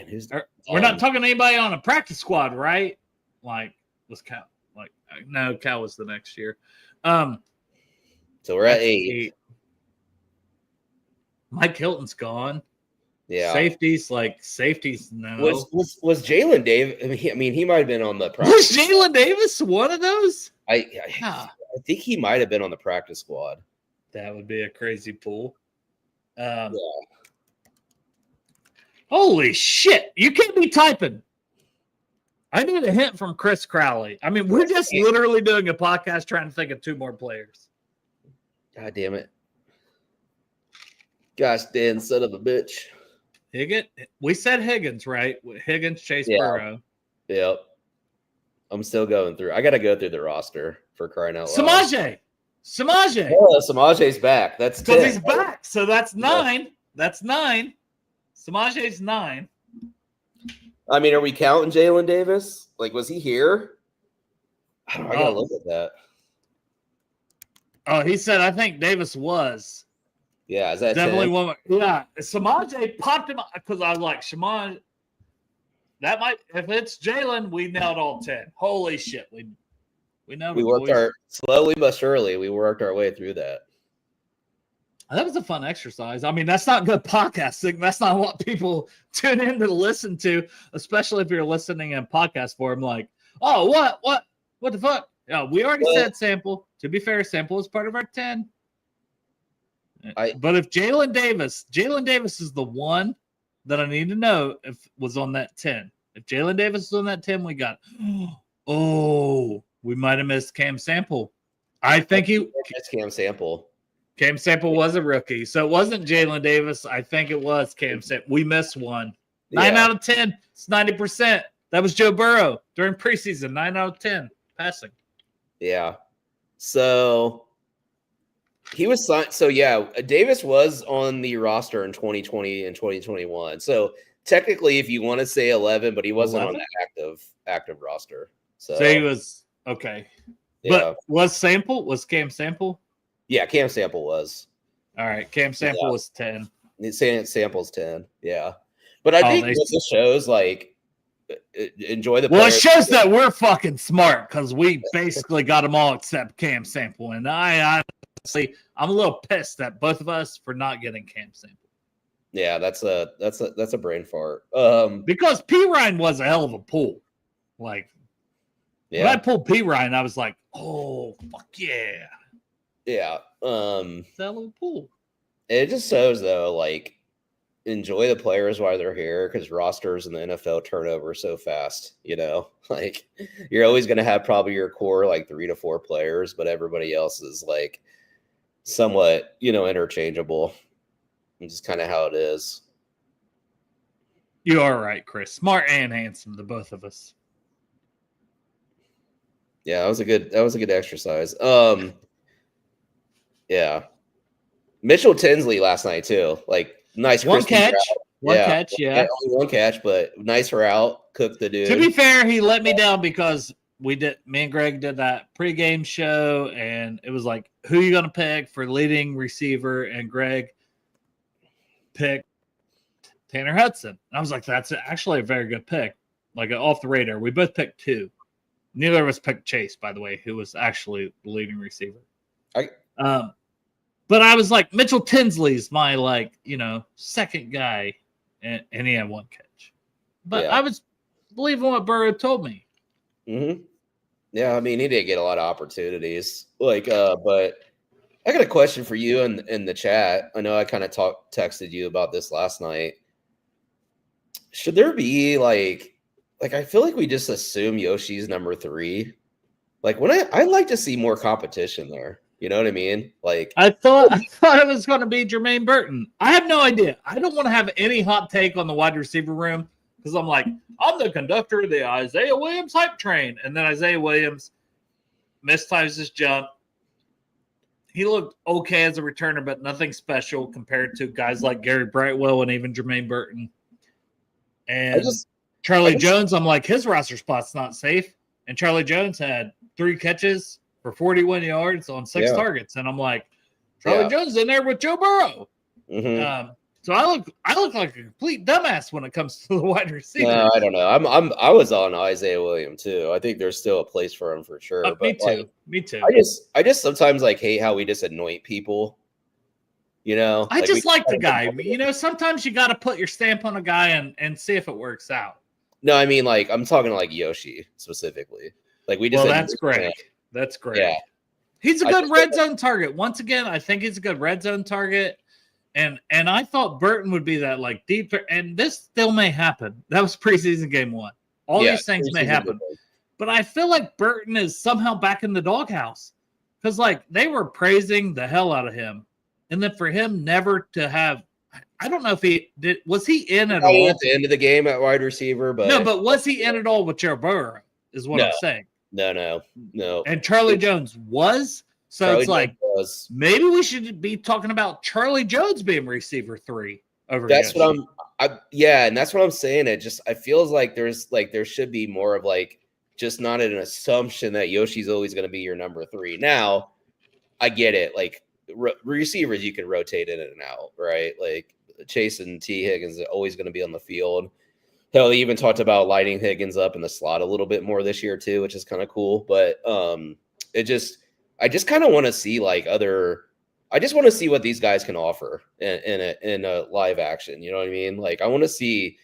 who's we're not talking to anybody on a practice squad, right? Like, was Cal? Like, no, Cal was the next year. So we're at That's 8. Mike Hilton's gone. Yeah. Safeties, no. Was Jalen Davis? I mean, he might have been on the Was practice. Jalen Davis one of those? I Ah, think he might have been on the practice squad. that would be a crazy pull. Holy shit. You can't be typing. I need a hint from Chris Crowley. I mean, we're just literally doing a podcast trying to think of 2 more players. God damn it. Gosh, Dan, son of a bitch. Higgins? We said Higgins, right? Higgins, Chase Yeah. Burrow. Yep. I'm still going through. I got to go through the roster for crying out loud. Samaje. Oh, Samaje's back. That's 10. Because he's back. So that's 9. That's 9. Samaje's 9. I mean, are we counting Jalen Davis? Like, was he here? I got to look at that. Oh, he said, I think Davis was. Yeah, is that Definitely 10? one. Yeah. Samaje popped him because I was like, Shamaj, that might, if it's Jalen, we nailed all 10. Holy shit. We nailed We it, worked boys. slowly but surely, we worked our way through that. That was a fun exercise. I mean, that's not good podcasting. That's not what people tune in to listen to, especially if you're listening in podcast form. Like, oh, what the fuck? Yeah, we already said Sample. To be fair, Sample is part of our 10. But if Jalen Davis is the one that I need to know if was on that 10. If Jalen Davis is on that 10, we got, we might have missed Cam Sample. I think That's Cam Sample. Cam Sample was a rookie, so it wasn't Jalen Davis. I think it was Cam Sample. We missed one. 9 out of 10. It's 90%. That was Joe Burrow during preseason. 9 out of 10 passing. Yeah. So he was signed. So yeah, Davis was on the roster in 2020 and 2021. So technically, if you want to say 11, but he wasn't 11? on the active roster. So he was okay. Yeah. But was Cam Sample? Yeah, Cam Sample was. All right, Cam Sample was 10. Sample's 10. Yeah. But I think this shows like enjoy the Well, it players. shows that we're fucking smart because we basically got them all except Cam Sample. And I honestly, I'm a little pissed at both of us for not getting Cam Sample. Yeah, that's a brain fart. Because P. Ryan was a hell of a pull. Like, when I pulled P. Ryan, I was like, oh, fuck yeah. Yeah. It's a hell of a pull. It just shows though, like, enjoy the players while they're here because rosters in the NFL turn over so fast. You know, like you're always going to have probably your core like 3 to 4 players, but everybody else is like somewhat, interchangeable. It's just kind of how it is. You are right, Chris. Smart and handsome, the both of us. Yeah, that was a good exercise. Yeah. Mitchell Tinsley last night too. Like nice one crispy catch. route. One catch, yeah. Only one catch, but nice route. Cooked the dude. To be fair, he let me down because me and Greg did that pregame show, and it was like, who are you going to pick for leading receiver? And Greg picked Tanner Hudson. And I was like, that's actually a very good pick. Like off the radar. We both picked 2. Neither of us picked Chase, by the way, who was actually the leading receiver. But I was like, Mitchell Tinsley's my second guy, and he had 1 catch. But I was believing what Burrow told me. Mm-hmm. Yeah, I mean, he didn't get a lot of opportunities. But I got a question for you in the chat. I know I kind of texted you about this last night. Should there be like I feel like we just assume Yoshi's number 3. Like when I'd like to see more competition there. You know what I mean? Like I thought it was going to be Jermaine Burton. I have no idea. I don't want to have any hot take on the wide receiver room because I'm like, I'm the conductor of the Isaiah Williams hype train. And then Isaiah Williams mistimes his jump. He looked okay as a returner, but nothing special compared to guys like Gary Brightwell and even Jermaine Burton. And Charlie Jones, I'm like, his roster spot's not safe. And Charlie Jones had 3 catches for 41 yards on 6 targets. And I'm like, Charlie Jones in there with Joe Burrow. Mm-hmm. So I look like a complete dumbass when it comes to the wide receiver. No, I don't know. I was on Isaiah Williams too. I think there's still a place for him for sure. But me too. Me too. I just sometimes like hate how we just anoint people. You know, I just like the guy. You know, sometimes you got to put your stamp on a guy and see if it works out. No, I mean, like, I'm talking like Yoshi specifically. Like, we just. Well, that's great. That's great. Yeah. He's a good red zone target. Once again, I think he's a good red zone target. And I thought Burton would be that, like, deep. And this still may happen. That was preseason game 1. All these things may happen. But I feel like Burton is somehow back in the doghouse. Because, like, they were praising the hell out of him. And then for him never to have, I don't know if he did, was he in at all? At the end of the game at wide receiver, but. No, but was he in at all with Joe Burrow, is what I'm saying. No. And Charlie Jones was. So Charlie it's like, maybe we should be talking about Charlie Jones being receiver 3 over. That's what and that's what I'm saying. I feels like there should be more of like, just not an assumption that Yoshi's always going to be your number 3. Now, I get it. Like, receivers you can rotate in and out, right? Like Chase and T. Higgins are always going to be on the field. Hell, he even talked about lighting Higgins up in the slot a little bit more this year too, which is kind of cool. But I just kind of want to see I just want to see what these guys can offer in a live action. You know what I mean? Like I want to see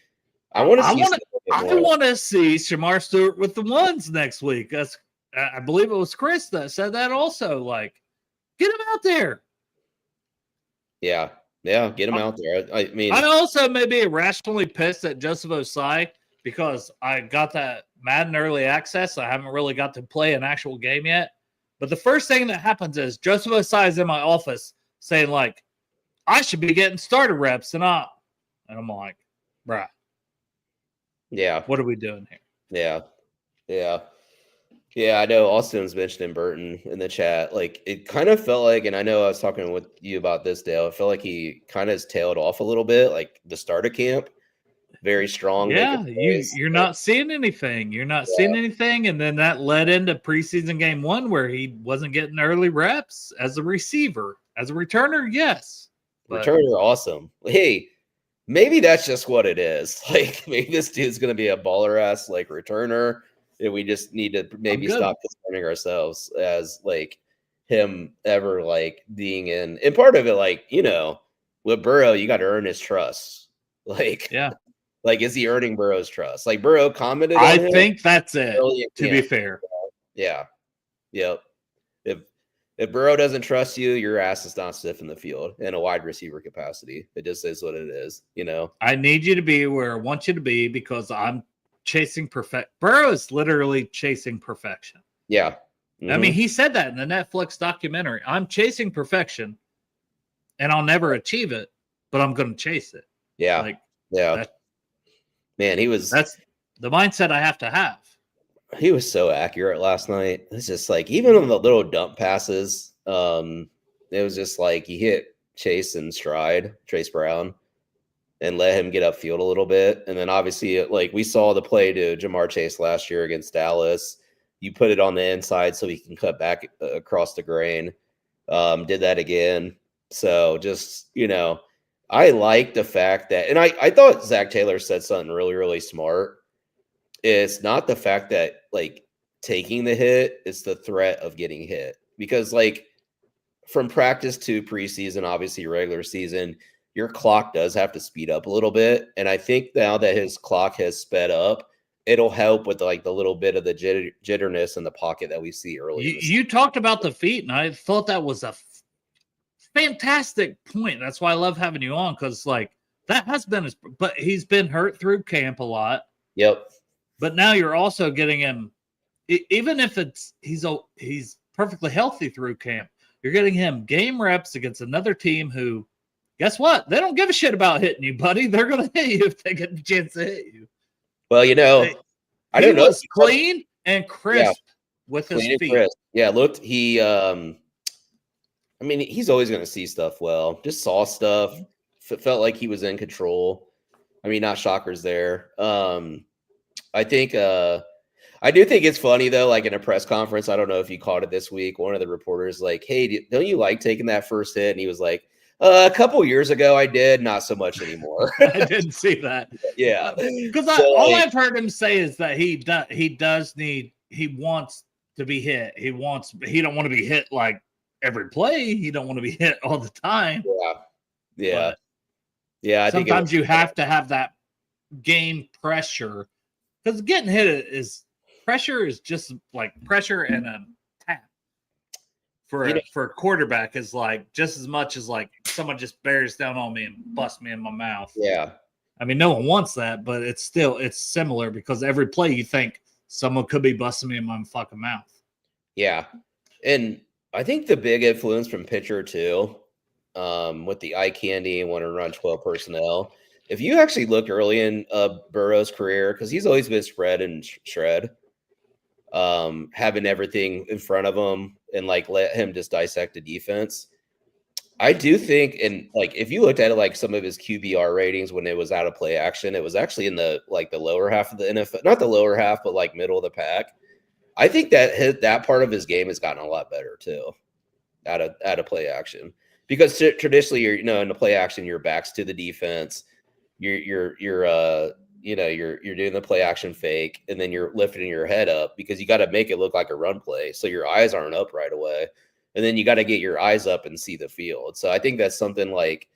Shamar Stewart with the ones next week. That's I believe it was Chris that said that also. Like, get him out there. Yeah, get him out there. I mean, I also may be irrationally pissed at Joseph Osai because I got that Madden early access. I haven't really got to play an actual game yet. But the first thing that happens is Joseph Osai is in my office saying, like, I should be getting starter reps and I'm like, bruh. Yeah. What are we doing here? Yeah, I know Austin's mentioning Burton in the chat. Like, it kind of felt like, and I know I was talking with you about this, Dale, it felt like he kind of tailed off a little bit, like the start of camp. Very strong. Yeah, you're not seeing anything. You're not seeing anything. And then that led into preseason game 1 where he wasn't getting early reps as a receiver. As a returner, yes. Returner, awesome. Hey, maybe that's just what it is. Like, maybe this dude's going to be a baller-ass, like, returner. And we just need to maybe stop concerning ourselves as, like, him ever, like, being in. And part of it, like, you know, with Burrow, you got to earn his trust. Like, like, is he earning Burrow's trust? Like, Burrow commented on him. I think that's it, to be fair. Yeah. Yep. If Burrow doesn't trust you, your ass is not stiff in the field in a wide receiver capacity. It just is what it is, you know? I need you to be where I want you to be because I'm chasing perfect. Burrow is literally chasing perfection. Yeah. Mm-hmm. I mean, he said that in the Netflix documentary. I'm chasing perfection and I'll never achieve it, but I'm going to chase it. Yeah. Like, man, that's the mindset I have to have. He was so accurate last night. It's just like, even on the little dump passes, it was just like he hit Chase in stride, Trace Brown, and let him get upfield a little bit. And then obviously, like, we saw the play to Jamar Chase last year against Dallas. You put it on the inside so he can cut back across the grain. Did that again. So just, you know, I like the fact that, and I thought Zach Taylor said something really, really smart. It's not the fact that, like, taking the hit, it's the threat of getting hit. Because, like, from practice to preseason, obviously regular season, your clock does have to speed up a little bit. And I think now that his clock has sped up, it'll help with, like, the little bit of the jitterness in the pocket that we see early. You talked about the feet, and I thought that was a fantastic point. That's why I love having you on, because, like, that has been his, but he's been hurt through camp a lot. Yep. But now you're also getting him, even if he's perfectly healthy through camp, you're getting him game reps against another team who, guess what? They don't give a shit about hitting you, buddy. They're going to hit you if they get the chance to hit you. Well, you know, I don't know. He was clean and crisp with his feet. Crisp. Yeah, looked, I mean, he's always going to see stuff well. Just saw stuff. Felt like he was in control. I mean, not shockers there. I think I do think it's funny though, like in a press conference, I don't know if you caught it this week, one of the reporters like, hey, don't you like taking that first hit? And he was like, a couple years ago I did, not so much anymore. I didn't see that. Yeah. Because So, all like, I've heard him say is that he wants to be hit. He don't want to be hit like every play. He don't want to be hit all the time. yeah. But Yeah. I think sometimes you have to have that game pressure, because getting hit is pressure is just like pressure and a tap for a quarterback is like just as much as like someone just bears down on me and busts me in my mouth. Yeah. I mean, no one wants that, but it's similar because every play you think someone could be busting me in my fucking mouth. Yeah. And I think the big influence from pitcher too, with the eye candy and want to run 12 personnel. If you actually look early in Burrow's career, because he's always been spread and shred, having everything in front of him and like let him just dissect the defense. I do think, and like if you looked at it, like some of his QBR ratings when it was out of play action, it was actually in the lower half of the NFL, not the lower half, but like middle of the pack. I think that part of his game has gotten a lot better too, out of play action, because traditionally you're in the play action, your back's to the defense, you're doing the play action fake, and then you're lifting your head up because you got to make it look like a run play, so your eyes aren't up right away, and then you got to get your eyes up and see the field. So I think that's something like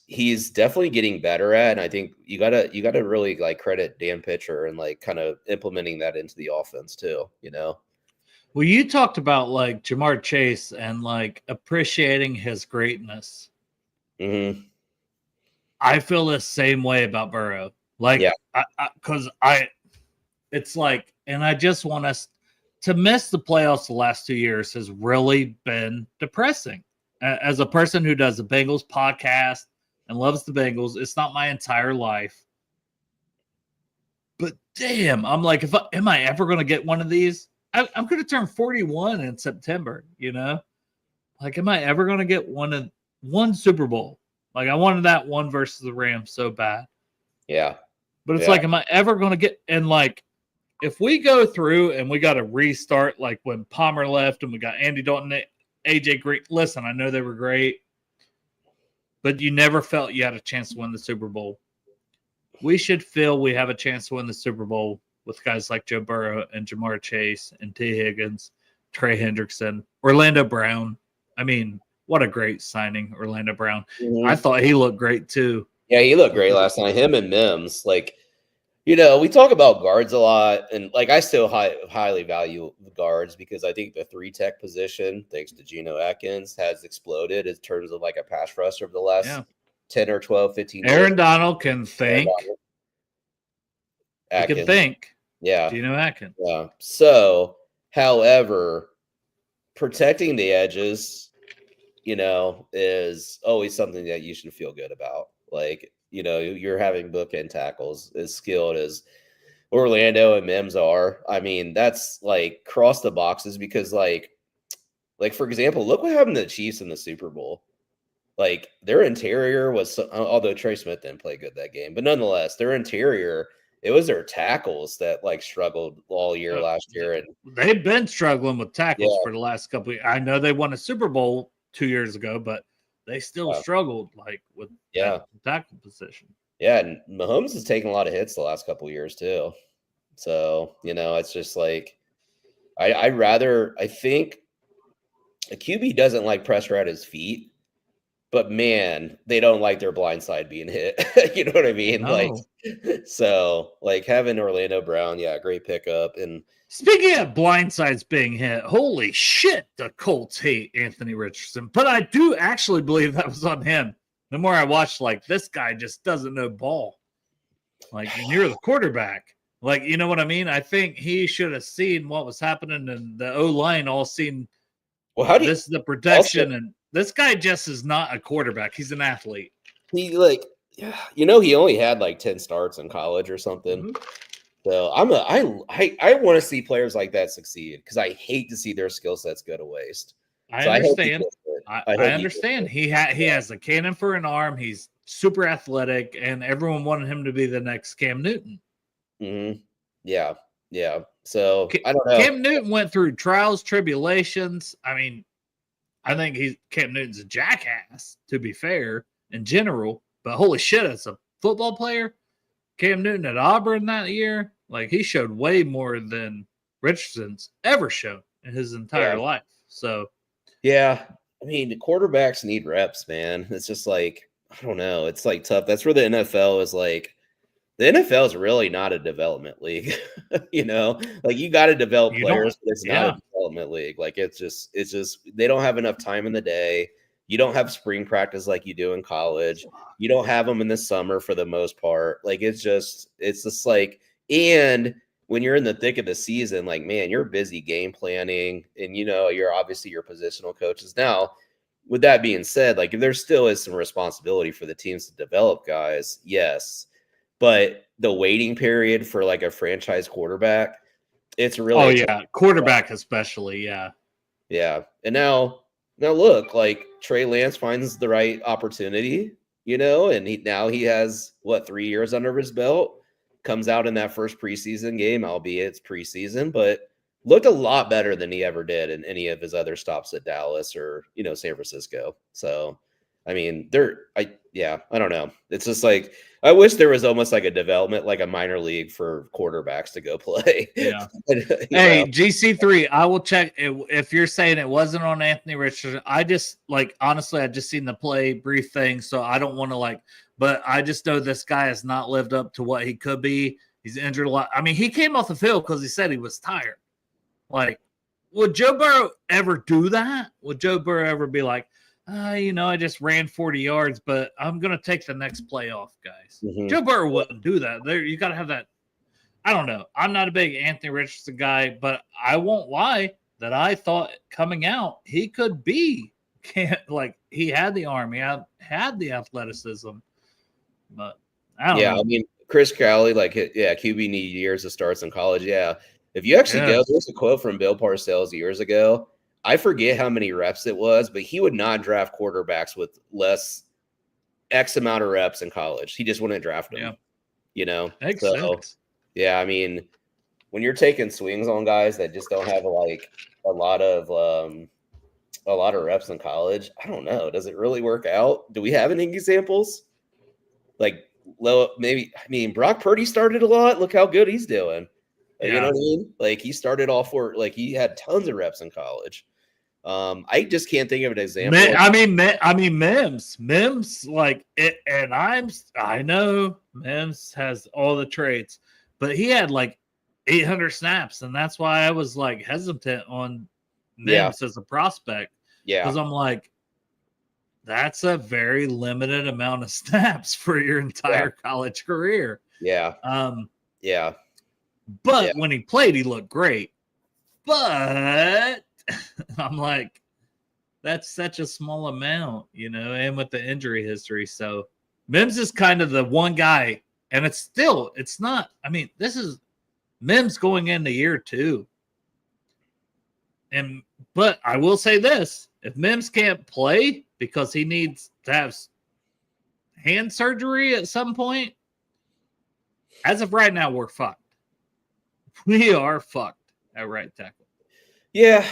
he's definitely getting better at, and I think you gotta really like credit Dan Pitcher and like kind of implementing that into the offense too. Well, you talked about like Jamar Chase and like appreciating his greatness. Mm-hmm. I feel the same way about Burrow. Like, yeah, because it's like, and I just want us to miss the playoffs the last 2 years has really been depressing. As a person who does the Bengals podcast and loves the Bengals, it's not my entire life. But damn, I'm like, am I ever going to get one of these? I'm going to turn 41 in September, Like, am I ever going to get one Super Bowl? Like, I wanted that one versus the Rams so bad. Yeah. But it's like, am I ever going to get, and like, if we go through and we got to restart, like when Palmer left and we got Andy Dalton, AJ Green, listen, I know they were great, but you never felt you had a chance to win the Super Bowl. We should feel we have a chance to win the Super Bowl with guys like Joe Burrow and Jamar Chase and T. Higgins, Trey Hendrickson, Orlando Brown. I mean, what a great signing, Orlando Brown. Mm-hmm. I thought he looked great too. Yeah, he looked great last night. Him and Mims, like, we talk about guards a lot, and like I still highly value the guards because I think the 3-tech position, thanks to Geno Atkins, has exploded in terms of like a pass rush over the last 10 or 12, 15 years. Aaron Donald can think. He can think. Yeah. Geno Atkins. Yeah. So, however, protecting the edges, is always something that you should feel good about. Like, you're having bookend tackles as skilled as Orlando and Mims are. I mean, that's like cross the boxes because like for example, look what happened to the Chiefs in the Super Bowl. Like their interior was, although Trey Smith didn't play good that game, but nonetheless, their interior, it was their tackles that like struggled all year last year. And they've been struggling with tackles for the last couple of years. I know they won a Super Bowl 2 years ago, but they still struggled like with tackle position. Yeah, and Mahomes has taken a lot of hits the last couple of years too. So, it's just like I think a QB doesn't like pressure at his feet, but man, they don't like their blind side being hit. You know what I mean? No. Like, so like having Orlando Brown, great pickup. And speaking of blind sides being hit, holy shit, the Colts hate Anthony Richardson. But I do actually believe that was on him. The more I watched, like, this guy just doesn't know ball. Like, and you're the quarterback. Like, you know what I mean? I think he should have seen what was happening, and the O-line all seen this is the protection, and this guy just is not a quarterback. He's an athlete. He he only had like 10 starts in college or something. Mm-hmm. So I want to see players like that succeed because I hate to see their skill sets go to waste. I understand. I understand. He has a cannon for an arm. He's super athletic, and everyone wanted him to be the next Cam Newton. Mm-hmm. Yeah. Yeah. So I don't know. Cam Newton went through trials, tribulations. I mean, I think Cam Newton's a jackass, to be fair, in general. But holy shit, as a football player, Cam Newton at Auburn that year, like he showed way more than Richardson's ever shown in his entire life. So yeah, I mean, the quarterbacks need reps, man. It's just like, I don't know. It's like tough. That's where the NFL is like, the NFL is really not a development league. You know, like you got to develop players, but it's not a development league. Like it's just they don't have enough time in the day. You don't have spring practice like you do in college. You don't have them in the summer for the most part. Like it's just like, and when you're in the thick of the season, like, man, you're busy game planning and, you know, you're obviously your positional coaches. Now, with that being said, like there still is some responsibility for the teams to develop guys. Yes. But the waiting period for like a franchise quarterback, it's really quarterback especially, yeah. And now look, like Trey Lance finds the right opportunity, you know, and he has 3 years under his belt, comes out in that first preseason game, albeit it's preseason, but looked a lot better than he ever did in any of his other stops at Dallas or, you know, San Francisco. So I mean, I don't know. It's just like, I wish there was almost like a development, like a minor league for quarterbacks to go play. Yeah. Hey, GC3, I will check if you're saying it wasn't on Anthony Richardson. I just honestly, I just seen the play brief thing, so I don't want to but I just know this guy has not lived up to what he could be. He's injured a lot. I mean, he came off the field because he said he was tired. Like, would Joe Burrow ever do that? Would Joe Burrow ever be like, you know, I just ran 40 yards, but I'm going to take the next play off, guys. Mm-hmm. Joe Burrow wouldn't do that. You got to have that. I don't know. I'm not a big Anthony Richardson guy, but I won't lie that I thought coming out he could be he had the arm, he had the athleticism, but I don't know. I mean, Chris Crowley, QB need years of starts in college. Yeah. If you actually go, there's a quote from Bill Parcells years ago. I forget how many reps it was, but he would not draft quarterbacks with less X amount of reps in college. He just wouldn't draft them. Yeah. You know? Makes sense. Yeah, I mean, when you're taking swings on guys that just don't have a lot of reps in college, I don't know. Does it really work out? Do we have any examples? Maybe. I mean, Brock Purdy started a lot. Look how good he's doing. You know what I mean? Like he started all he had tons of reps in college. I just can't think of an example. I mean, Mims like it, and I know Mims has all the traits, but he had 800 snaps, and that's why I was hesitant on Mims as a prospect. Yeah, because I'm like, that's a very limited amount of snaps for your entire college career. Yeah. But when he played, he looked great. But I'm like, that's such a small amount, you know, and with the injury history. So Mims is kind of the one guy, and it's not, I mean, this is Mims going into year 2. But I will say this, if Mims can't play because he needs to have hand surgery at some point, as of right now, we're fucked. We are fucked at right tackle. Yeah.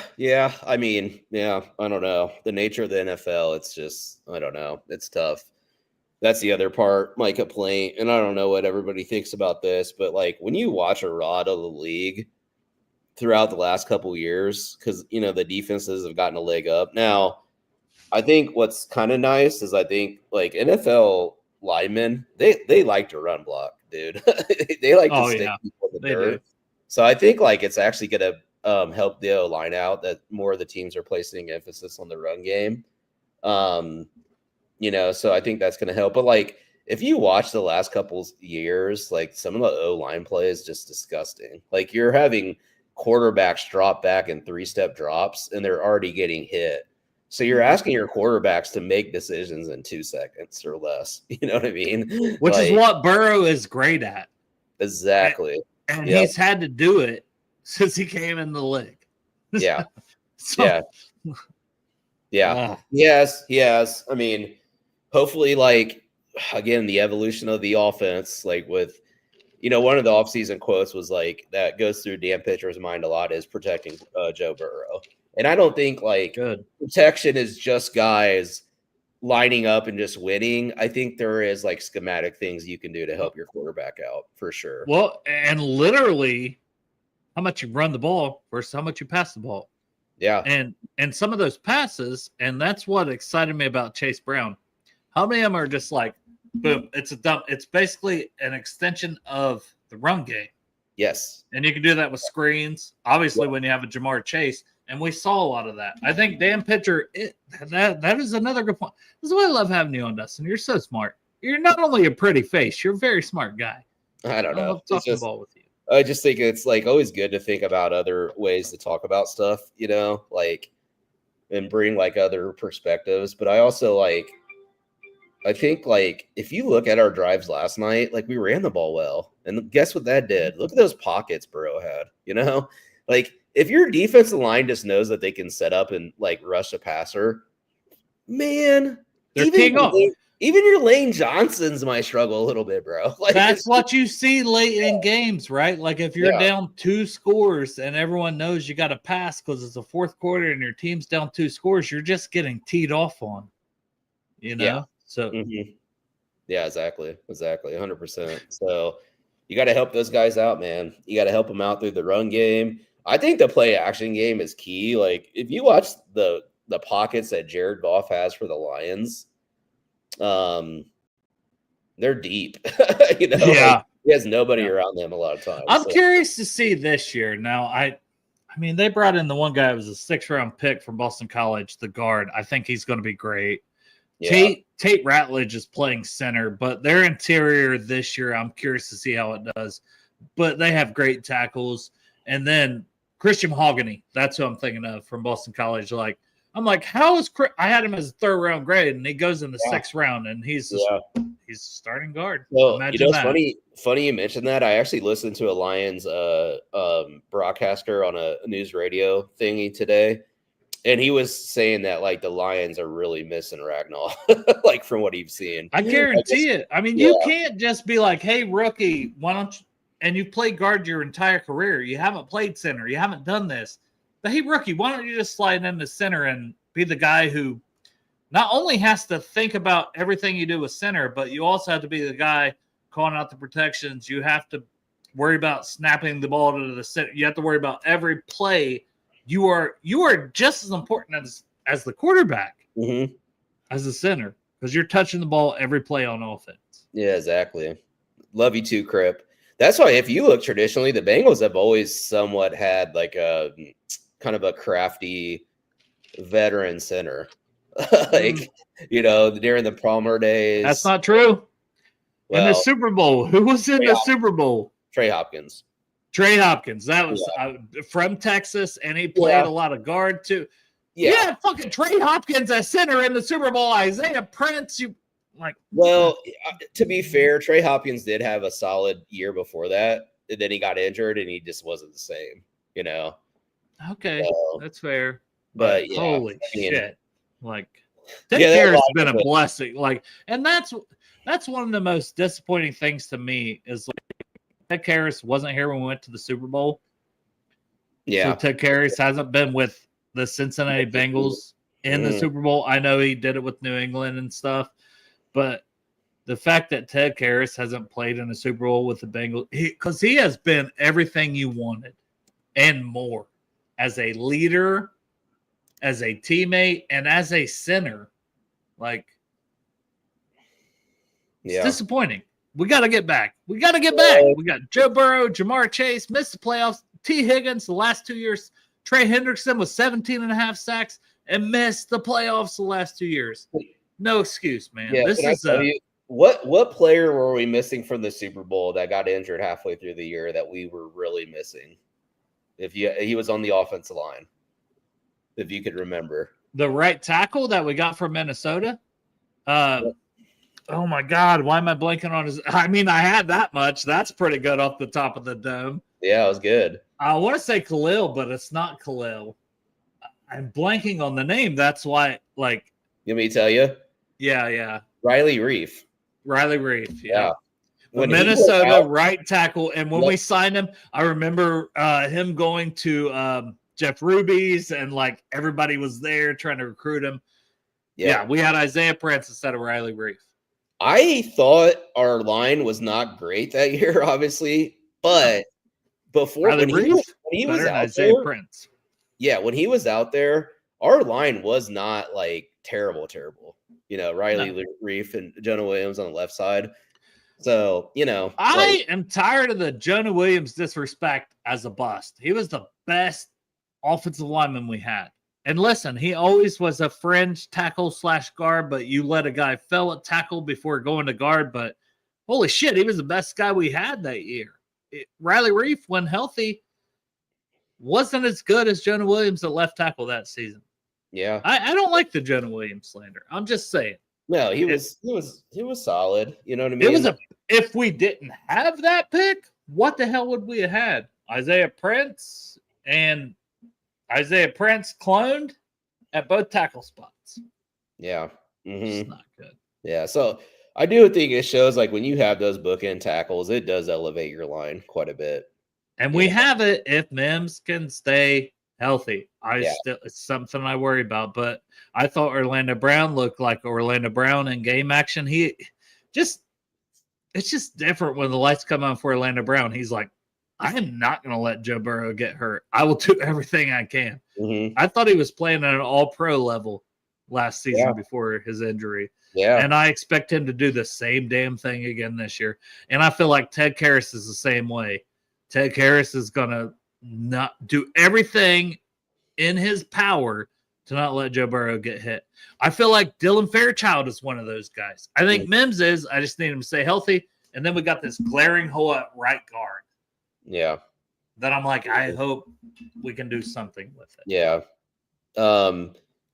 I mean, I don't know. The nature of the NFL, it's just, I don't know. It's tough. That's the other part, my complaint. And I don't know what everybody thinks about this, but when you watch a lot of the league throughout the last couple of years, because, you know, the defenses have gotten a leg up. Now, I think what's kind of nice is I think NFL linemen, they like to run block, dude. They like to stick people in the dirt. Do. So I think it's actually going to help the O-line out that more of the teams are placing emphasis on the run game. You know, so I think that's going to help. But if you watch the last couple years, some of the O-line play is just disgusting. You're having quarterbacks drop back in 3-step drops and they're already getting hit. So you're asking your quarterbacks to make decisions in 2 seconds or less. You know what I mean? Which is what Burrow is great at. Exactly. And he's had to do it since he came in the league. Yeah. Yes, he has. I mean, hopefully, again, the evolution of the offense, with one of the offseason quotes was like that goes through Dan Pitcher's mind a lot is protecting Joe Burrow. And I don't think protection is just guys lining up and just winning. I think there is like schematic things you can do to help your quarterback out for sure. Well, and literally how much you run the ball versus how much you pass the ball. Yeah. And some of those passes, and that's what excited me about Chase Brown. How many of them are just like, boom, it's basically an extension of the run game. Yes. And you can do that with screens, obviously when you have a Jamar Chase. And we saw a lot of that. I think Dan Pitcher, that is another good point. This is why I love having you on, Dustin. You're so smart. You're not only a pretty face, you're a very smart guy. I don't know. I love talking ball with you. I just think it's like always good to think about other ways to talk about stuff, like and bring like other perspectives. But I also I think like if you look at our drives last night, like we ran the ball well. And guess what that did? Look at those pockets Burrow had, like if your defensive line just knows that they can set up and like rush a passer, man, even your Lane Johnsons might struggle a little bit, bro. Like that's what you see late in games, right? Like if you're down 2 scores and everyone knows you got to pass because it's the fourth quarter and your team's down 2 scores, you're just getting teed off on, Yeah. So yeah, exactly, 100%. So you got to help those guys out, man. You got to help them out through the run game. I think the play action game is key. Like if you watch the pockets that Jared Goff has for the Lions, they're deep. Yeah. He has nobody around them a lot of times. I'm curious to see this year. Now, I mean, they brought in the one guy who was a 6th-round pick from Boston College, the guard. I think he's going to be great. Yeah. Tate Ratledge is playing center, but their interior this year, I'm curious to see how it does. But they have great tackles. And then Christian Mahogany, that's who I'm thinking of from Boston College. I'm like, how is Chris? I had him as a 3rd-round grade, and he goes in the 6th round, and he's starting guard. Well, Imagine that. Funny you mentioned that. I actually listened to a Lions broadcaster on a news radio thingy today, and he was saying that like the Lions are really missing Ragnall, like from what he's seen. I guarantee it. I mean, you can't just be like, hey, rookie, why don't you? And you've played guard your entire career. You haven't played center. You haven't done this. But hey, rookie, why don't you just slide into center and be the guy who not only has to think about everything you do with center, but you also have to be the guy calling out the protections. You have to worry about snapping the ball to the center. You have to worry about every play. You are just as important as the quarterback, as the center, because you're touching the ball every play on offense. Yeah, exactly. Love you too, Crip. That's why if you look traditionally, the Bengals have always somewhat had like a kind of a crafty veteran center. During the Palmer days. That's not true. In the Super Bowl, who was in the Super Bowl? Trey Hopkins. That was from Texas, and he played a lot of guard too. Yeah, fucking Trey Hopkins at center in the Super Bowl. Isaiah Prince, to be fair, Trey Hopkins did have a solid year before that. And then he got injured, and he just wasn't the same. Okay, that's fair. But holy shit! Ted Karras has been a blessing. And that's one of the most disappointing things to me is Ted Karras wasn't here when we went to the Super Bowl. Yeah, so Ted Karras hasn't been with the Cincinnati Bengals in the Super Bowl. I know he did it with New England and stuff, but the fact that Ted Karras hasn't played in a Super Bowl with the Bengals, because he has been everything you wanted and more as a leader, as a teammate, and as a center. It's disappointing. We got to get back. We got Joe Burrow, Jamar Chase, missed the playoffs. T. Higgins, the last 2 years. Trey Hendrickson with 17.5 sacks and missed the playoffs the last 2 years. No excuse, man. Yeah, this is what player were we missing from the Super Bowl that got injured halfway through the year that we were really missing? He was on the offensive line, if you could remember. The right tackle that we got from Minnesota. Oh my God, why am I blanking on his? I mean, I had that much. That's pretty good off the top of the dome. Yeah, it was good. I want to say Khalil, but it's not Khalil. I'm blanking on the name. That's why, You want me to tell you? Yeah. Riley Reef. Yeah. when he was Minnesota out- right tackle. And when we signed him, I remember him going to Jeff Ruby's and like everybody was there trying to recruit him. Yeah, we had Isaiah Prince instead of Riley Reef. I thought our line was not great that year, obviously, but before Riley Reef, when he was better than out Isaiah there, Prince. yeah, when he was out there, our line was not like terrible. You know, Riley Reef and Jonah Williams on the left side. So, you know, I am tired of the Jonah Williams disrespect as a bust. He was the best offensive lineman we had. And listen, he always was a fringe tackle / guard, but you let a guy fail at tackle before going to guard. But holy shit, he was the best guy we had that year. Riley Reef, when healthy, wasn't as good as Jonah Williams at left tackle that season. yeah. I don't like the Jonah Williams slander. I'm just saying. No, he was solid. You know what I mean? It was if we didn't have that pick, what the hell would we have had? Isaiah Prince cloned at both tackle spots. Yeah. It's not good. Yeah. So I do think it shows like when you have those bookend tackles, it does elevate your line quite a bit. And we have it if Mims can stay healthy. It's something I worry about. But I thought Orlando Brown looked like Orlando Brown in game action. It's just different when the lights come on for Orlando Brown. He's like, I am not going to let Joe Burrow get hurt. I will do everything I can. I thought he was playing at an all-pro level last season before his injury. Yeah. And I expect him to do the same damn thing again this year. And I feel like Ted Karras is the same way. Ted Karras is going to not do everything in his power to not let Joe Burrow get hit. I feel like Dylan Fairchild is one of those guys. I think Mims is. I just need him to stay healthy. And then we got this glaring hole at right guard. Yeah. That I'm like, I hope we can do something with it. Yeah.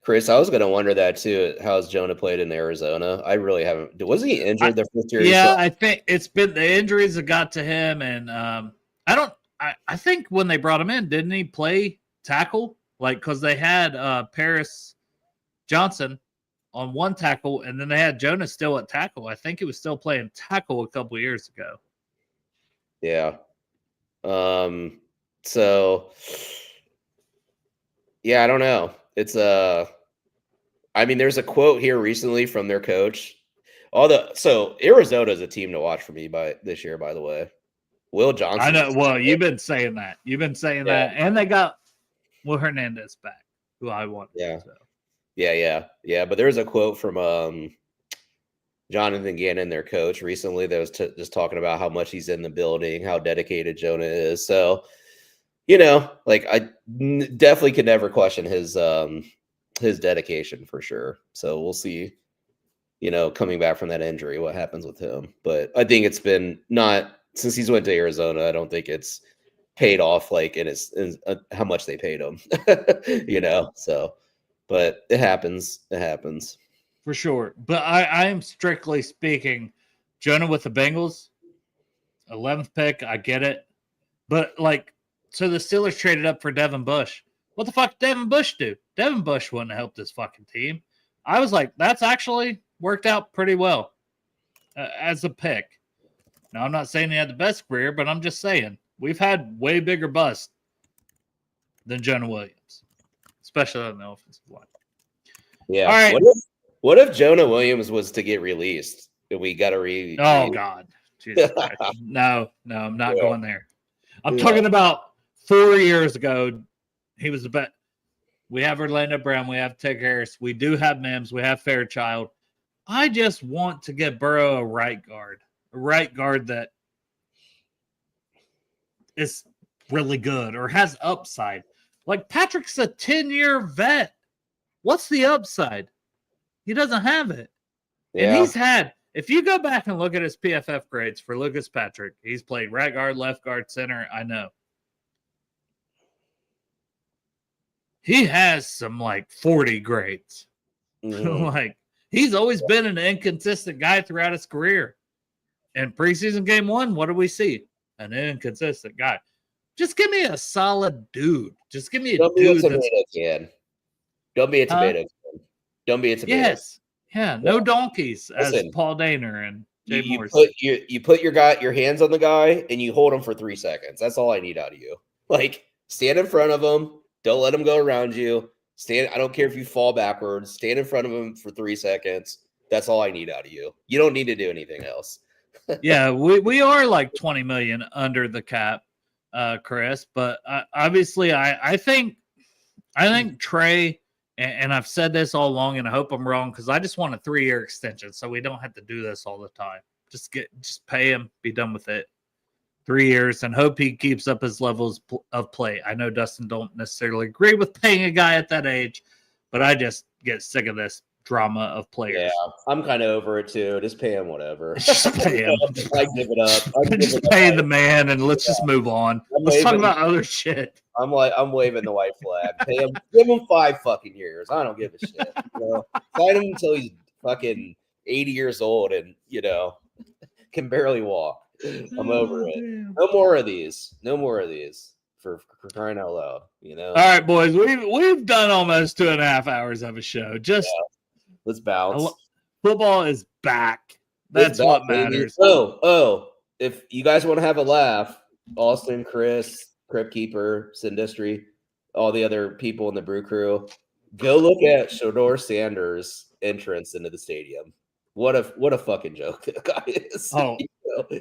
Chris, I was going to wonder that too. How's Jonah played in Arizona? I really haven't. Was he injured the first year? Yeah, I think it's been the injuries that got to him. And I think when they brought him in, didn't he play tackle? Like, because they had Paris Johnson on one tackle, and then they had Jonah still at tackle. I think he was still playing tackle a couple years ago. Yeah. So yeah, I don't know. It's I mean, there's a quote here recently from their coach. So Arizona is a team to watch for me this year, by the way. Will Johnson. I know. Well, you've been saying that. That. And they got Will Hernandez back, who I want. Yeah. So. Yeah. But there was a quote from Jonathan Gannon, their coach, recently that was just talking about how much he's in the building, how dedicated Jonah is. So, you know, like I definitely could never question his dedication for sure. So we'll see, you know, coming back from that injury, what happens with him. But I think it's been since he's went to Arizona, I don't think it's paid off like in how much they paid him, you know. So, but it happens. For sure. But I am strictly speaking, Jonah with the Bengals, 11th pick. I get it. But, like, so the Steelers traded up for Devin Bush. What the fuck did Devin Bush do? Devin Bush wouldn't have helped this fucking team. I was like, that's actually worked out pretty well as a pick. Now, I'm not saying he had the best career, but I'm just saying we've had way bigger busts than Jonah Williams, especially on the offensive line. Yeah. All right. What if Jonah Williams was to get released? We got to God. Jesus Christ. No, I'm not going there. I'm talking about 4 years ago. He was the best. We have Orlando Brown. We have Ted Harris. We do have Mims. We have Fairchild. I just want to get Burrow a right guard that is really good or has upside. Like Patrick's a 10-year vet. What's the upside? He doesn't have it. Yeah. And he's had, if you go back and look at his PFF grades for Lucas Patrick, he's played right guard, left guard, center. I know. He has some like 40 grades. Like he's always been an inconsistent guy throughout his career. And preseason game 1, what do we see? An inconsistent guy. Just give me a solid dude. Just give me a dude that's Don't be a tomato can. Don't be a tomato. Yes. Yeah. No donkeys, as Listen. Paul Daner and Dave You Morris. put your hands on the guy and you hold him for 3 seconds. That's all I need out of you. Like, stand in front of him. Don't let him go around you. Stand. I don't care if you fall backwards. Stand in front of him for 3 seconds. That's all I need out of you. You don't need to do anything else. Yeah, we are like 20 million under the cap, Chris. But obviously, I think Trey, and I've said this all along, and I hope I'm wrong because I just want a 3-year extension, so we don't have to do this all the time. Just pay him, be done with it. 3 years, and hope he keeps up his levels of play. I know Dustin don't necessarily agree with paying a guy at that age, but I just get sick of this drama of players. Yeah, I'm kind of over it too. Just pay him whatever. Just pay him. I give it up. Just pay the man, and let's just move on. Let's talk about other shit. I'm waving the white flag. Pay him, give him 5 fucking years. I don't give a shit. Sign him until he's fucking 80 years old and can barely walk. I'm over it. No more of these. No more of these for crying out loud. All right, boys. We've done almost 2.5 hours of a show. Just let's bounce. Football is back. That's what matters. Oh! If you guys want to have a laugh, Austin, Chris, Crypt Keeper, Sindustry, all the other people in the Brew Crew, go look at Shador Sanders' entrance into the stadium. What a fucking joke that guy is. Oh,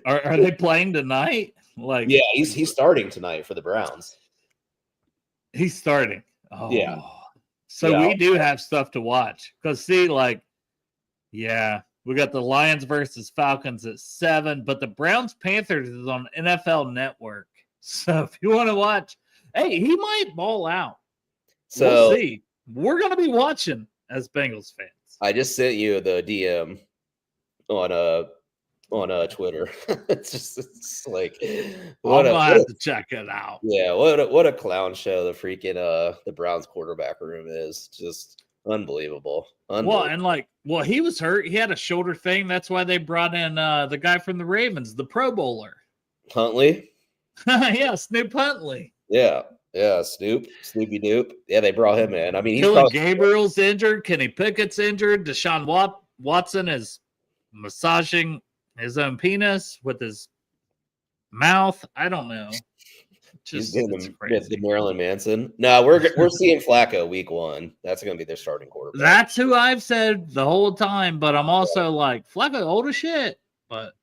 are they playing tonight? Like, yeah, he's starting tonight for the Browns. He's starting. Oh, yeah. So we do have stuff to watch because we got the Lions versus Falcons at 7, but the Browns Panthers is on NFL Network. So if you want to watch, hey, he might ball out. So we'll see. We're gonna be watching as Bengals fans. I just sent you the DM on Twitter. it's like I'm gonna have to check it out. Yeah, what a clown show the freaking the Browns quarterback room is. Just unbelievable. Well, he was hurt. He had a shoulder thing. That's why they brought in the guy from the Ravens, the Pro Bowler. Huntley? Yeah, Snoop Huntley. Yeah, Snoopy Doop. Yeah, they brought him in. I mean, Gabriel's injured. Kenny Pickett's injured. Deshaun Watson is massaging his own penis with his mouth. I don't know. He's doing the Marilyn Manson. No, we're seeing Flacco week 1. That's going to be their starting quarterback. That's who I've said the whole time, but I'm also like, Flacco old as shit. But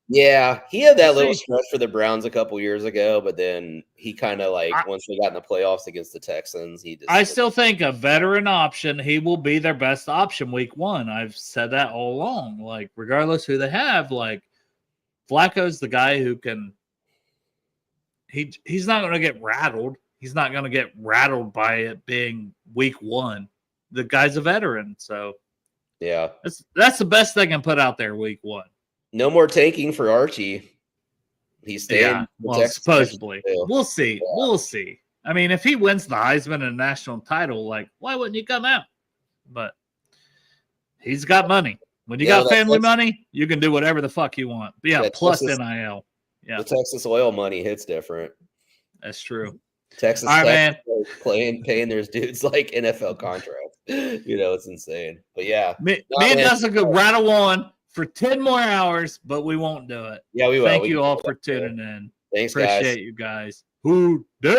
yeah, he had that little stretch for the Browns a couple years ago, but then he kind of once they got in the playoffs against the Texans, I still think a veteran option, he will be their best option week 1. I've said that all along. Like, regardless who they have, like, Flacco's the guy who can. He's not going to get rattled. He's not going to get rattled by it being week 1. The guy's a veteran, so yeah, that's the best they can put out there week 1. No more tanking for Archie. He's staying. Yeah, well, supposedly. We'll see. Yeah. We'll see. I mean, if he wins the Heisman and national title, like, why wouldn't you come out? But he's got money. When you got family money, you can do whatever the fuck you want. But plus NIL. Yeah, the Texas oil money hits different. That's true. Texas, all right, man. Paying their dudes like NFL contracts. It's insane. But yeah, me and Dustin could rattle on for 10 more hours, but we won't do it. Yeah, we will. Thank you all for tuning in. Thanks, Appreciate guys. you guys. Who dare?